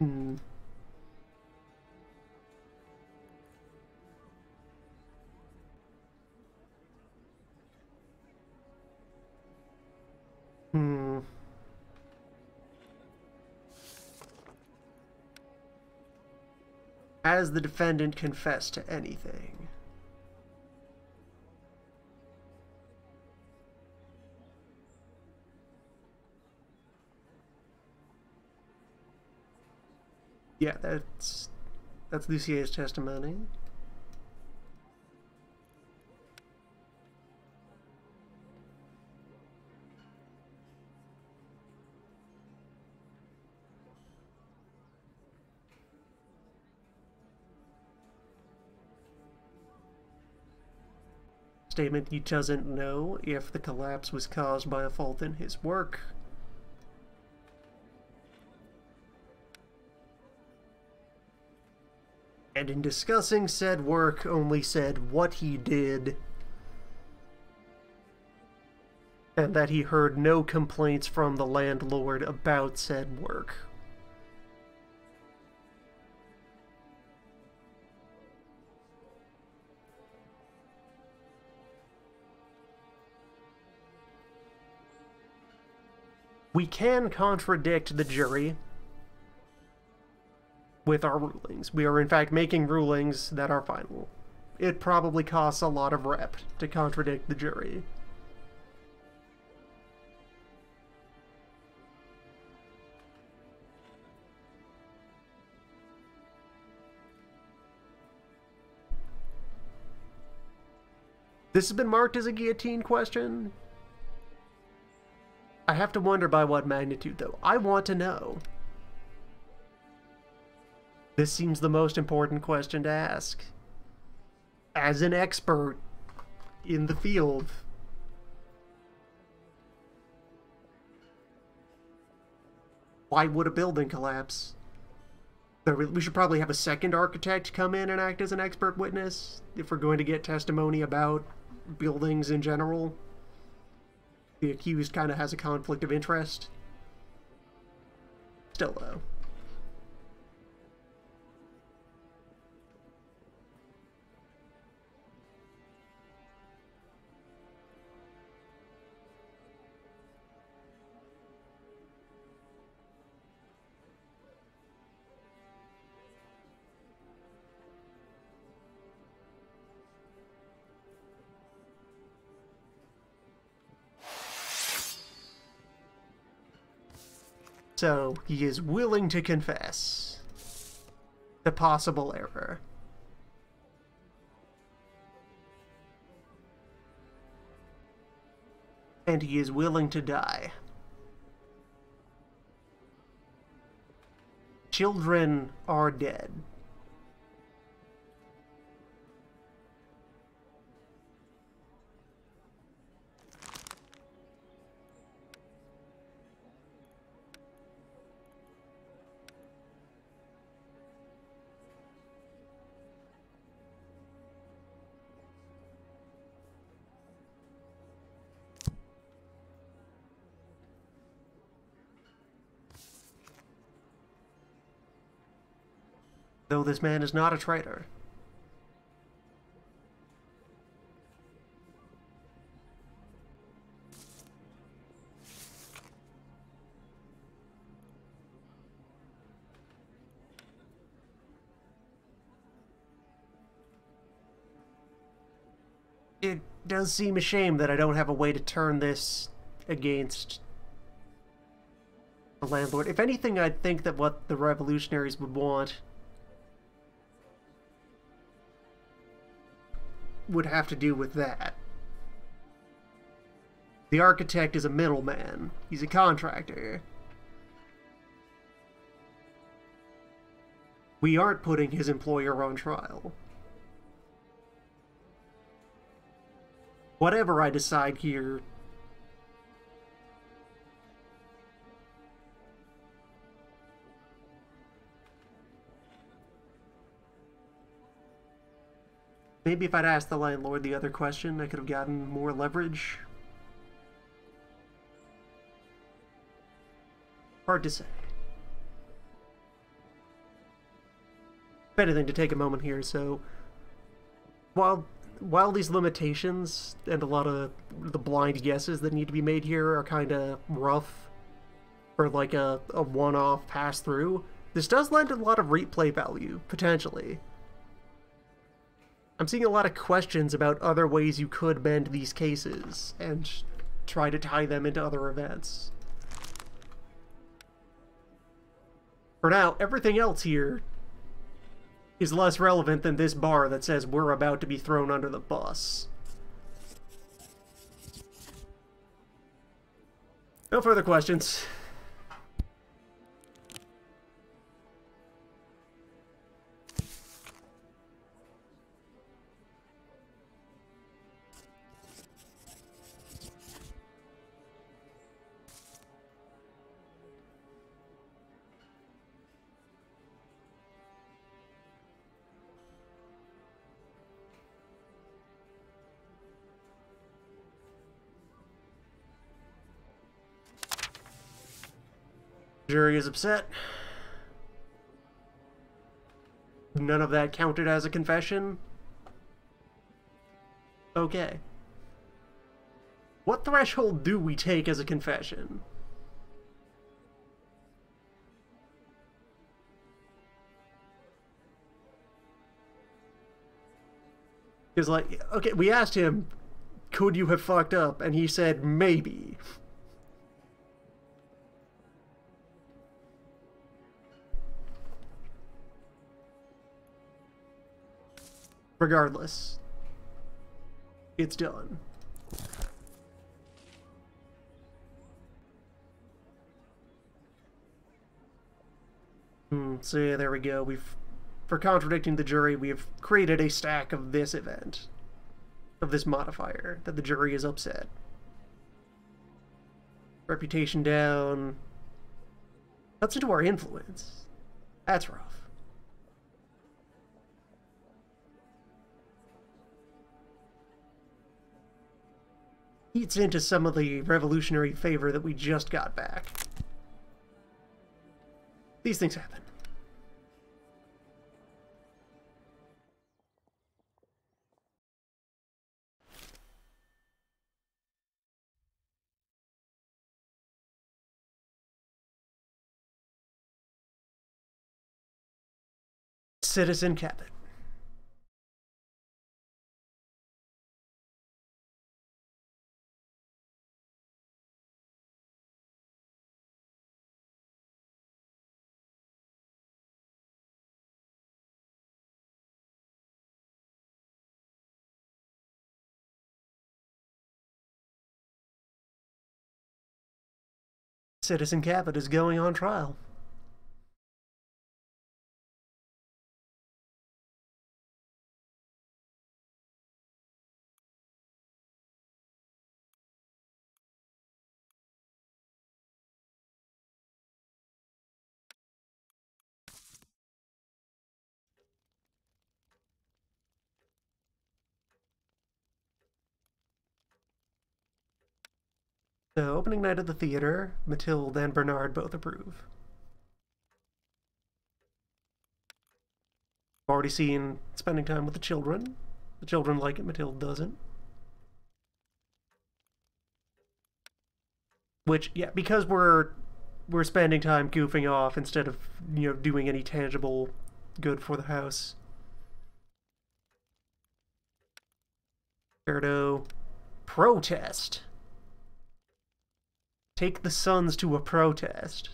A: Hmm. Has the defendant confessed to anything? Yeah, that's Lucier's testimony. Statement: he doesn't know if the collapse was caused by a fault in his work. And in discussing said work, only said what he did, and that he heard no complaints from the landlord about said work. We can contradict the jury with our rulings. We are in fact making rulings that are final. It probably costs a lot of rep to contradict the jury. This has been marked as a guillotine question. I have to wonder by what magnitude, though. I want to know. This seems the most important question to ask. As an expert in the field. Why would a building collapse? We should probably have a second architect come in and act as an expert witness if we're going to get testimony about buildings in general. The accused kind of has a conflict of interest. Still, though. So, he is willing to confess the possible error. And he is willing to die. Children are dead. Though this man is not a traitor. It does seem a shame that I don't have a way to turn this against the landlord. If anything, I'd think that what the revolutionaries would want would have to do with that. The architect is a middleman. He's a contractor. We aren't putting his employer on trial. Whatever I decide here, maybe if I'd asked the landlord the other question, I could have gotten more leverage. Hard to say. If anything, to take a moment here, so while these limitations and a lot of the blind guesses that need to be made here are kind of rough for like a one-off pass-through, this does lend a lot of replay value, potentially. I'm seeing a lot of questions about other ways you could bend these cases and try to tie them into other events. For now, everything else here is less relevant than this bar that says we're about to be thrown under the bus. No further questions. Jury is upset. None of that counted as a confession? Okay. What threshold do we take as a confession? Because, like, okay, we asked him, could you have fucked up? And he said, maybe. Regardless, it's done. So yeah, there we go. For contradicting the jury, we've created a stack of this event, of this modifier, that the jury is upset. Reputation down. Cuts into our influence. That's rough. Eats into some of the revolutionary favor that we just got back. These things happen. Citizen Cabot. Citizen Cabot is going on trial. So, opening night at the theater, Mathilde and Bernard both approve. Already seen spending time with the children. The children like it, Mathilde doesn't. Which, yeah, because we're spending time goofing off instead of, you know, doing any tangible good for the house. Erdo, protest. Take the sons to a protest.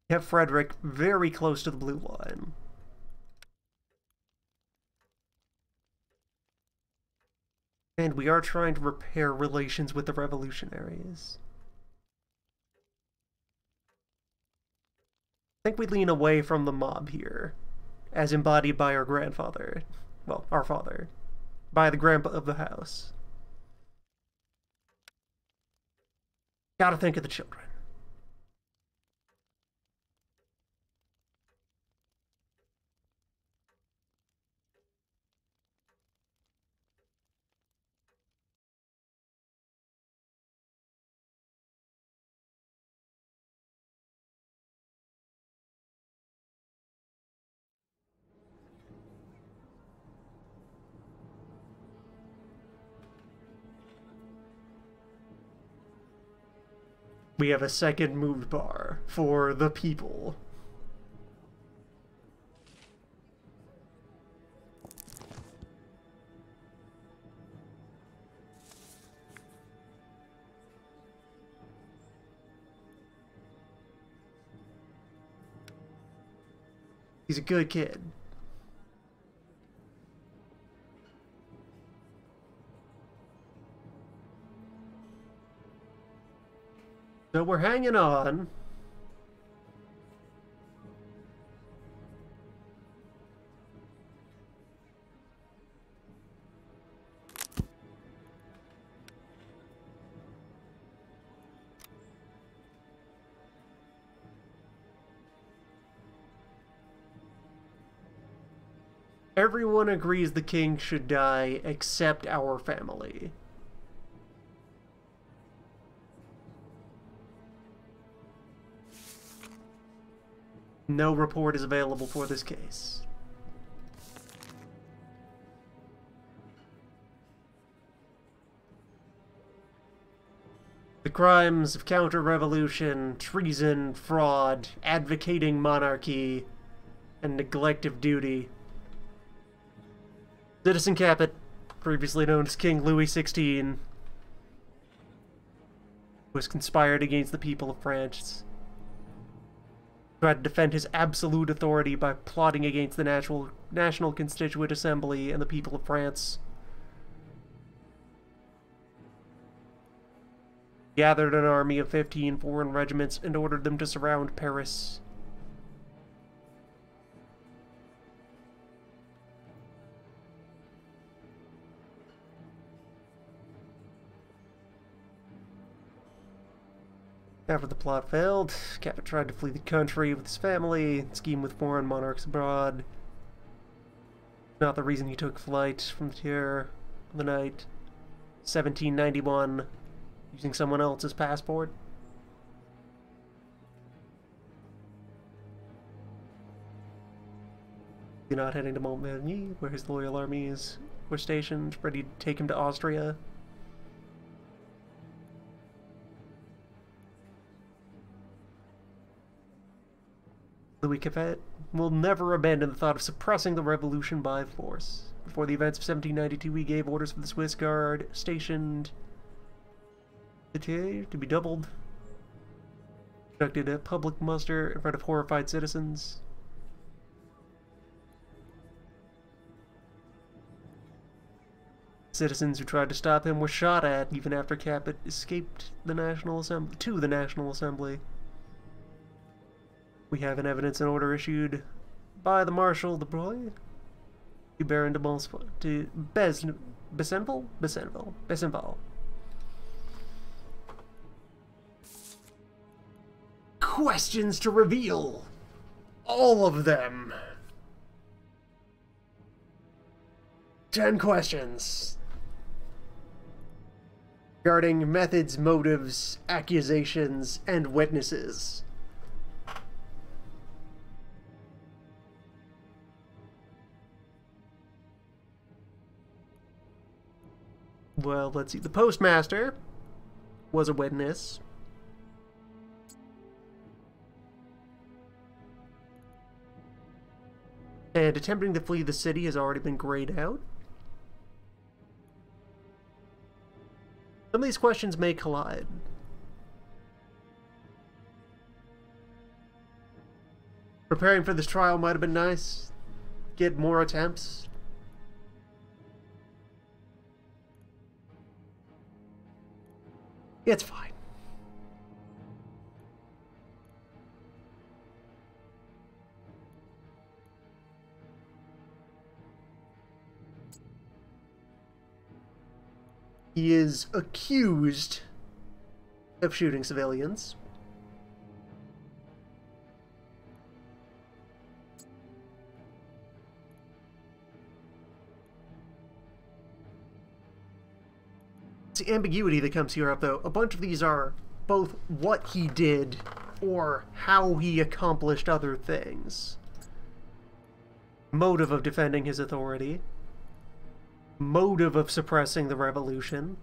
A: Have Frederick very close to the blue line. And we are trying to repair relations with the revolutionaries. I think we lean away from the mob here, as embodied by our grandfather. Well, our father. By the grandpa of the house. Gotta think of the children. We have a second mood bar for the people. He's a good kid. So we're hanging on. Everyone agrees the king should die except our family. No report is available for this case. The crimes of counter-revolution, treason, fraud, advocating monarchy, and neglect of duty. Citizen Capet, previously known as King Louis XVI, was conspired against the people of France. Tried to defend his absolute authority by plotting against the National Constituent Assembly and the people of France. Gathered an army of 15 foreign regiments and ordered them to surround Paris. After the plot failed, Capet tried to flee the country with his family, scheme with foreign monarchs abroad. Not the reason he took flight from the terror of the night. 1791, using someone else's passport. Not heading to Montmagny, where his loyal armies were stationed, ready to take him to Austria. Louis Capet will never abandon the thought of suppressing the revolution by force. Before the events of 1792, he gave orders for the Swiss Guard stationed to be doubled. Conducted a public muster in front of horrified citizens. Citizens who tried to stop him were shot at even after Capet escaped the National Assembly. We have an evidence and order issued by the Marshal de Broglie to Baron de Besenval. Questions to reveal. All of them. 10 questions. Regarding methods, motives, accusations, and witnesses. Well, let's see. The postmaster was a witness. And attempting to flee the city has already been grayed out. Some of these questions may collide. Preparing for this trial might have been nice. Get more attempts. It's fine. He is accused of shooting civilians. It's the ambiguity that comes here up, though. A bunch of these are both what he did or how he accomplished other things. Motive of defending his authority. Motive of suppressing the revolution.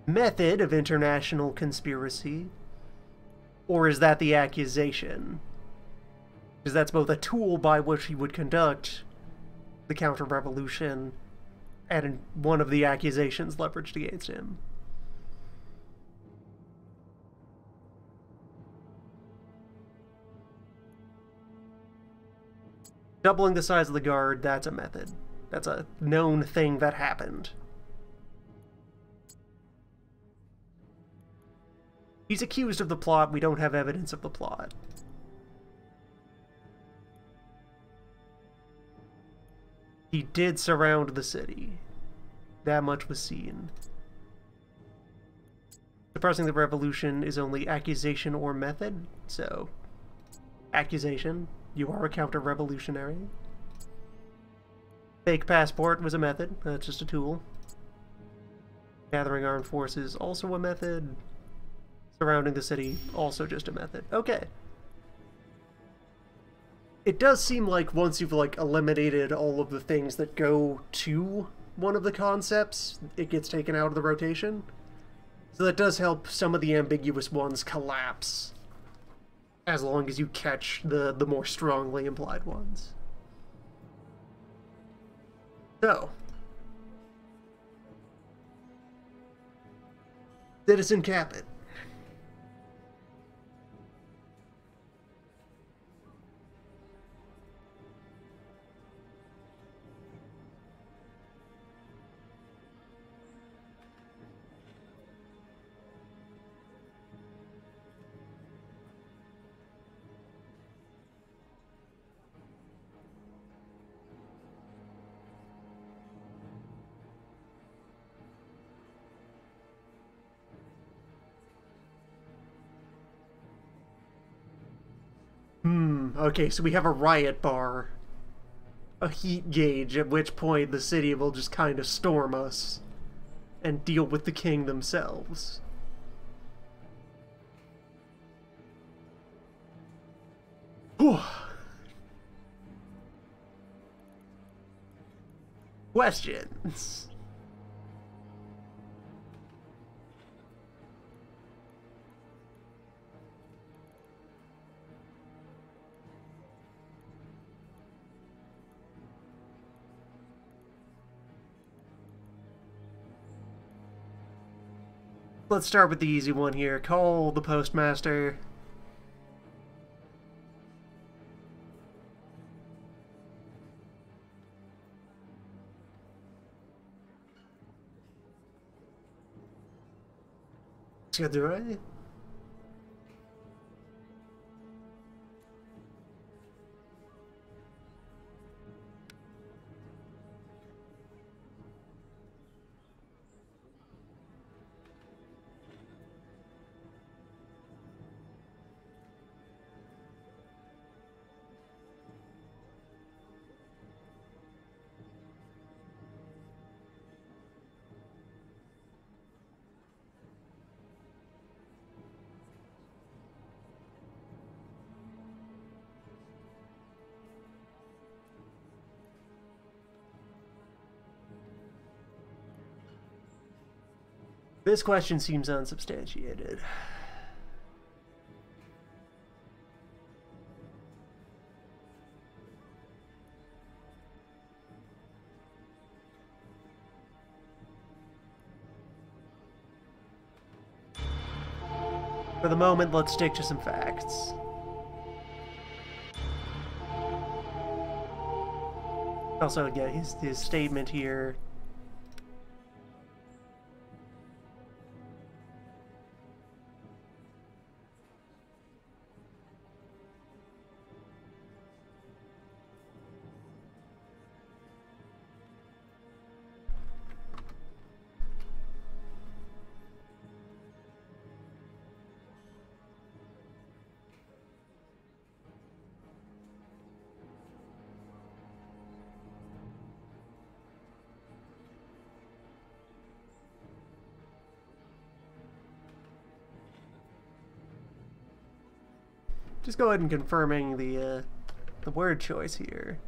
A: Method of international conspiracy. Or is that the accusation? Because that's both a tool by which he would conduct the counter-revolution and one of the accusations leveraged against him. Doubling the size of the guard, that's a method. That's a known thing that happened. He's accused of the plot. We don't have evidence of the plot. He did surround the city. That much was seen. Suppressing the revolution is only accusation or method, so... accusation. You are a counter-revolutionary. Fake passport was a method. That's just a tool. Gathering armed forces, also a method. Surrounding the city, also just a method. Okay. It does seem like once you've, like, eliminated all of the things that go to one of the concepts, it gets taken out of the rotation. So that does help some of the ambiguous ones collapse, as long as you catch the more strongly implied ones. So, Citizen Caput. Okay, so we have a riot bar. A heat gauge, at which point the city will just kind of storm us and deal with the king themselves. Whew. Questions? Let's start with the easy one here. Call the postmaster. Do I? This question seems unsubstantiated. For the moment, let's stick to some facts. Also, yeah, his statement here. Just go ahead and confirming the word choice here.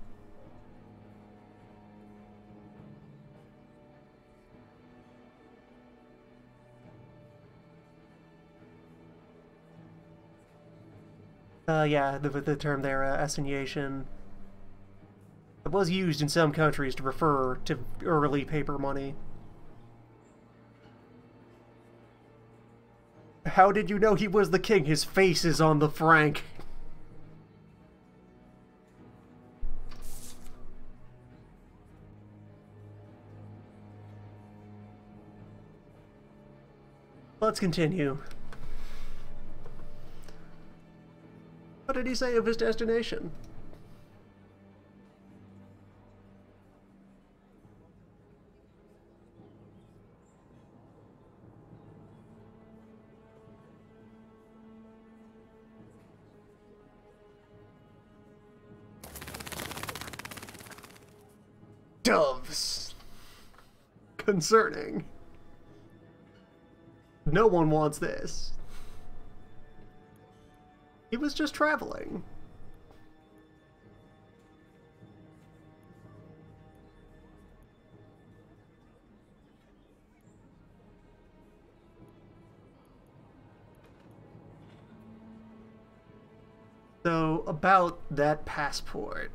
A: Yeah, the term there, assignation. It was used in some countries to refer to early paper money. How did you know he was the king? His face is on the franc. Let's continue. What did he say of his destination? Doves. Concerning. No one wants this. He was just traveling. So, about that passport.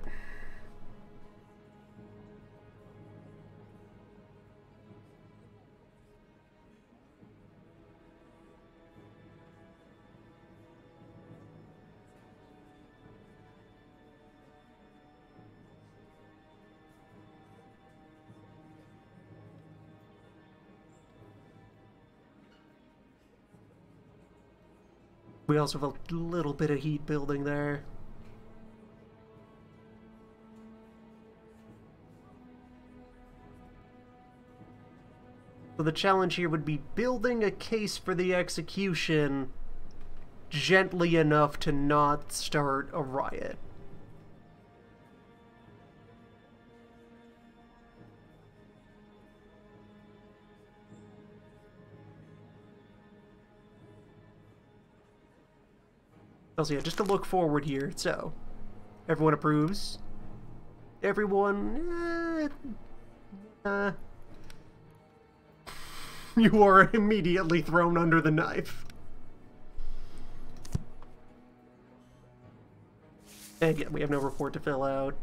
A: We also have a little bit of heat building there. So the challenge here would be building a case for the execution gently enough to not start a riot. Also, yeah, just to look forward here. So, everyone approves. Everyone... You are immediately thrown under the knife. And yeah, we have no report to fill out.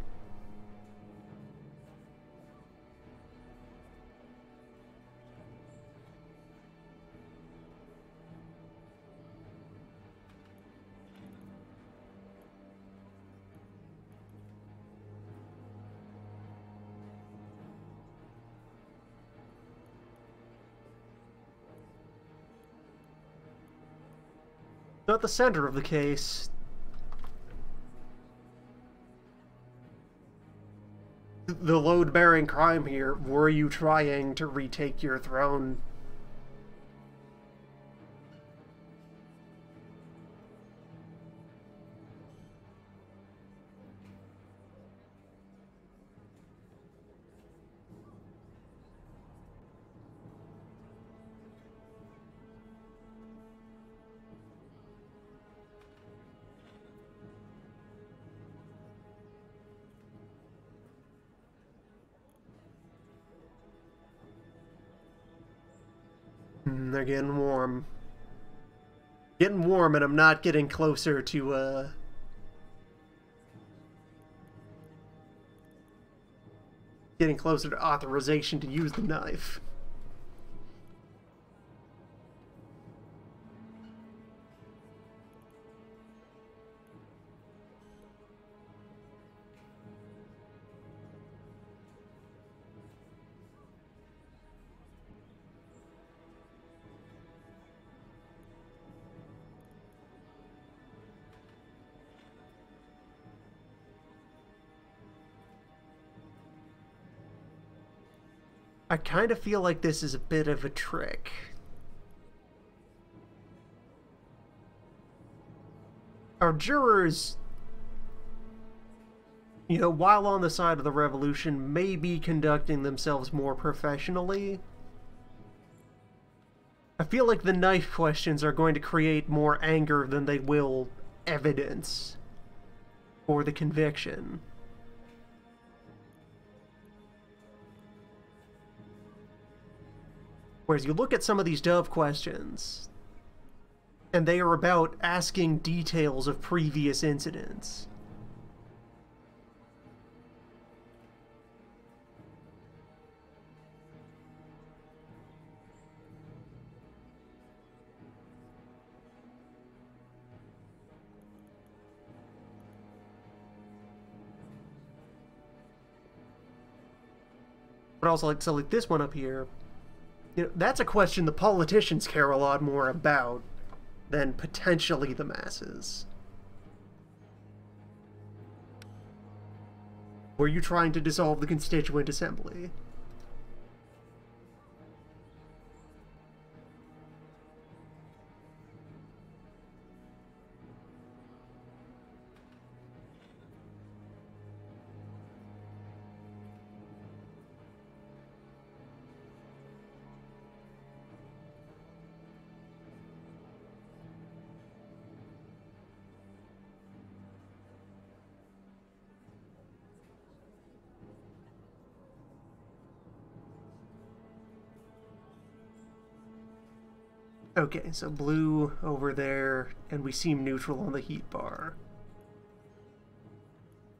A: At the center of the case, the load-bearing crime here, were you trying to retake your throne? They're getting warm. Getting warm, and I'm not getting closer to, getting closer to authorization to use the knife. I kind of feel like this is a bit of a trick. Our jurors, you know, while on the side of the revolution, may be conducting themselves more professionally. I feel like the knife questions are going to create more anger than they will evidence for the conviction. Whereas you look at some of these Dove questions, and they are about asking details of previous incidents. But also, like, so like this one up here, you know, that's a question the politicians care a lot more about than potentially the masses. Were you trying to dissolve the Constituent Assembly? Okay, so blue over there, and we seem neutral on the heat bar.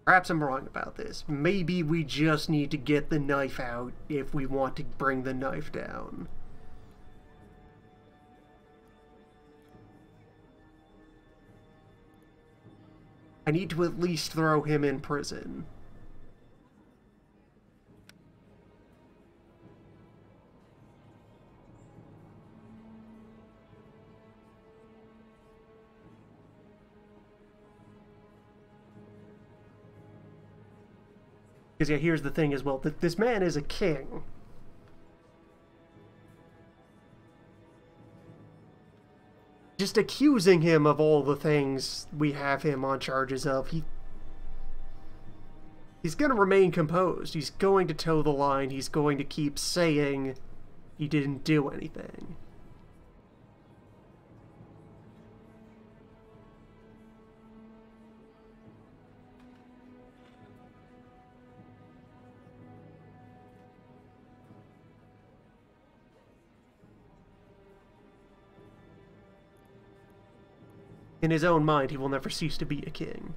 A: Perhaps I'm wrong about this. Maybe we just need to get the knife out if we want to bring the knife down. I need to at least throw him in prison. Because, yeah, here's the thing as well, that this man is a king. Just accusing him of all the things we have him on charges of, he's going to remain composed. He's going to toe the line. He's going to keep saying he didn't do anything. In his own mind, he will never cease to be a king.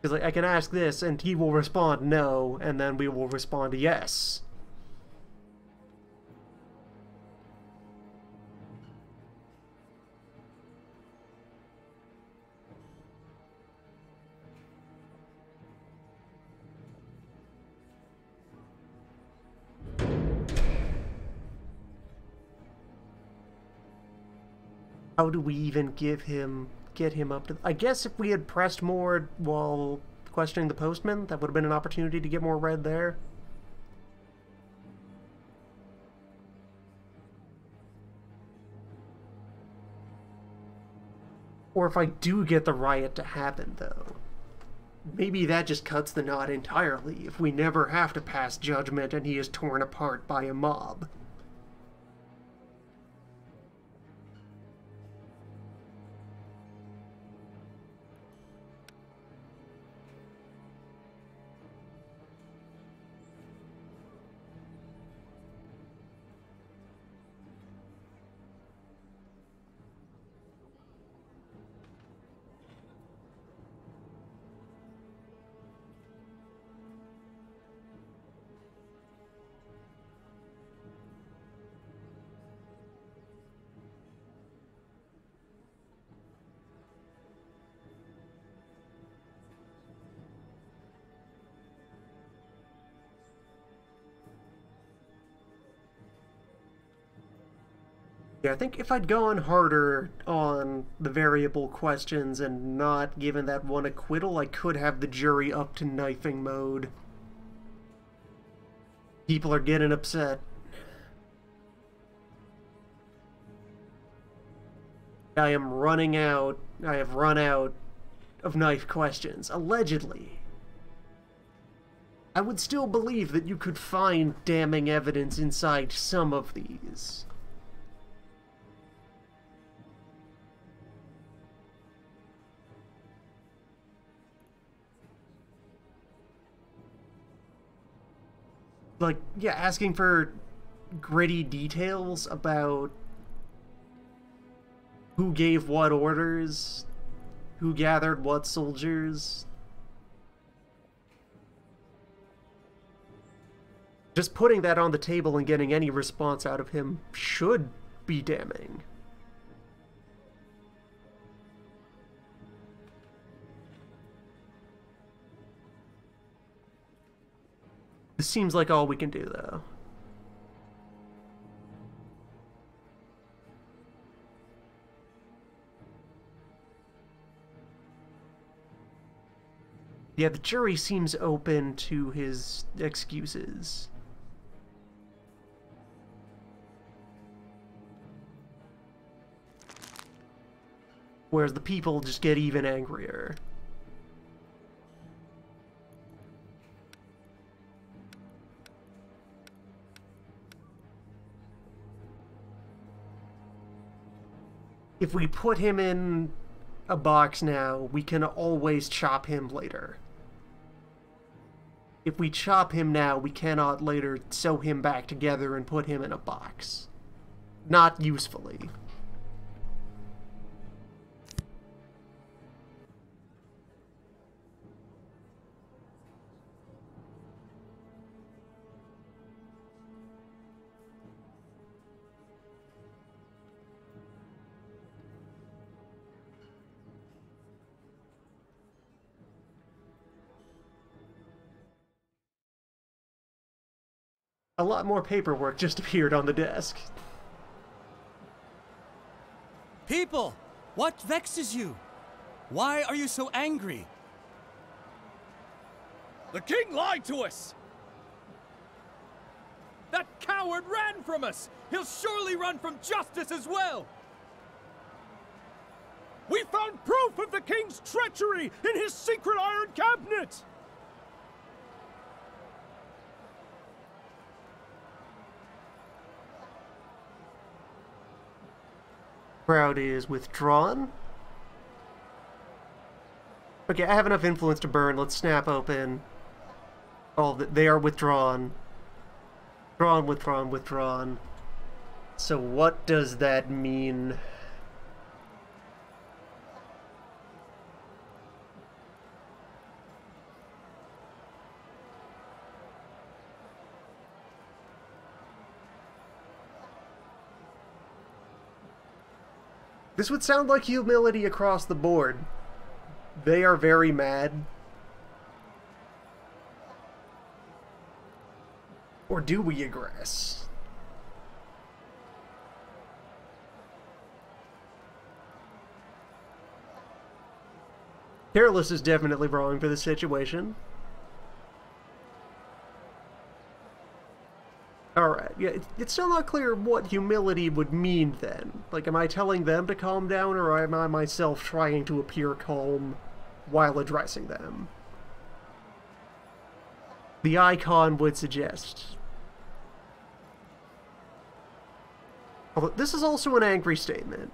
A: Because, like, I can ask this, and he will respond no, and then we will respond yes. How do we even get him up to... I guess if we had pressed more while questioning the postman, that would have been an opportunity to get more red there. Or if I do get the riot to happen, though, maybe that just cuts the knot entirely if we never have to pass judgment and he is torn apart by a mob. Yeah, I think if I'd gone harder on the variable questions and not given that one acquittal, I could have the jury up to knifing mode. People are getting upset. I have run out of knife questions, allegedly. I would still believe that you could find damning evidence inside some of these. Like, yeah, asking for gritty details about who gave what orders, who gathered what soldiers. Just putting that on the table and getting any response out of him should be damning. This seems like all we can do, though. Yeah, the jury seems open to his excuses. Whereas the people just get even angrier. If we put him in a box now, we can always chop him later. If we chop him now, we cannot later sew him back together and put him in a box. Not usefully. A lot more paperwork just appeared on the desk.
E: People, what vexes you? Why are you so angry?
F: The king lied to us! That coward ran from us! He'll surely run from justice as well! We found proof of the king's treachery in his secret iron cabinet!
A: Crowd is withdrawn. Okay, I have enough influence to burn. Let's snap open. Oh, they are withdrawn. Withdrawn. So what does that mean? This would sound like humility across the board. They are very mad. Or do we aggress? Careless is definitely wrong for this situation. Alright, yeah, it's still not clear what humility would mean then. Like, am I telling them to calm down, or am I myself trying to appear calm while addressing them? The icon would suggest. Although, this is also an angry statement.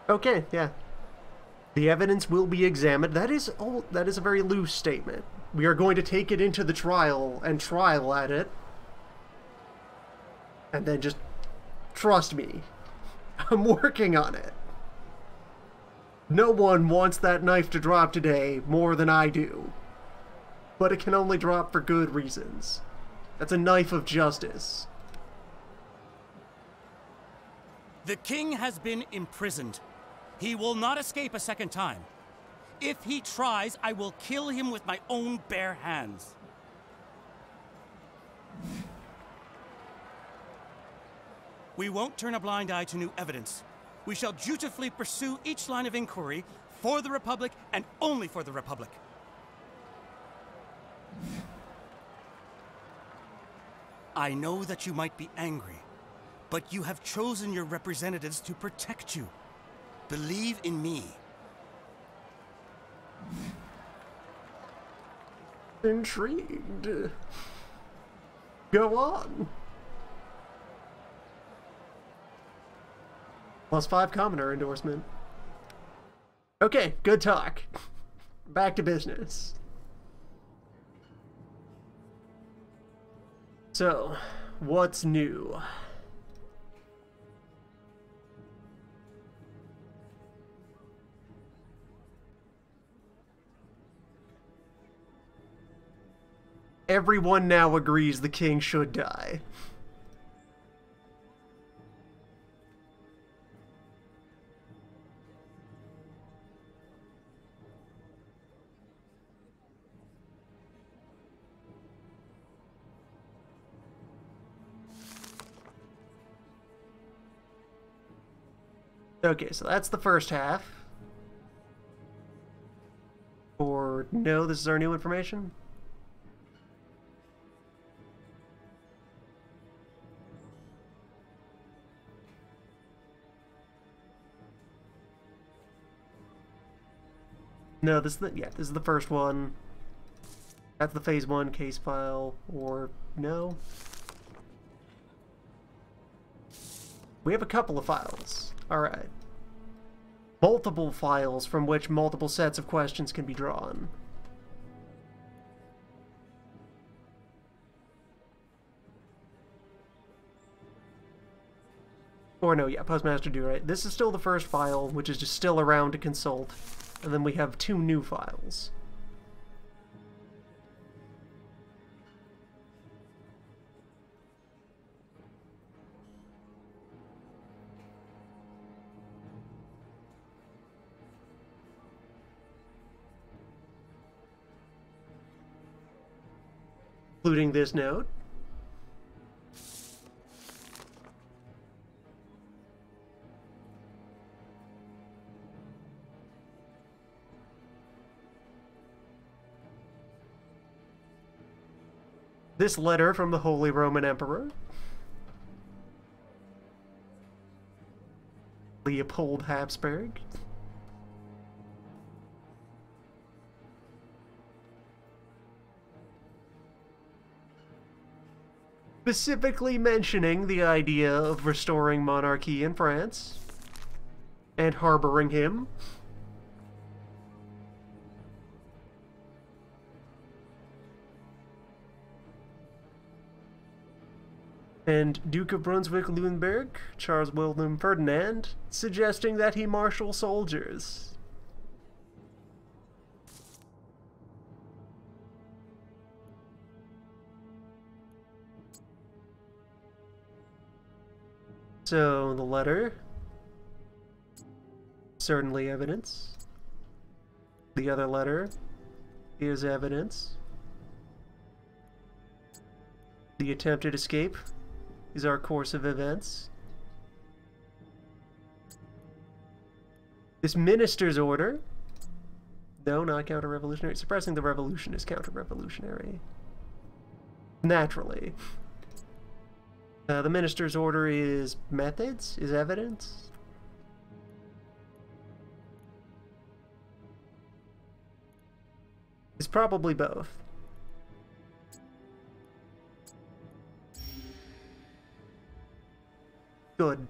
A: Okay, yeah. The evidence will be examined. That is a very loose statement. We are going to take it into the trial and trial at it. And then just trust me. I'm working on it. No one wants that knife to drop today more than I do. But it can only drop for good reasons. That's a knife of justice.
E: The king has been imprisoned. He will not escape a second time. If he tries, I will kill him with my own bare hands. We won't turn a blind eye to new evidence. We shall dutifully pursue each line of inquiry for the Republic and only for the Republic. I know that you might be angry, but you have chosen your representatives to protect you. Believe in me.
A: Intrigued. Go on. +5 commoner endorsement. Okay, good talk. Back to business. So, what's new? Everyone now agrees the king should die. Okay, so that's the first half. Or no, this is our new information? No, this is the first one. That's the phase 1 case file, or no? We have a couple of files. Alright. Multiple files from which multiple sets of questions can be drawn. Or no, yeah, Postmaster do right. This is still the first file, which is just still around to consult. And then we have 2 new files. Including this note. This letter from the Holy Roman Emperor, Leopold Habsburg. Specifically mentioning the idea of restoring monarchy in France and harboring him. And Duke of Brunswick-Luneburg, Charles William Ferdinand, suggesting that he marshal soldiers. So, the letter, certainly evidence. The other letter is evidence. The attempted escape is our course of events. This minister's order, no, not counter-revolutionary. Suppressing the revolution is counter-revolutionary. Naturally. The minister's order is methods, is evidence. It's probably both. Good.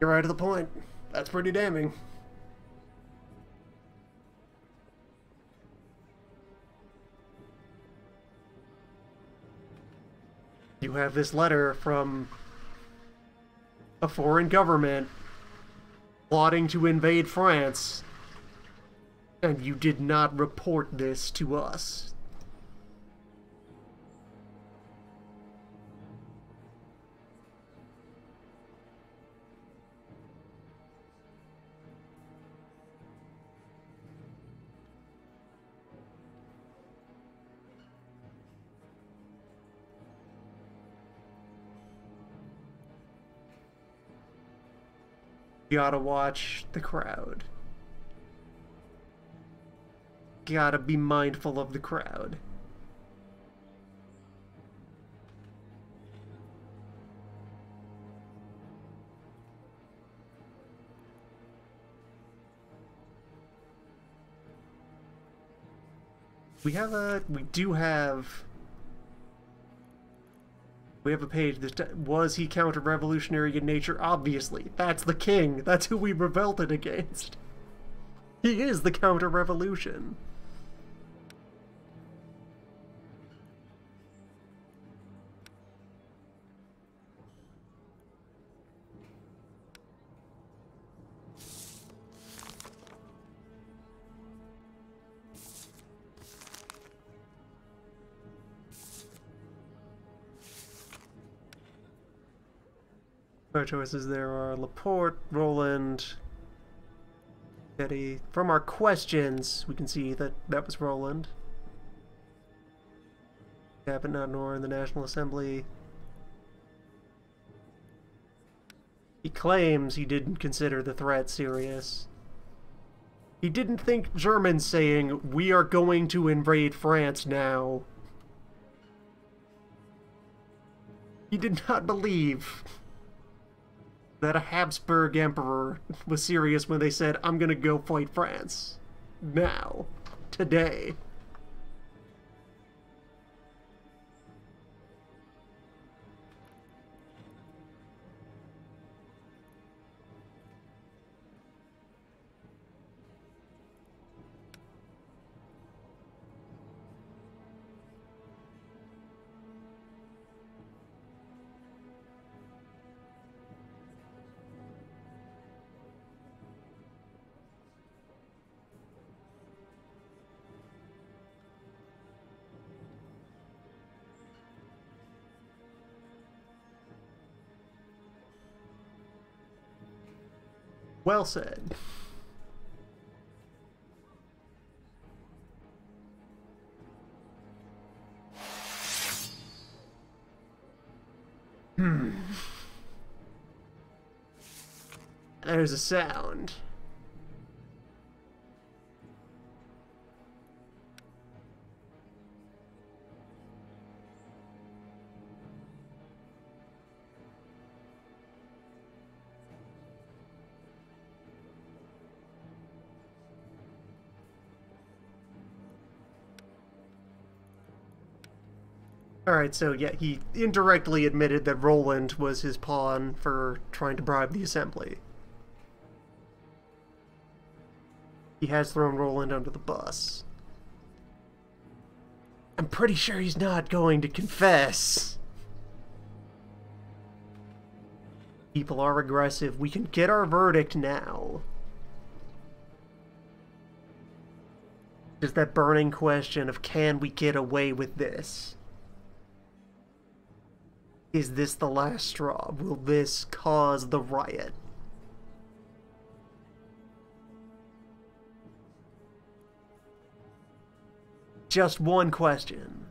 A: You're right to the point. That's pretty damning. You have this letter from a foreign government plotting to invade France, and you did not report this to us. Gotta watch the crowd. Gotta be mindful of the crowd. We have a page that was he counter-revolutionary in nature? Obviously. That's the king. That's who we revolted against. He is the counter-revolution. Our choices there are Laporte, Roland, Betty. From our questions, we can see that that was Roland. Cabot, not nor in the National Assembly. He claims he didn't consider the threat serious. He didn't think Germans saying, "We are going to invade France now." He did not believe that a Habsburg emperor was serious when they said, "I'm gonna go fight France. Now. Today." Well said. There's a sound. Alright, so yeah, he indirectly admitted that Roland was his pawn for trying to bribe the assembly. He has thrown Roland under the bus. I'm pretty sure he's not going to confess. People are aggressive. We can get our verdict now. Just that burning question of, can we get away with this? Is this the last straw? Will this cause the riot? Just one question.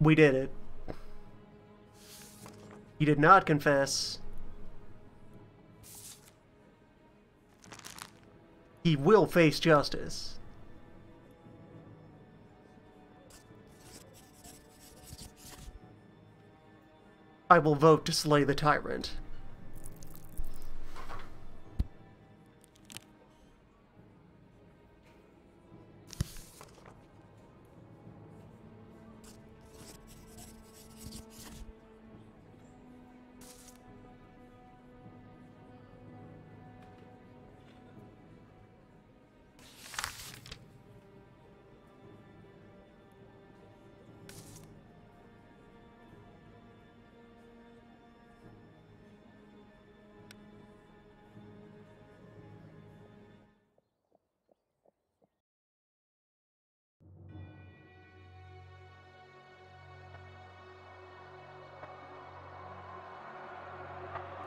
A: We did it. He did not confess. He will face justice. I will vote to slay the tyrant.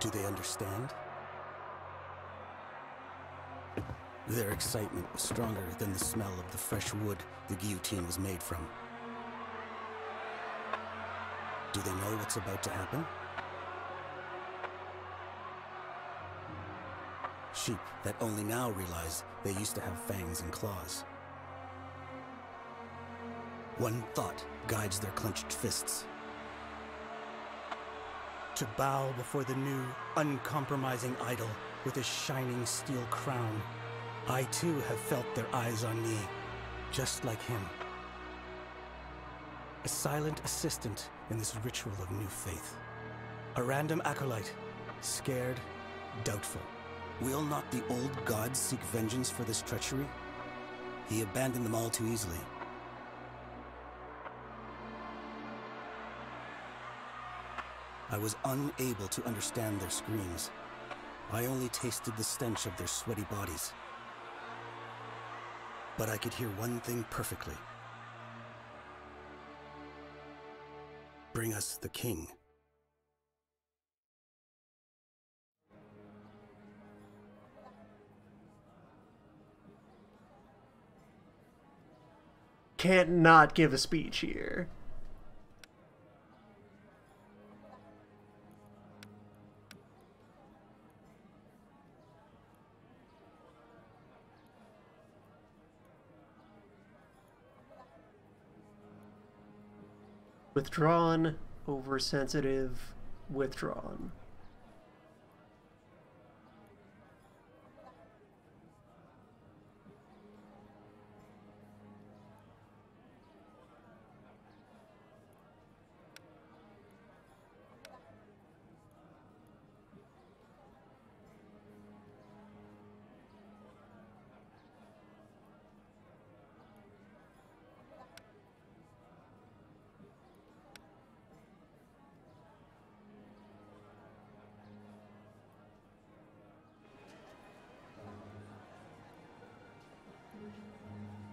C: Do they understand? Their excitement was stronger than the smell of the fresh wood the guillotine was made from. Do they know what's about to happen? Sheep that only now realize they used to have fangs and claws. One thought guides their clenched fists. To bow before the new, uncompromising idol with his shining steel crown. I too have felt their eyes on me, just like him. A silent assistant in this ritual of new faith. A random acolyte, scared, doubtful. Will not the old god seek vengeance for this treachery? He abandoned them all too easily. I was unable to understand their screams. I only tasted the stench of their sweaty bodies. But I could hear one thing perfectly. Bring us the king.
A: Can't not give a speech here. Withdrawn, oversensitive, withdrawn.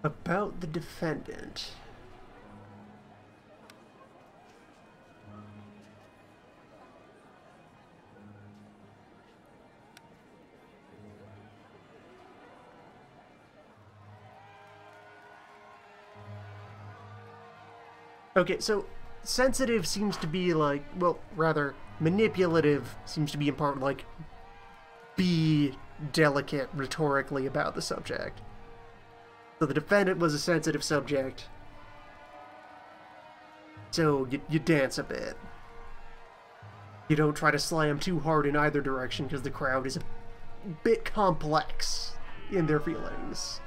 A: About the defendant. Okay, so sensitive seems to be like, well, rather, manipulative seems to be in part like, be delicate rhetorically about the subject. So the defendant was a sensitive subject. So you dance a bit. You don't try to slam too hard in either direction because the crowd is a bit complex in their feelings.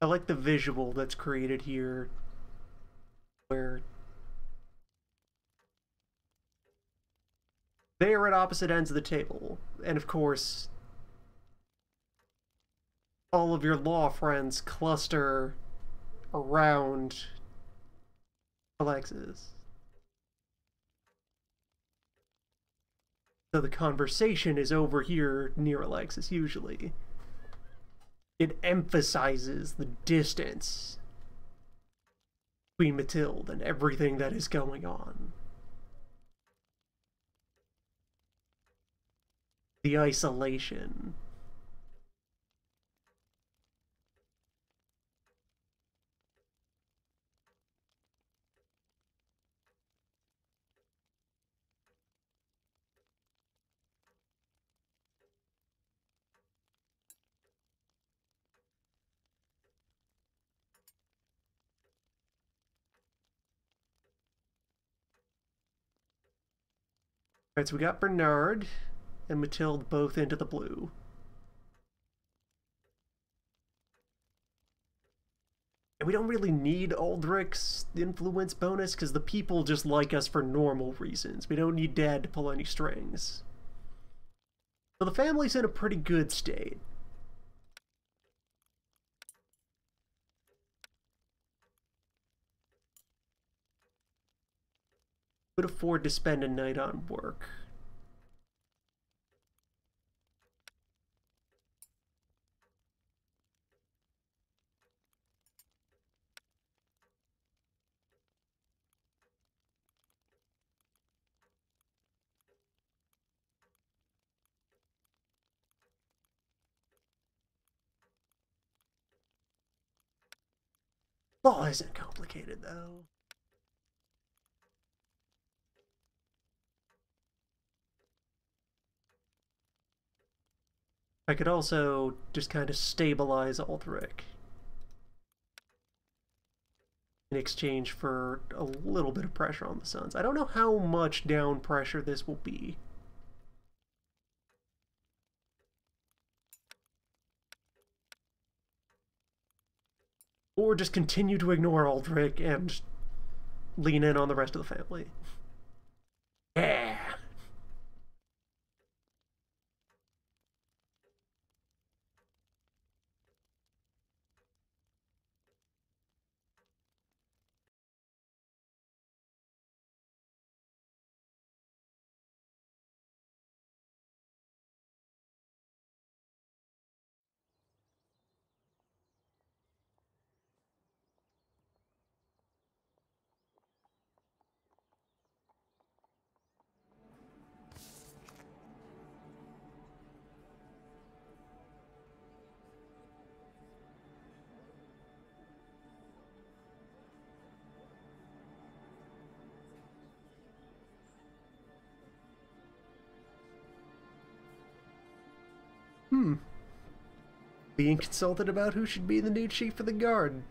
A: I like the visual that's created here, where they are at opposite ends of the table, and of course, all of your law friends cluster around Alexis. So the conversation is over here near Alexis, usually. It emphasizes the distance between Mathilde and everything that is going on. The isolation. Alright, so we got Bernard and Mathilde both into the blue. And we don't really need Aldrich's influence bonus, because the people just like us for normal reasons. We don't need Dad to pull any strings. So the family's in a pretty good state. Could afford to spend a night on work. Law isn't complicated, though. I could also just kind of stabilize Aldrich in exchange for a little bit of pressure on the Suns. I don't know how much down pressure this will be. Or just continue to ignore Aldrich and lean in on the rest of the family. Yeah. Being consulted about who should be the new chief of the guard.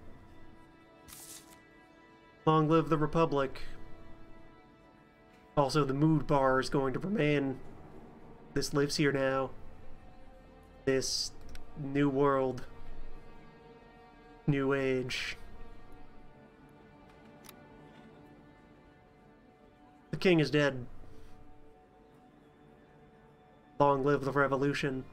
A: Long live the Republic. Also, the mood bar is going to remain. This lives here now. This new world. New age. The king is dead. Long live the revolution.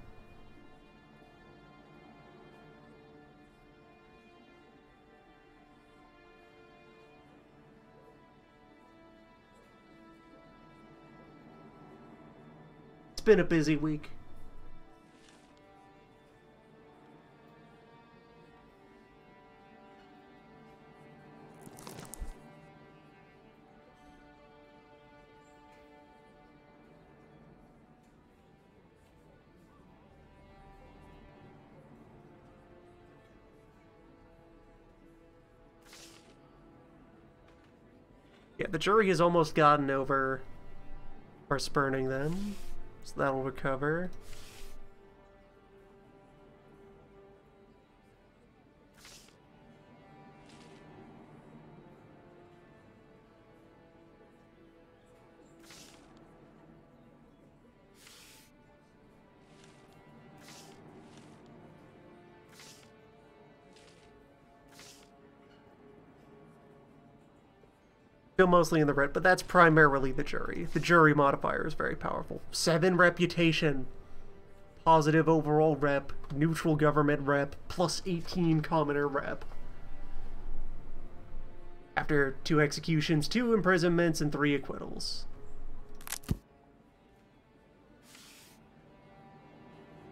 A: It's been a busy week. Yeah, the jury has almost gotten over our spurning them, so that'll recover. Still mostly in the red, but that's primarily the jury. The jury modifier is very powerful. 7 reputation, positive overall rep, neutral government rep, plus 18 commoner rep. After 2 executions, 2 imprisonments, and 3 acquittals.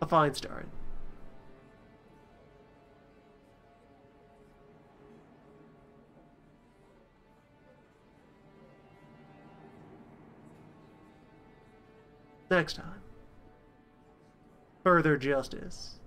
A: A fine start. Next time. Further justice.